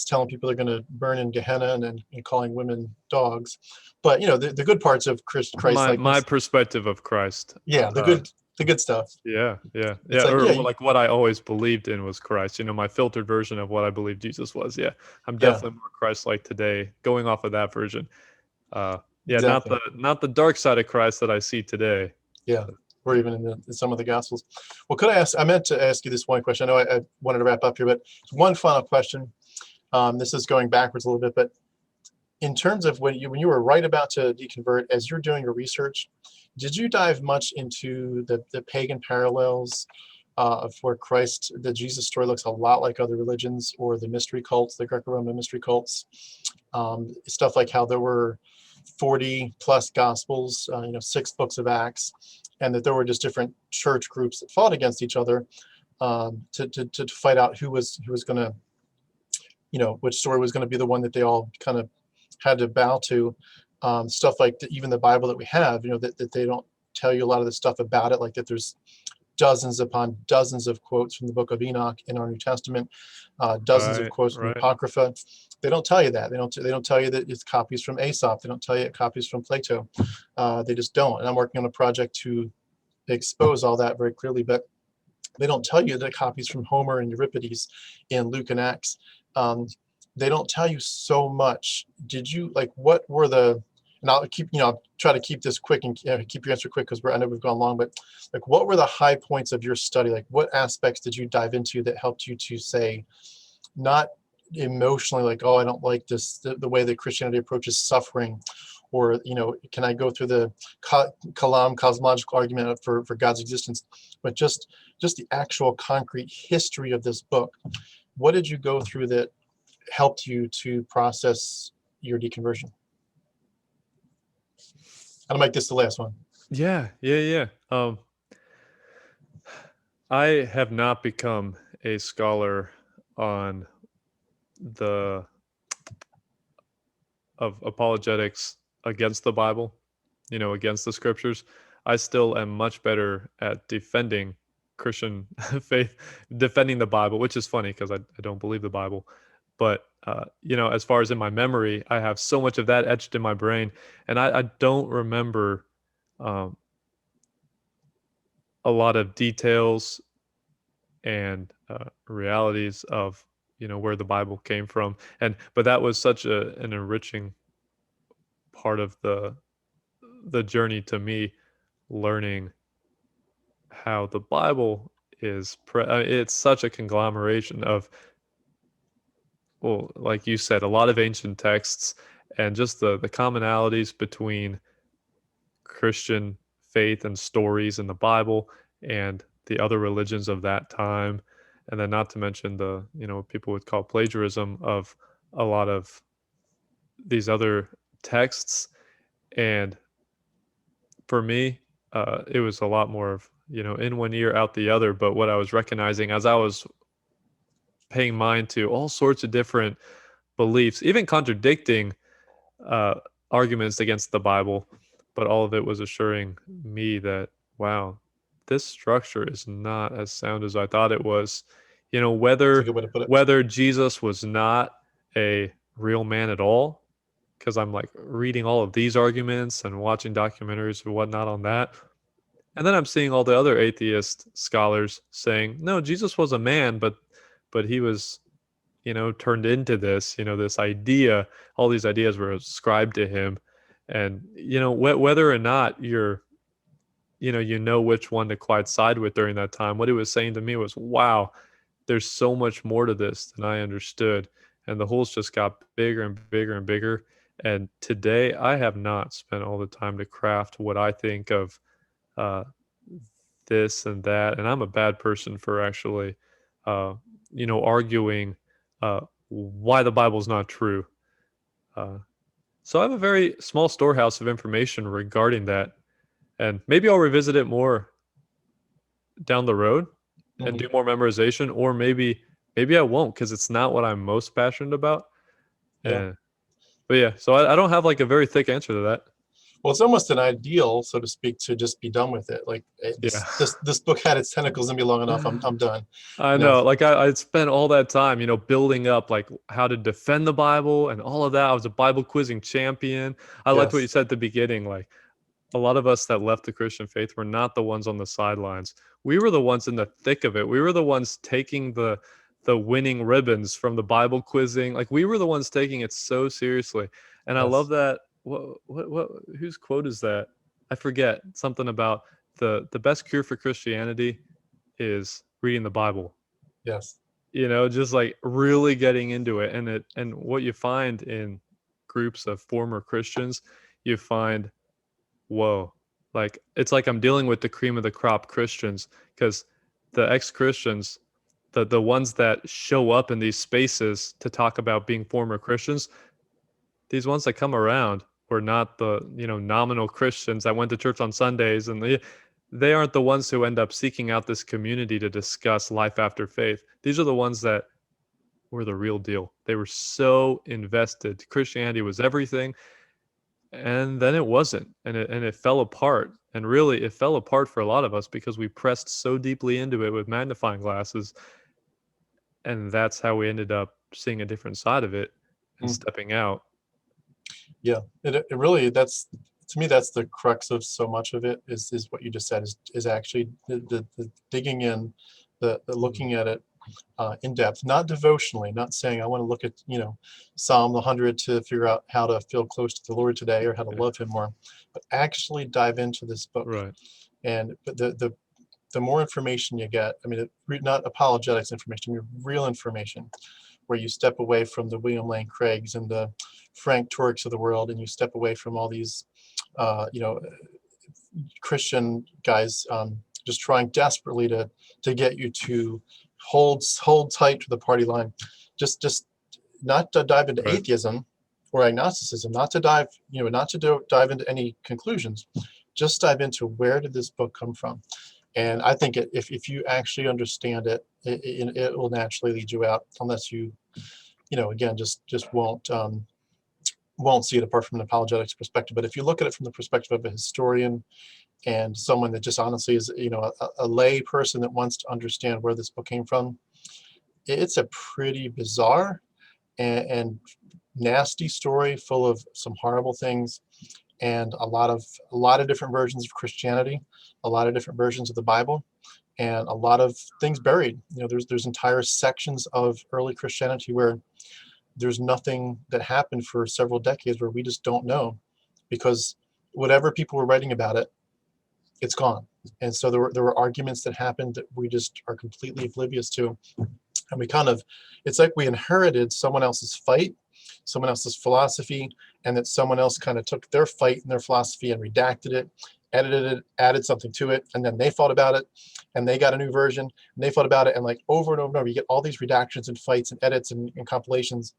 telling people they're going to burn in Gehenna and calling women dogs. But the good parts of Christ My likeness, perspective of Christ. yeah, Uh, the good stuff. yeah, yeah, It's yeah. like, Or yeah, like what I always believed in was Christ. My filtered version of what I believed Jesus was. Yeah, I'm yeah, definitely more Christ-like today, going off of that version. Yeah, exactly, not the dark side of Christ that I see today. yeah. Or even in some of the Gospels. Well, I meant to ask you this one question. I know I wanted to wrap up here, but one final question. This is going backwards a little bit, but in terms of when you were right about to deconvert, as you're doing your research, did you dive much into the pagan parallels of where the Jesus story looks a lot like other religions, or the mystery cults, the Greco-Roman mystery cults, stuff like how there were 40 plus gospels, 6 books of Acts, and that there were just different church groups that fought against each other, to fight out who was going to, which story was going to be the one that they all kind of had to bow to. Stuff like even the Bible that we have, that they don't tell you a lot of the stuff about it, like that there's dozens upon dozens of quotes from the book of Enoch in our New Testament, dozens of Right, quotes from the right. Apocrypha. They don't tell you that. They don't tell you that it's copies from Aesop. They don't tell you it copies from Plato. They just don't. And I'm working on a project to expose all that very clearly, but they don't tell you that copies from Homer and Euripides in Luke and Acts. Um, they don't tell you so much. Did you what were and I'll keep, I'll try to keep this quick and keep your answer quick because I know we've gone long, but what were the high points of your study? Like what aspects did you dive into that helped you to say, not emotionally like, oh, I don't like this, the way that Christianity approaches suffering, or can I go through the kalam cosmological argument for God's existence, but just the actual concrete history of this book. What did you go through that helped you to process your deconversion? I'll make this the last one. Yeah, yeah, yeah. I have not become a scholar on the of apologetics against the Bible, against the scriptures. I still am much better at defending Christian faith, defending the Bible, which is funny because I don't believe the Bible. But, as far as in my memory, I have so much of that etched in my brain. And I don't remember um, a lot of details and realities of where the Bible came from. But that was such an enriching part of the journey to me, learning how the Bible is it's such a conglomeration of, well, like you said, a lot of ancient texts, and just the commonalities between Christian faith and stories in the Bible and the other religions of that time. And then not to mention the, what people would call plagiarism of a lot of these other texts. And for me, it was a lot more of, in one ear, out the other. But what I was recognizing as I was paying mind to all sorts of different beliefs, even contradicting uh, arguments against the Bible, but all of it was assuring me that, wow, this structure is not as sound as I thought it was. That's a Whether good way to put it. whether Jesus was not a real man at all, because I'm like reading all of these arguments and watching documentaries and whatnot on that. And then I'm seeing all the other atheist scholars saying, no, Jesus was a man, but he was, turned into this, this idea. All these ideas were ascribed to him. And, whether or not you know which one to quite side with during that time, what he was saying to me was, wow, there's so much more to this than I understood. And the holes just got bigger and bigger and bigger. And today I have not spent all the time to craft what I think of uh, this and that. And I'm a bad person for actually, arguing why the Bible's not true. Uh, so I have a very small storehouse of information regarding that. And maybe I'll revisit it more down the road and Mhm. do more memorization, or maybe I won't, because it's not what I'm most passionate about. Yeah. But yeah, so I don't have like a very thick answer to that. Well, it's almost an ideal, so to speak, to just be done with it. Like Yeah. this book had its tentacles in me long enough. I'm done. I You know. know. Like I spent all that time, building up like how to defend the Bible and all of that. I was a Bible quizzing champion. I liked what you Yes. said at the beginning. Like a lot of us that left the Christian faith were not the ones on the sidelines. We were the ones in the thick of it. We were the ones taking the winning ribbons from the Bible quizzing. Like we were the ones taking it so seriously. And I love Yes. that. What whose quote is that? I forget. Something about the best cure for Christianity is reading the Bible. Yes. Just like really getting into it. And what you find in groups of former Christians, you find, whoa, like it's like I'm dealing with the cream of the crop Christians, because the ex-Christians, the ones that show up in these spaces to talk about being former Christians, these ones that come around were not the, nominal Christians that went to church on Sundays, and they aren't the ones who end up seeking out this community to discuss life after faith. These are the ones that were the real deal. They were so invested. Christianity was everything, and then it wasn't, and it fell apart. And really, it fell apart for a lot of us because we pressed so deeply into it with magnifying glasses, and that's how we ended up seeing a different side of it and Mm. stepping out. Yeah. It really, that's, to me, that's the crux of so much of it, is what you just said, is actually the digging in, the looking at it in depth, not devotionally, not saying I want to look at, Psalm 100 to figure out how to feel close to the Lord today or how to Yeah. love him more, but actually dive into this book. Right. And but the more information you get, I mean, not apologetics information, I mean, real information, where you step away from the William Lane Craigs and the Frank Tureks of the world, and you step away from all these, you know, Christian guys just trying desperately to get you to hold tight to the party line. Just not to dive into Right. atheism or agnosticism, not to dive, not to dive into any conclusions. Just dive into, where did this book come from? And I think if you actually understand it, it will naturally lead you out, unless you, again, just won't see it apart from an apologetics perspective. But if you look at it from the perspective of a historian and someone that just honestly is, a lay person that wants to understand where this book came from, it's a pretty bizarre and nasty story, full of some horrible things, and a lot of different versions of Christianity, a lot of different versions of the Bible. and a lot of things buried. There's entire sections of early Christianity where there's nothing that happened for several decades where we just don't know, because whatever people were writing about it, it's gone. And so there were arguments that happened that we just are completely oblivious to. And it's like we inherited someone else's fight, someone else's philosophy, and that someone else kind of took their fight and their philosophy and redacted it, edited it, added something to it, and then they thought about it, and they got a new version, and they thought about it, and like over and over and over, you get all these redactions and fights and edits and compilations,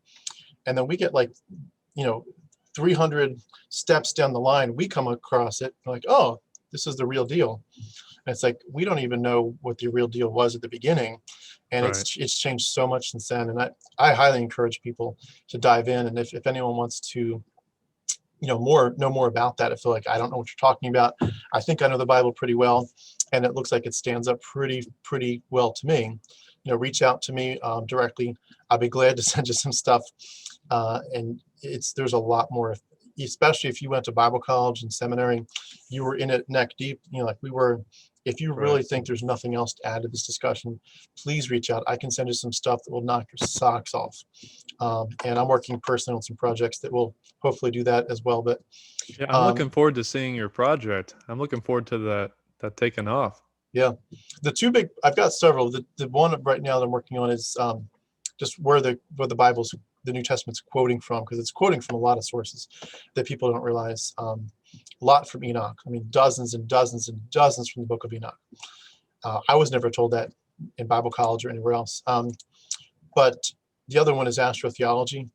and then we get 300 steps down the line, we come across it, like, oh, this is the real deal. And it's like, we don't even know what the real deal was at the beginning. And Right. it's changed so much since then. And I highly encourage people to dive in. And if anyone wants to, know more about that, I feel like I don't know what you're talking about, I think I know the Bible pretty well, and it looks like it stands up pretty well to me. Reach out to me directly. I'll be glad to send you some stuff. And there's a lot more, especially if you went to Bible college and seminary, you were in it neck deep, like we were. If you really Right. think there's nothing else to add to this discussion, please reach out. I can send you some stuff that will knock your socks off. And I'm working personally on some projects that will hopefully do that as well. But Yeah, I'm looking forward to seeing your project. I'm looking forward to that taking off. yeah, I've got several. The one right now that I'm working on is just where the New Testament's quoting from, because it's quoting from a lot of sources that people don't realize. A lot from Enoch. I mean, dozens and dozens and dozens from the book of Enoch. I was never told that in Bible college or anywhere else. But the other one is astrotheology.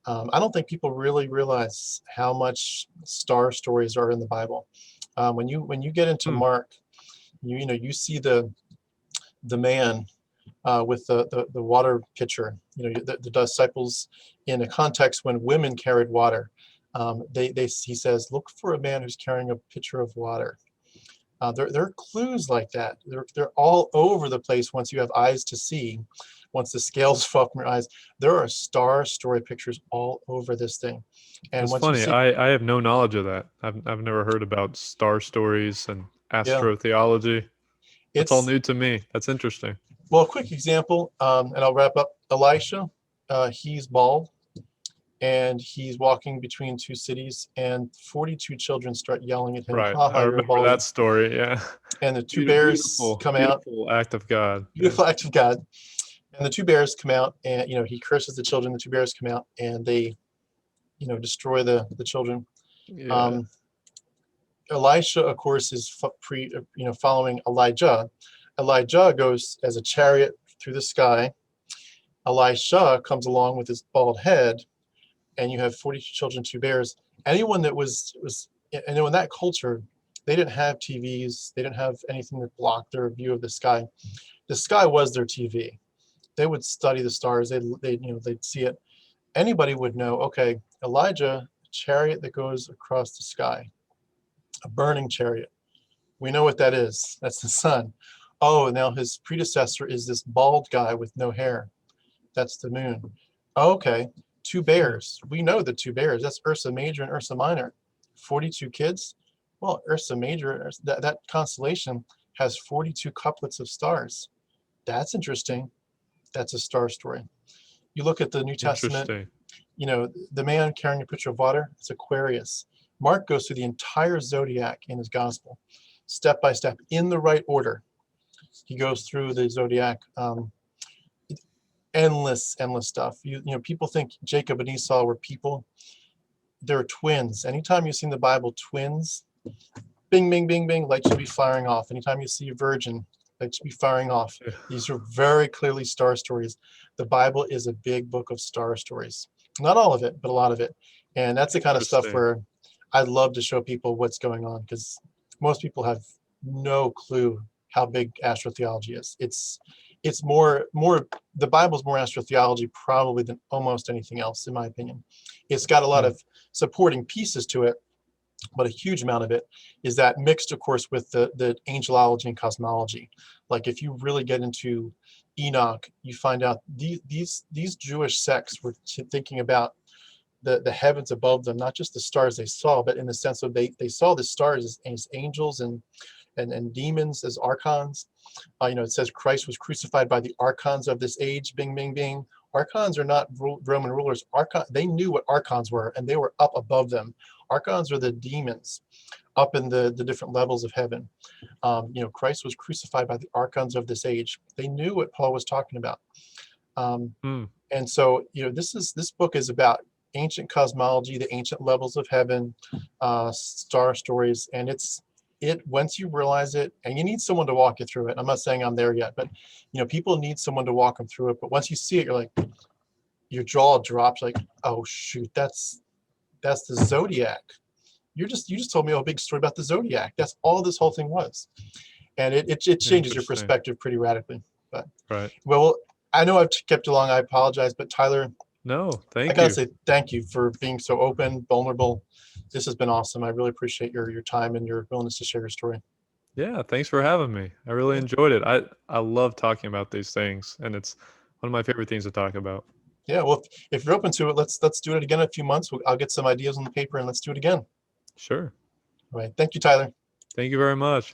I don't think people really realize how much star stories are in the Bible. When you get into Mark, you see the man with the water pitcher. The disciples, in a context when women carried water, he says, look for a man who's carrying a pitcher of water. There are clues like that. They're all over the place. Once you have eyes to see, once the scales fall from your eyes, there are star story pictures all over this thing. And It's once you funny. see, I have no knowledge of that. I've never heard about star stories and yeah, astrotheology. That's all it's, new to me. That's interesting. well, a quick example, and I'll wrap up. Elisha, he's bald, and he's walking between two cities, and 42 children start yelling at him, Right. "Ha I ha, you're remember that bald." story. Yeah. And the two bears come out. Beautiful act of God. Yeah. Beautiful act of God. And the two bears come out, and he curses the children. The two bears come out, and they, destroy the children. Yeah. Elisha, of course, is following Elijah. Elijah goes as a chariot through the sky. Elisha comes along with his bald head, and you have 42 children, two bears. Anyone that was in that culture, they didn't have TVs. They didn't have anything that blocked their view of the sky. The sky was their TV. They would study the stars. They'd see it. Anybody would know, okay, Elijah, a chariot that goes across the sky, a burning chariot. We know what that is. That's the sun. Oh, now his predecessor is this bald guy with no hair. That's the moon. Okay, two bears. We know the two bears. That's Ursa Major and Ursa Minor. 42 kids. Well, Ursa Major, that constellation has 42 couplets of stars. That's interesting. That's a star story. You look at the New Testament, Interesting. the man carrying a pitcher of water, it's Aquarius. Mark goes through the entire zodiac in his gospel, step by step, in the right order. He goes through the zodiac, endless stuff. People think Jacob and Esau were people. They're twins. Anytime you see in the Bible twins, bing, bing, bing, bing, lights should be firing off. Anytime you see a virgin, lights should be firing off. Yeah. These are very clearly star stories. The Bible is a big book of star stories. Not all of it, but a lot of it. And that's the kind of stuff Interesting. where I'd love to show people what's going on, because most people have no clue how big astrotheology is. It's more the Bible's more astrotheology probably than almost anything else, in my opinion. It's got a lot of supporting pieces to it, but a huge amount of it is that mixed, of course, with the angelology and cosmology. Like if you really get into Enoch, you find out these Jewish sects were thinking about the heavens above them, not just the stars they saw, but in the sense of they saw the stars as angels and and demons as archons. It says Christ was crucified by the archons of this age. Bing, bing, bing. Archons are not Roman rulers. They knew what archons were, and they were up above them. Archons are the demons up in the different levels of heaven. Christ was crucified by the archons of this age. They knew what Paul was talking about. And so, this book is about ancient cosmology, the ancient levels of heaven, star stories, and once you realize it, and you need someone to walk you through it. I'm not saying I'm there yet, but people need someone to walk them through it. But once you see it, you're like, your jaw drops, like, oh shoot, that's the zodiac. You just told me a big story about the zodiac. That's all this whole thing was, and it changes your perspective pretty radically. But right. Well, I know I've kept you long. I apologize, but Tyler, no, thank you. I gotta say thank you for being so open, vulnerable. This has been awesome. I really appreciate your time and your willingness to share your story. Yeah, thanks for having me. I really enjoyed it. I love talking about these things, and it's one of my favorite things to talk about. Yeah, well, if you're open to it, let's do it again in a few months. I'll get some ideas on the paper and let's do it again. Sure. All right. Thank you, Tyler. Thank you very much.